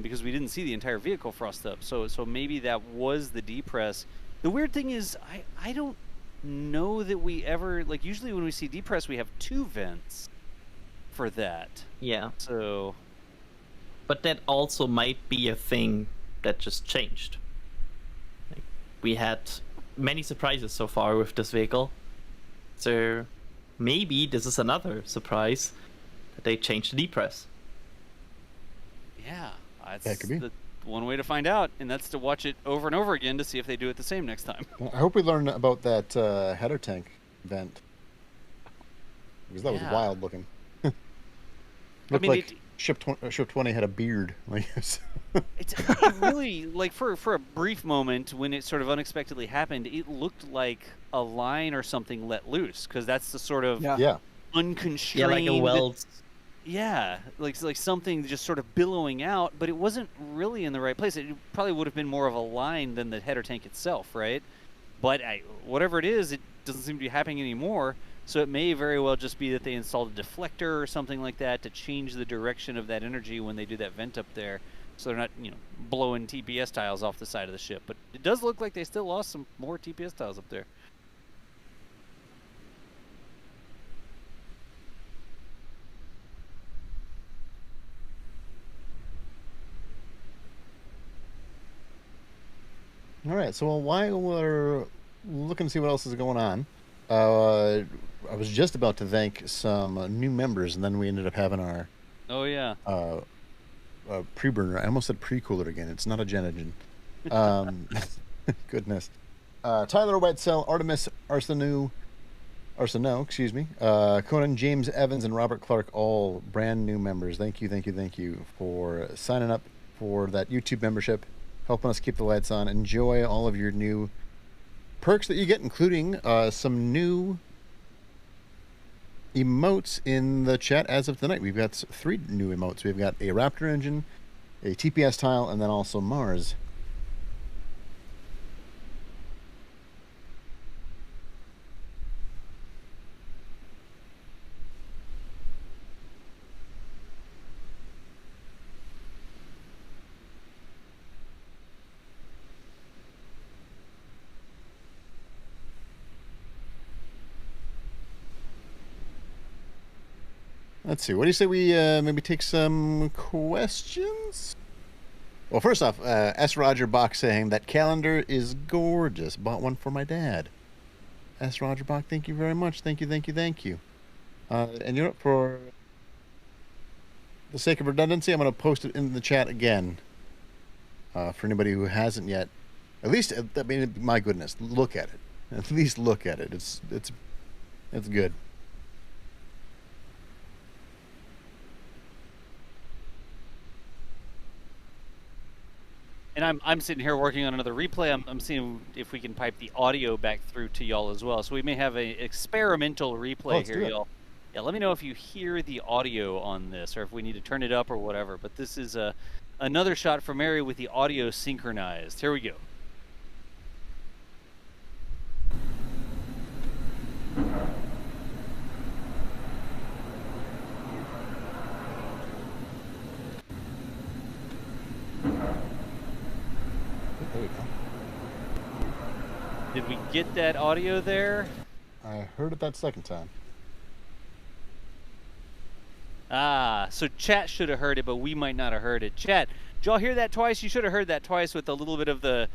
because we didn't see the entire vehicle frost up. So maybe that was the depress. The weird thing is, I don't know that we ever, like, usually when we see depress we have 2 vents for that. Yeah. So, But that also might be a thing that just changed. Like, we had many surprises so far with this vehicle. So maybe this is another surprise that they changed the depress. yeah, That that's could be. the one way to find out, and that's to watch it over and over again to see if they do it the same next time. I hope we learn about that header tank vent. Because that was Yeah. wild looking. Looked mean, like Ship 20 had a beard. Like It really, like, for a brief moment when it sort of unexpectedly happened, it looked like a line or something let loose, because that's the sort of Yeah. yeah. unconstrained. Yeah, like a weld. Yeah, like something just sort of billowing out, but it wasn't really in the right place. It probably would have been more of a line than the header tank itself, right? But whatever it is, it doesn't seem to be happening anymore. So it may very well just be that they installed a deflector or something like that to change the direction of that energy when they do that vent up there, so they're not, blowing TPS tiles off the side of the ship. But it does look like they still lost some more TPS tiles up there. All right. So while we're looking to see what else is going on, I was just about to thank some new members, and then we ended up having our Oh yeah. preburner. I almost said pre-cooler again. It's not a gen engine. Goodness. Tyler White Cell, Artemis Arsenault, excuse me. Conan, James Evans, and Robert Clark, all brand new members. Thank you for signing up for that YouTube membership, helping us keep the lights on. Enjoy all of your new perks that you get, including some new emotes in the chat as of tonight. We've got 3 new emotes. We've got a Raptor engine, a TPS tile, and then also Mars. Let's see. What do you say we maybe take some questions? Well, first off, S. Roger Bach saying that calendar is gorgeous. Bought one for my dad. S. Roger Bach, thank you very much. Thank you. And you know, for the sake of redundancy, I'm going to post it in the chat again. For anybody who hasn't yet, at least, I mean, my goodness, look at it. At least look at it. It's good. And I'm sitting here working on another replay. I'm seeing if we can pipe the audio back through to y'all as well. So we may have an experimental replay let's here, do it. y'all. Yeah, let me know if you hear the audio on this, or if we need to turn it up or whatever. But this is another shot from Mary with the audio synchronized. Here we go. Did we get that audio there? I heard it that second time. Ah, so chat should have heard it, but we might not have heard it. Chat, did y'all hear that twice? You should have heard that twice with a little bit of the...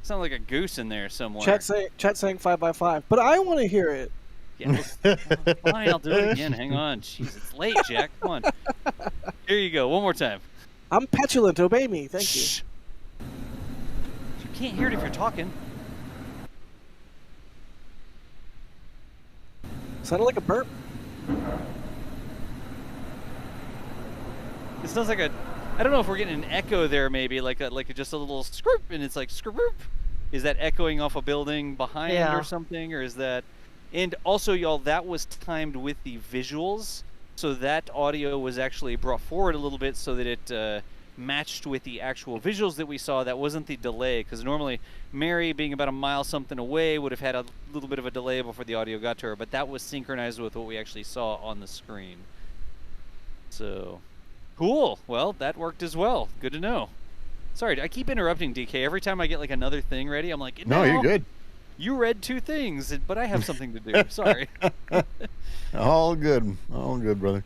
Sound like a goose in there somewhere. Chat saying 5x5, but I want to hear it. Yeah, fine, I'll do it again. Hang on. Jeez, it's late, Jack. Come on. Here you go. One more time. I'm petulant. Obey me. Thank you. Shh. You can't hear it if you're talking. Sounded like a burp. It sounds like a... I don't know if we're getting an echo there, maybe like just a little scroop, and it's like scroop. Is that echoing off a building behind or something, or is that? And also, y'all, that was timed with the visuals, so that audio was actually brought forward a little bit so that it matched with the actual visuals that we saw. That wasn't the delay, because normally Mary, being about a mile something away, would have had a little bit of a delay before the audio got to her, but that was synchronized with what we actually saw on the screen. So. Cool. Well, that worked as well. Good to know. Sorry, I keep interrupting, DK. Every time I get like another thing ready, I'm like, no, you're good. You read two things, but I have something to do. Sorry. All good, brother.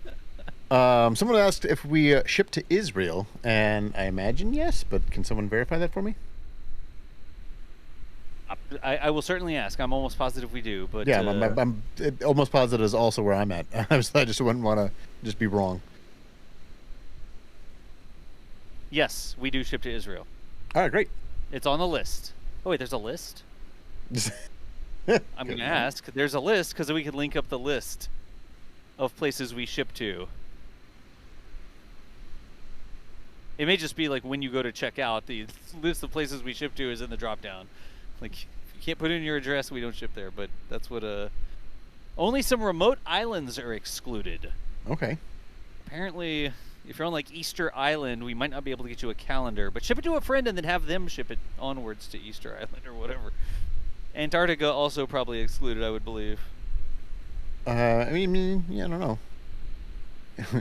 Someone asked if we ship to Israel, and I imagine yes, but can someone verify that for me? I will certainly ask. I'm almost positive we do, but yeah, I'm almost positive is also where I'm at. I just wouldn't want to just be wrong. Yes, we do ship to Israel. All right, great. It's on the list. Oh, wait, there's a list? I'm going to ask. There's a list because we could link up the list of places we ship to. It may just be like when you go to check out, the list of places we ship to is in the drop-down. Like, if you can't put in your address, we don't ship there, but that's what... Only some remote islands are excluded. Okay. Apparently... If you're on like Easter Island, we might not be able to get you a calendar, but ship it to a friend and then have them ship it onwards to Easter Island or whatever. Antarctica also probably excluded, I would believe. I mean, yeah, I don't know.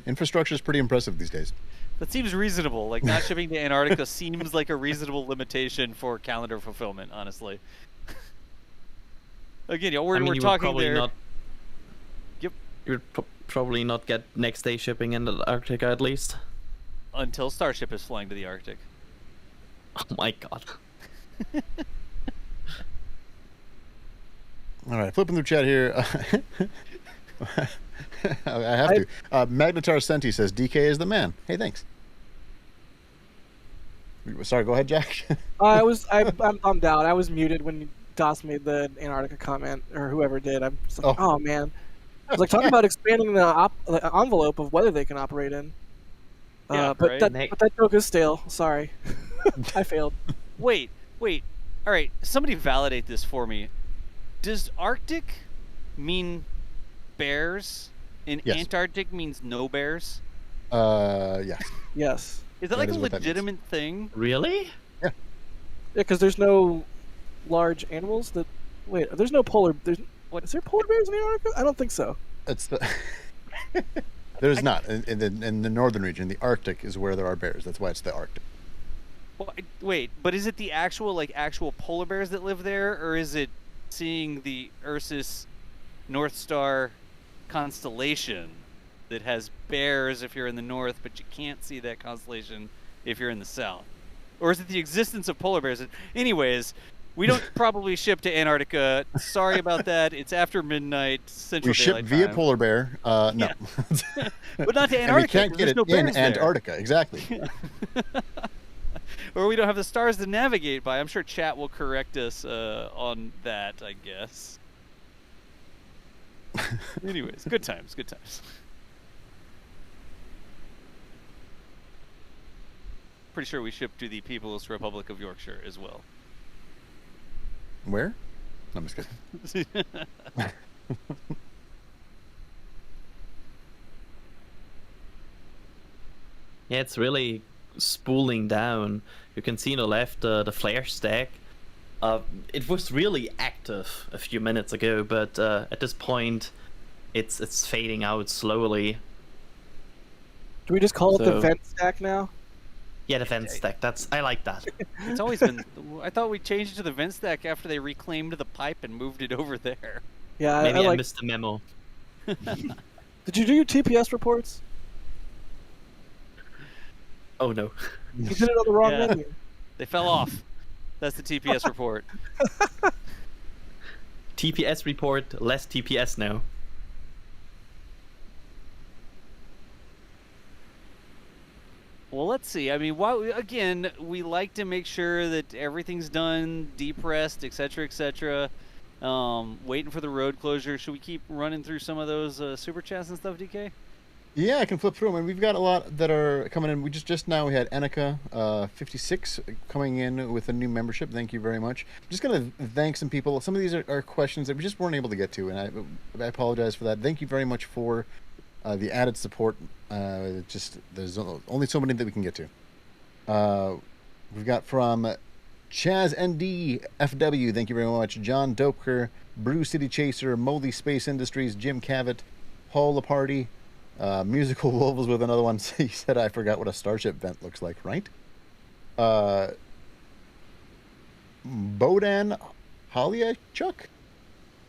Infrastructure is pretty impressive these days. That seems reasonable. Like not shipping to Antarctica seems like a reasonable limitation for calendar fulfillment, honestly. Again, we're talking there. Yep. You'd probably not get next day shipping in the Arctic at least. Until Starship is flying to the Arctic. Oh my god. All right, flipping through chat here. I have to. Magnetar Senti says DK is the man. Hey, thanks. Sorry, go ahead, Jack. I'm down. I was muted when Das made the Antarctica comment, or whoever did. I'm just like, oh man. I was like talking about expanding the envelope of weather they can operate in. Yeah, but that joke is stale. Sorry, I failed. Wait. All right, somebody validate this for me. Does Arctic mean bears, and yes. Antarctic means no bears? Yes. Yes. Is that like a legitimate thing? Really? Yeah. Yeah, because there's no large animals that. Wait, there's no polar. Is there polar bears in Antarctica? I don't think so. It's the. There's not in the northern region. The Arctic is where there are bears. That's why it's the Arctic. Well, wait, but is it the actual polar bears that live there, or is it seeing the Ursus North Star constellation that has bears if you're in the north, but you can't see that constellation if you're in the south? Or is it the existence of polar bears? Anyways, we don't probably ship to Antarctica. Sorry about that. It's after midnight Central Daylight Time. We ship via polar bear. No. Yeah. But not to Antarctica. And we can't get it in Antarctica. There. Exactly. Or we don't have the stars to navigate by. I'm sure chat will correct us on that, I guess. Anyways, good times. Pretty sure we ship to the People's Republic of Yorkshire as well. Where? No, I'm just kidding. Yeah, it's really spooling down. You can see on the left the flare stack. It was really active a few minutes ago, but at this point, it's fading out slowly. Do we just call it the vent stack now? Yeah, the vent stack. I like that. It's always been. I thought we changed it to the vent stack after they reclaimed the pipe and moved it over there. Yeah, Maybe I like. missed the memo. Did you do your TPS reports? Oh no. You did it on the wrong Yeah. menu. They fell off. That's the TPS report. TPS report, less TPS now. Well, let's see. I mean, again, we like to make sure that everything's done, depressed, etc., etc. Waiting for the road closure. Should we keep running through some of those super chats and stuff, DK? Yeah, I can flip through them, and we've got a lot that are coming in. We just now we had Enika 56 coming in with a new membership. Thank you very much. I'm just gonna thank some people. Some of these are questions that we just weren't able to get to, and I apologize for that. Thank you very much for the added support. Just there's only so many that we can get to. We've got from Chaz ND FW. Thank you very much. John Doper, Brew City Chaser, Moldy Space Industries, Jim Cavett, Paul Laparty. Musical Wolves with another one. He said, I forgot what a Starship vent looks like, right? Bodan Halyachuk.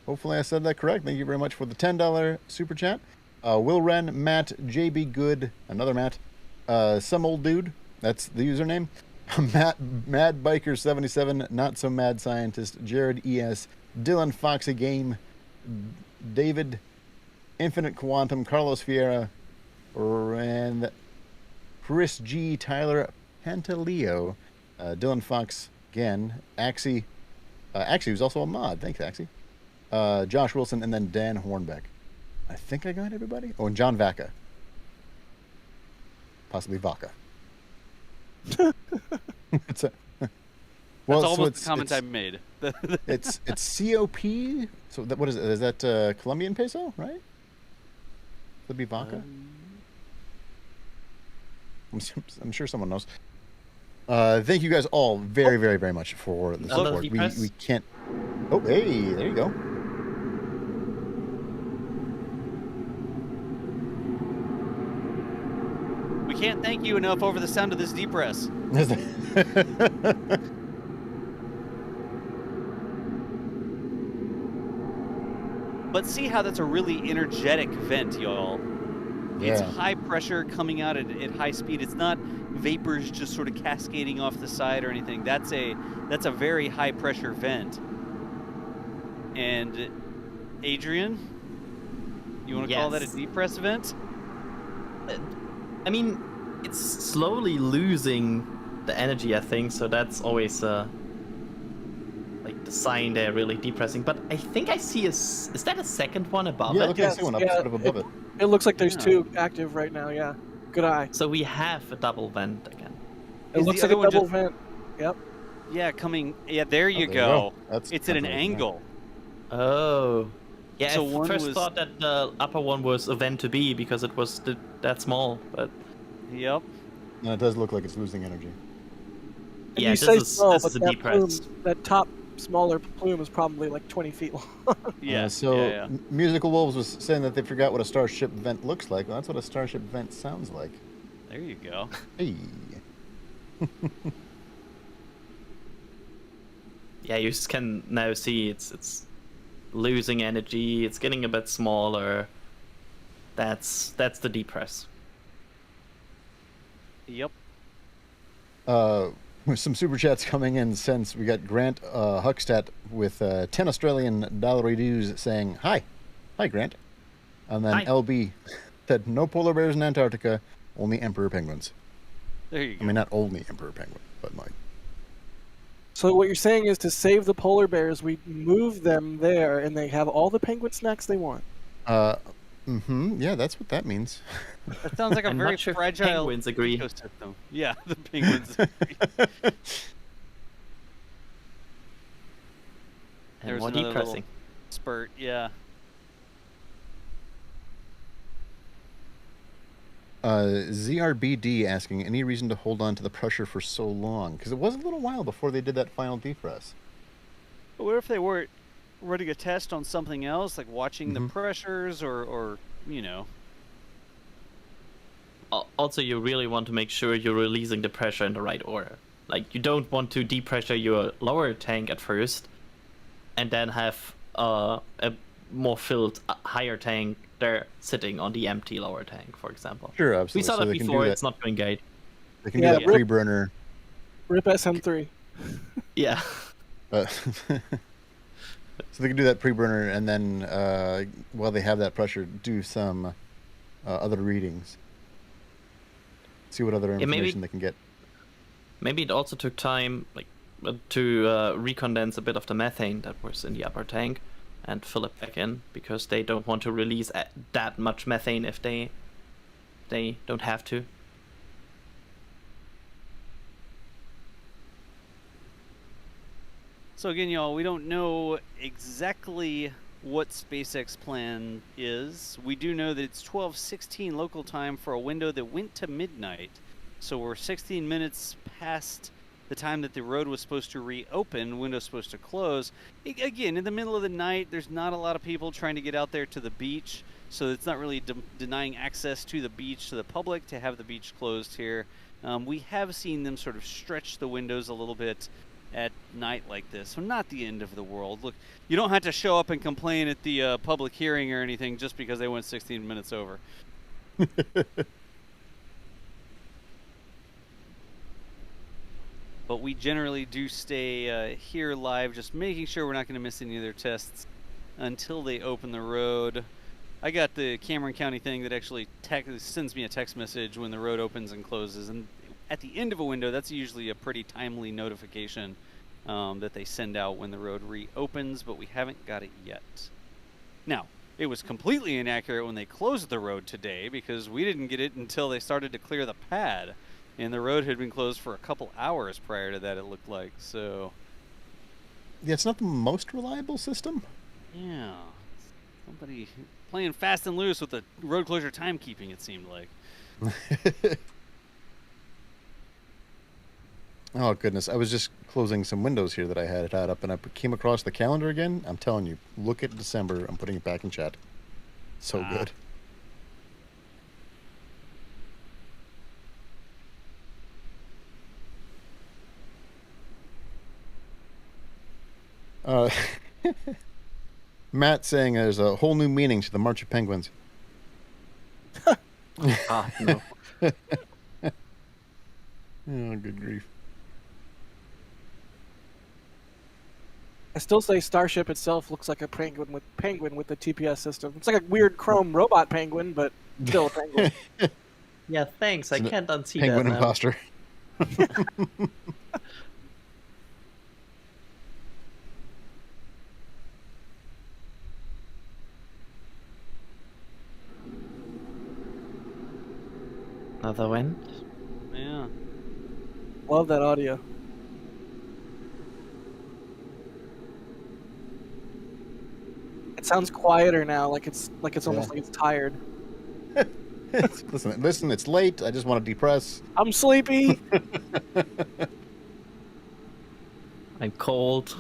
Hopefully I said that correct. Thank you very much for the $10 super chat. Will Wren, Matt, JB Good, another Matt, some old dude, that's the username. Matt, Mad Biker 77, Not So Mad Scientist, Jared ES, Dylan Foxy Game, David Infinite Quantum, Carlos Fiera, and Chris G, Tyler Pantaleo, Dylan Fox again, Axie, who's also a mod. Thanks, Axie. Josh Wilson, and then Dan Hornbeck. I think I got everybody. Oh, and John Vaca. Possibly Vaca. It's a, well, That's so almost the comment I made. it's COP. So that, what is it? Is that Colombian peso, right? Could be Vaca. I'm sure someone knows. Thank you guys all very, very, very much for the support. We can't. Oh, hey, there you go. We can't thank you enough over the sound of this depress. But see how that's a really energetic vent, y'all. Yeah. It's high pressure coming out at high speed. It's not vapors just sort of cascading off the side or anything. That's a very high pressure vent. And Adrian, you want to call that a depress vent? I mean, it's slowly losing the energy, I think, so that's always like the sign they're really depressing. But I think I see is that a second one above Yeah, it? look, I see one up sort of above it. It looks like there's two active right now, yeah. Good eye. So we have a double vent again. It looks like a double vent. Yep. Yeah, coming. Yeah, there you there you go. go. It's at an angle. Oh. Yeah, So I first thought that the upper one was a vent to be because it was that small, but... Yep. And it does look like it's losing energy. And yeah, you this say is small, this but is a that depress. plume, that top smaller plume is probably like 20 feet long. Yeah. So Musical Wolves was saying that they forgot what a Starship vent looks like. Well, that's what a Starship vent sounds like. There you go. Hey. Yeah, you just can now see it's losing energy. It's getting a bit smaller. That's the depress. Yep. With some super chats coming in since we got Grant Huckstadt with 10 Australian dollar dues saying hi. Hi, Grant. And then Hi. LB said no polar bears in Antarctica, only emperor penguins. There you go. I mean, not only emperor penguin, but like. So what you're saying is to save the polar bears, we move them there, and they have all the penguin snacks they want. Yeah, that's what that means. That sounds like a I'm very not sure if fragile penguins agree. ecosystem. Yeah, the penguins. And There's more another little depressing. spurt. Yeah. ZRBD asking, any reason to hold on to the pressure for so long? Because it was a little while before they did that final depress. But what if they were running a test on something else, like watching the pressures or also you really want to make sure you're releasing the pressure in the right order. Like, you don't want to depressure your lower tank at first, and then have a more filled higher tank there sitting on the empty lower tank, for example. Sure, absolutely. We saw So that they can do before. that. It's not going great. They can Yeah, do that pre-burner. Rip SM3. Yeah. So they can do that pre-burner, and then while they have that pressure, do some other readings. See what other information they can get. Maybe it also took time, like, to recondense a bit of the methane that was in the upper tank and fill it back in, because they don't want to release that much methane if they don't have to. So again, y'all, we don't know exactly what SpaceX plan is. We do know that it's 12:16 local time for a window that went to midnight. So we're 16 minutes past the time that the road was supposed to reopen, window's supposed to close. Again, in the middle of the night, there's not a lot of people trying to get out there to the beach, so it's not really denying access to the beach to the public to have the beach closed here. We have seen them sort of stretch the windows a little bit at night like this, so not the end of the world. Look, you don't have to show up and complain at the public hearing or anything just because they went 16 minutes over. But we generally do stay here live, just making sure we're not going to miss any of their tests until they open the road. I got the Cameron County thing that actually sends me a text message when the road opens and closes, and at the end of a window, that's usually a pretty timely notification that they send out when the road reopens, but we haven't got it yet. Now, it was completely inaccurate when they closed the road today, because we didn't get it until they started to clear the pad, and the road had been closed for a couple hours prior to that, it looked like. So yeah, it's not the most reliable system. Yeah, somebody playing fast and loose with the road closure timekeeping, it seemed like. Oh goodness, I was just closing some windows here that I had up, and I came across the calendar again. I'm telling you, look at December. I'm putting it back in chat. So good. Matt saying there's a whole new meaning to the March of Penguins. No. Oh, good grief. I still say Starship itself looks like a penguin with the TPS system. It's like a weird chrome robot penguin, but still a penguin. Yeah, thanks. I can't unsee Penguin that now. imposter. Another wind. Yeah. Love that audio. It sounds quieter now, like it's almost like it's tired. Listen, it's late. I just want to depress. I'm sleepy. I'm cold.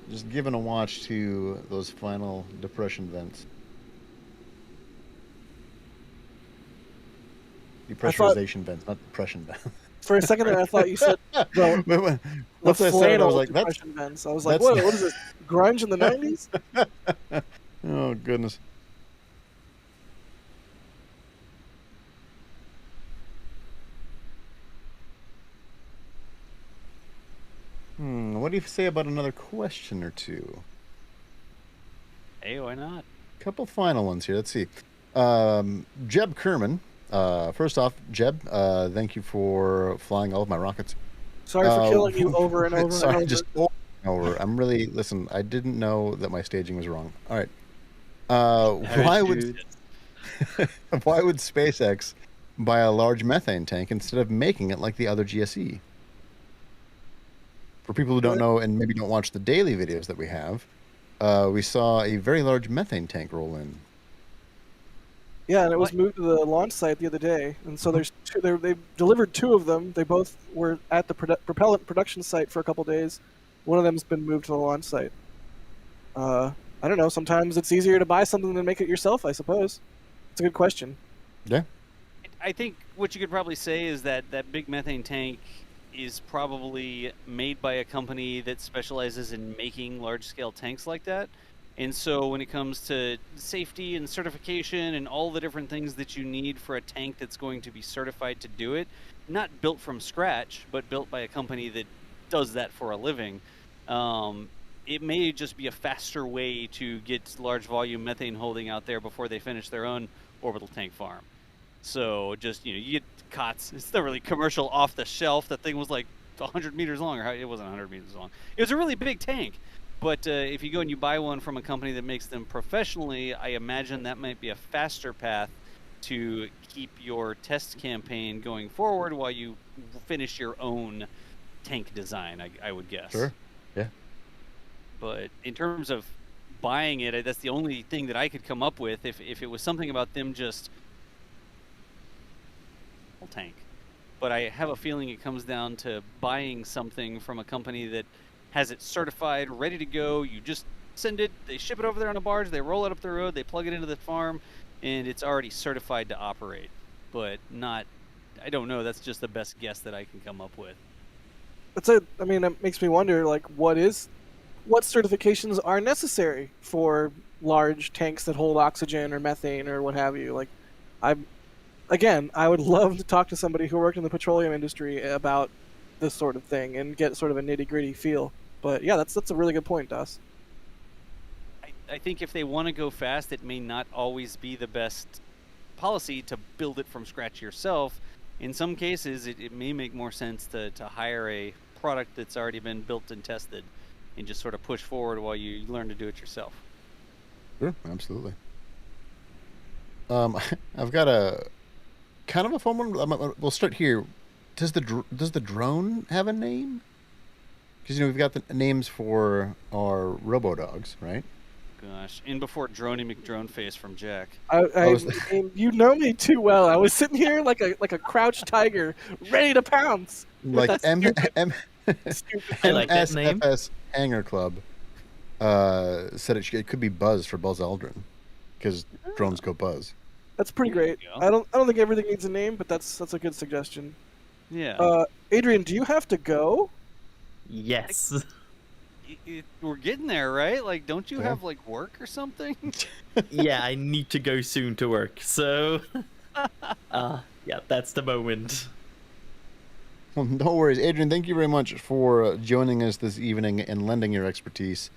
Just giving a watch to those final depression vents. Depressurization vents, not depression vents. For a second there, I thought you said the Once I said it, I was like, "That's." depression vents. I was like, what is this? Grunge in the 90s? Oh goodness. What do you say about another question or two? Hey, why not? Couple final ones here. Let's see. Jeb Kerman. First off, Jeb, thank you for flying all of my rockets. Sorry for killing you over and over Sorry, and over. just over and over. I'm really listen. I didn't know that my staging was wrong. All right. Why would SpaceX buy a large methane tank instead of making it like the other GSE? For people who don't know and maybe don't watch the daily videos that we have, we saw a very large methane tank roll in. Yeah, and it was moved to the launch site the other day, and so there's two. They delivered 2 of them. They both were at the propellant production site for a couple days. One of them's been moved to the launch site. I don't know. Sometimes it's easier to buy something than make it yourself, I suppose. It's a good question. Yeah. I think what you could probably say is that that big methane tank is probably made by a company that specializes in making large-scale tanks like that. And so when it comes to safety and certification and all the different things that you need for a tank that's going to be certified to do it, not built from scratch, but built by a company that does that for a living, it may just be a faster way to get large volume methane holding out there before they finish their own orbital tank farm. So just, you get COTS. It's not really commercial off the shelf. That thing was like 100 meters long, or it wasn't 100 meters long. It was a really big tank. But if you go and you buy one from a company that makes them professionally, I imagine that might be a faster path to keep your test campaign going forward while you finish your own tank design, I would guess. Sure. Yeah. But in terms of buying it, that's the only thing that I could come up with. If it was something about them just tank. But I have a feeling it comes down to buying something from a company that has it certified, ready to go. You just send it, they ship it over there on a barge, they roll it up the road, they plug it into the farm, and it's already certified to operate. But not, I don't know, that's just the best guess that I can come up with. That makes me wonder, like, what certifications are necessary for large tanks that hold oxygen or methane or what have you? Like, I would love to talk to somebody who worked in the petroleum industry about this sort of thing and get sort of a nitty-gritty feel. But yeah, that's a really good point, Das. I think if they want to go fast, it may not always be the best policy to build it from scratch yourself. In some cases, it may make more sense to hire a product that's already been built and tested and just sort of push forward while you learn to do it yourself. Sure, absolutely. I've got a kind of a fun one. We'll start here. Does the drone have a name? Because we've got the names for our robo-dogs, right? Gosh, in before Droney McDroneface from Jack. You know me too well. I was sitting here like a crouched tiger, ready to pounce. Like I like that name. MSFS Hangar Club said it could be Buzz for Buzz Aldrin, because drones go Buzz. That's pretty great. I don't think everything needs a name, but that's a good suggestion. Yeah. Adrian, do you have to go? Yes. We're getting there, right? Like, don't you have like work or something? Yeah, I need to go soon to work. So, yeah, that's the moment. Well, no worries, Adrian. Thank you very much for joining us this evening and lending your expertise.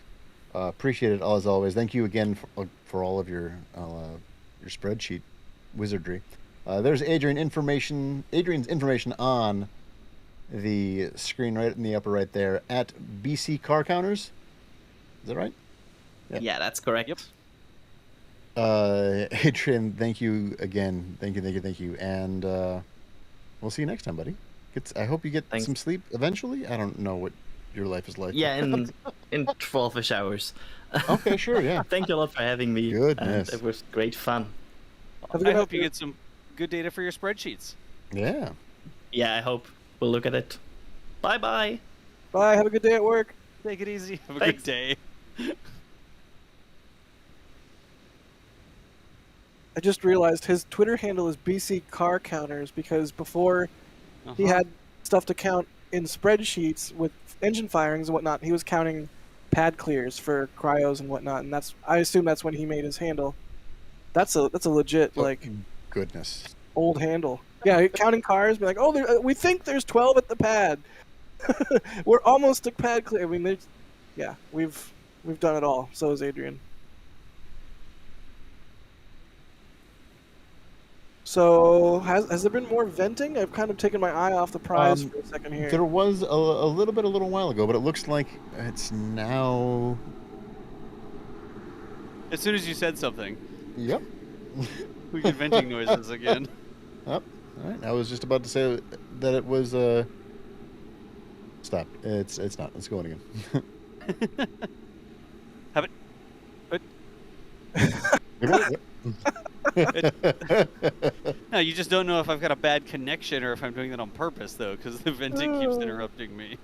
Appreciate it as always. Thank you again for all of your spreadsheet wizardry. There's Adrian's information on the screen right in the upper right there at BC Car Counters. Is that right? Yeah, that's correct. Yep. Adrian, thank you again. Thank you. And we'll see you next time, buddy. I hope you get some sleep eventually. I don't know what your life is like. Yeah, in 12-ish hours. Okay, sure, yeah. Thank you a lot for having me. Goodness. And it was great fun. I hope you get some good data for your spreadsheets. Yeah. Yeah, I hope. We'll look at it. Bye-bye. Bye, have a good day at work. Take it easy. Have a Thanks. good day. I just realized his Twitter handle is BC Car Counters because before he had stuff to count in spreadsheets with engine firings and whatnot, he was counting pad clears for cryos and whatnot, and I assume that's when he made his handle. That's a legit goodness old handle. Yeah, counting cars, be like, we think there's 12 at the pad. We're almost to pad clear. I mean, we've done it all. So is Adrian. So has there been more venting? I've kind of taken my eye off the prize for a second here. There was a little while ago, but it looks like it's now. As soon as you said something. Yep. We get venting noises again. Yep. All right. I was just about to say that it was. Stop. It's not. It's going again. Have it. Yep. No, you just don't know if I've got a bad connection or if I'm doing that on purpose, though, because the venting keeps interrupting me.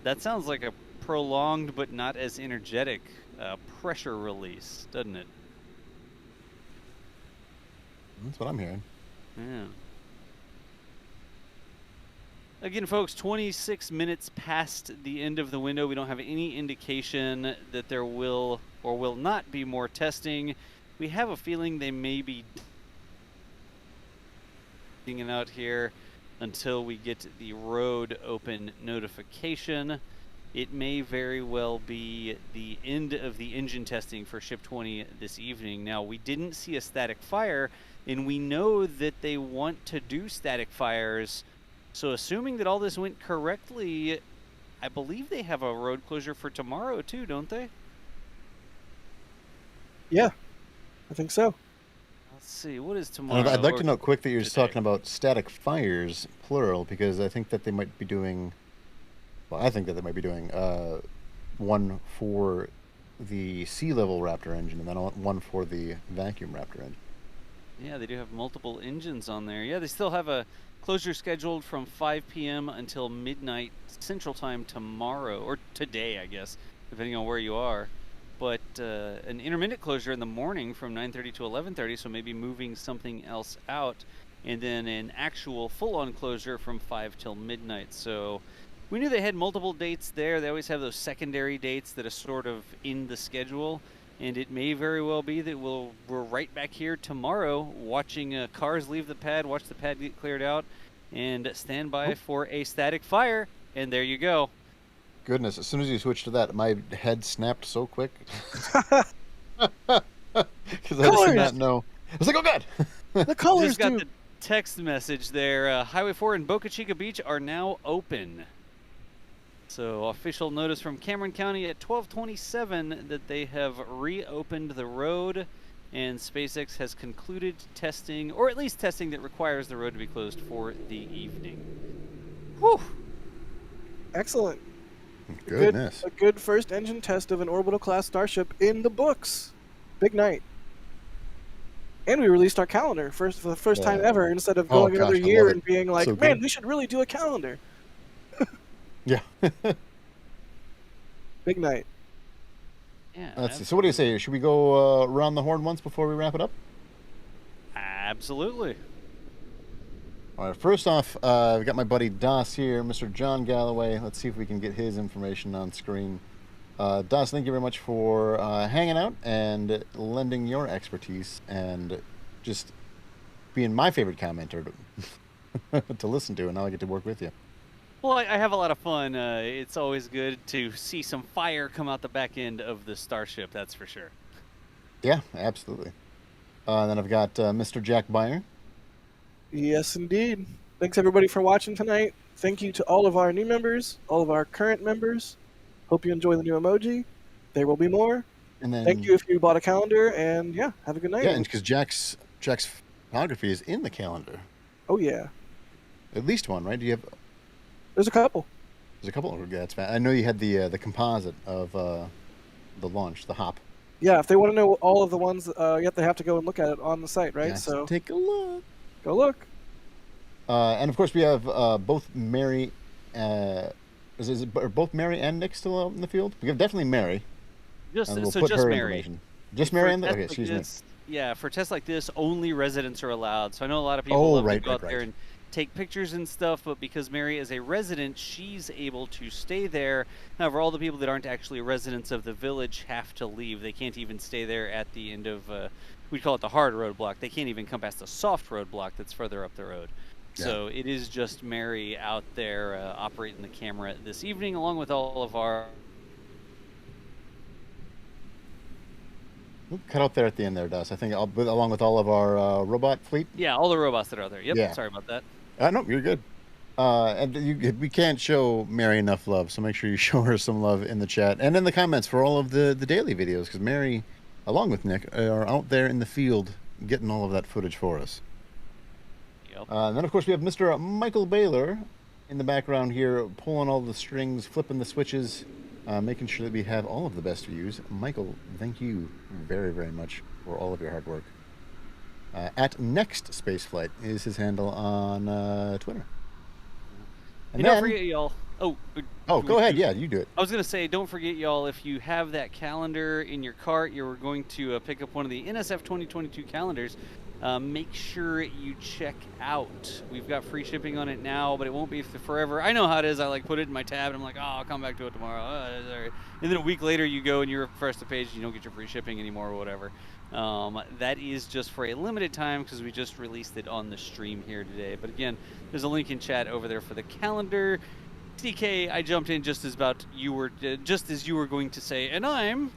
That sounds like a prolonged but not as energetic pressure release, doesn't it? That's what I'm hearing. Yeah. Again, folks, 26 minutes past the end of the window. We don't have any indication that there will or will not be more testing. We have a feeling they may be hanging out here until we get the road open notification. It may very well be the end of the engine testing for Ship 20 this evening. Now, we didn't see a static fire, and we know that they want to do static fires. So assuming that all this went correctly, I believe they have a road closure for tomorrow too, don't they? Yeah, I think so. Let's see, what is tomorrow? I'd like to or note quick that you're just today? talking about static fires, plural, because I think that they might be doing, well, I think that they might be doing one for the sea level Raptor engine and then one for the vacuum Raptor engine. Yeah, they do have multiple engines on there. Yeah, they still have a closure scheduled from 5 p.m. until midnight Central Time tomorrow, or today, I guess, depending on where you are. But an intermittent closure in the morning from 9:30 to 11:30, so maybe moving something else out, and then an actual full-on closure from 5 till midnight. So we knew they had multiple dates there. They always have those secondary dates that are sort of in the schedule. And it may very well be that we're right back here tomorrow watching cars leave the pad, watch the pad get cleared out, and stand by for a static fire. And there you go. Goodness, as soon as you switched to that, my head snapped so quick. Because I just did not know. I was like, oh, God. The colors, Just got dude. the text message there. Highway 4 and Boca Chica Beach are now open. So official notice from Cameron County at 12:27 that they have reopened the road, and SpaceX has concluded testing, or at least testing that requires the road to be closed for the evening. Whew! Excellent. Goodness. A good first engine test of an orbital class Starship in the books. Big night. And we released our calendar for the first time ever, instead of going another gosh, I year love it. and being like, So man, good. we should really do a calendar. Yeah. Big night. Yeah. Let's see. So what do you say? Should we go around the horn once before we wrap it up? Absolutely. All right. First off, I've got my buddy Das here, Mr. John Galloway. Let's see if we can get his information on screen. Das, thank you very much for hanging out and lending your expertise and just being my favorite commenter to listen to, and now I get to work with you. Well, I have a lot of fun. It's always good to see some fire come out the back end of the Starship, that's for sure. Yeah, absolutely. Then I've got Mr. Jack Byer. Yes, indeed. Thanks, everybody, for watching tonight. Thank you to all of our new members, all of our current members. Hope you enjoy the new emoji. There will be more. And then, Thank you if you bought a calendar, and yeah, have a good night. Yeah, and because Jack's photography is in the calendar. Oh, yeah. At least one, right? Do you have? There's a couple. There's a couple. Oh, that's fine. I know you had the composite of the launch, the hop. Yeah, if they want to know all of the ones, yet they have to go and look at it on the site, right? Yes, So take a look. go look. And of course, we have both Mary. Are both Mary and Nick still out in the field? We have definitely Mary. Just And we'll so put just her Mary. information. Just Mary and For okay, tests excuse like me. this, yeah, for tests like this, only residents are allowed. So I know a lot of people Oh, love right, to go out right, there right. and take pictures and stuff, but because Mary is a resident, she's able to stay there. However, all the people that aren't actually residents of the village have to leave. They can't even stay there at the end of, we call it the hard roadblock. They can't even come past the soft roadblock that's further up the road. Yeah. So it is just Mary out there operating the camera this evening, along with all of our... Oop, cut out there at the end there, Das. I think along with all of our robot fleet. Yeah, all the robots that are out there. Yep, Yeah. sorry about that. No, you're good. And we can't show Mary enough love, so make sure you show her some love in the chat and in the comments for all of the daily videos, because Mary, along with Nick, are out there in the field getting all of that footage for us. Yep. And then, of course, we have Mr. Michael Baylor in the background here, pulling all the strings, flipping the switches, making sure that we have all of the best views. Michael, thank you very, very much for all of your hard work. At Next Spaceflight is his handle on Twitter. And Don't forget, y'all. Oh, go ahead. Yeah, you do it. I was going to say, don't forget, y'all, if you have that calendar in your cart, you're going to pick up one of the NSF 2022 calendars. Make sure you check out. We've got free shipping on it now, but it won't be forever. I know how it is. I like put it in my tab, and I'm like, oh, I'll come back to it tomorrow. And then a week later, you go and you refresh the page, and you don't get your free shipping anymore or whatever. That is just for a limited time because we just released it on the stream here today. But again, there's a link in chat over there for the calendar. DK, I jumped in just as you were going to say, and I'm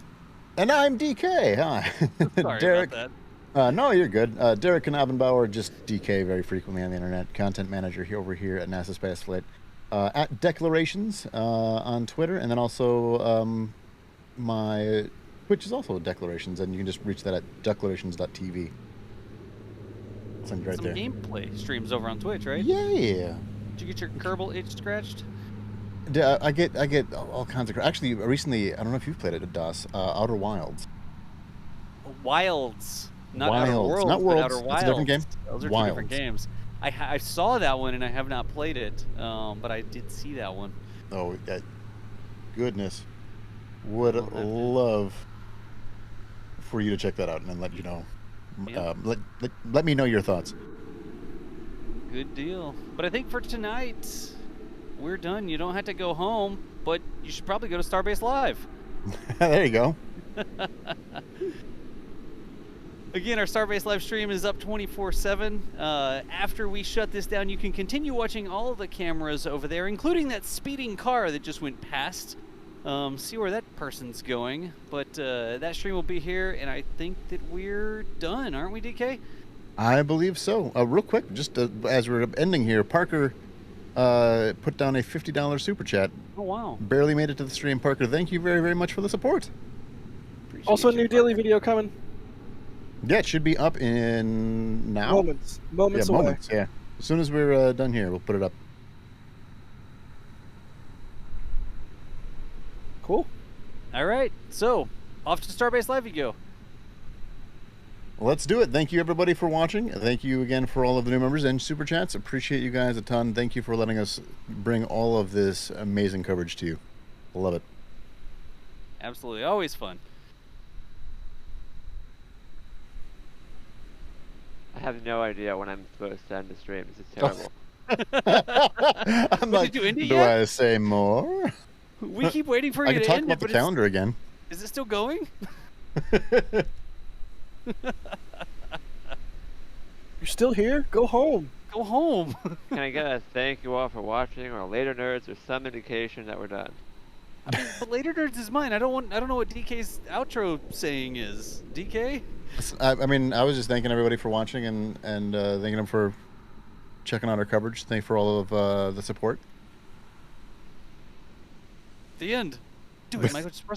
DK. Hi, sorry Derek. about No, you're good. Derek Knabenbauer, just DK very frequently on the internet. Content manager over here at NASA Spaceflight. At Declarations on Twitter, and then also my Twitch is also Declarations, and you can just reach that at declarations.tv. Something right some there. gameplay streams over on Twitch, right? Yeah. Did you get your Kerbal itch scratched? I get all kinds of. Actually, recently, I don't know if you've played it at DOS. Outer Wilds. Wilds. Not Wilds. Outer Worlds, Not but Worlds. Outer It's Wilds. a different game. Those are Wilds. two different games. I saw that one and I have not played it, but I did see that one. Oh, goodness. Would love for you to check that out and then let you know. Yeah. Let me know your thoughts. Good deal. But I think for tonight, we're done. You don't have to go home, but you should probably go to Starbase Live. There you go. Again, our Starbase live stream is up 24/7. After we shut this down, you can continue watching all the cameras over there, including that speeding car that just went past. See where that person's going. But that stream will be here, and I think that we're done, aren't we, DK? I believe so. Real quick, just as we're ending here, Parker put down a $50 super chat. Oh, wow. Barely made it to the stream. Parker, thank you very, very much for the support. Appreciate Also, a you, new daily video coming. Yeah, it should be up in now. Moments away. Moments. Yeah, as soon as we're done here, we'll put it up. Cool. All right, so off to Starbase Live you go. Let's do it. Thank you, everybody, for watching. Thank you again for all of the new members and super chats. Appreciate you guys a ton. Thank you for letting us bring all of this amazing coverage to you. Love it. Absolutely, always fun. I have no idea when I'm supposed to end the stream. This is terrible. I'm like, did you end it do yet? I say more? We keep waiting for I you can to talk end about it, the but calendar again. is it still going? You're still here? Go home. Go home. Can I get a thank you all for watching, or later nerds, or some indication that we're done? But Later Nerds is mine. I don't know what DK's outro saying is. DK? I mean, I was just thanking everybody for watching and thanking them for checking out our coverage. Thank you for all of the support. The end. Do it, Michael. Just press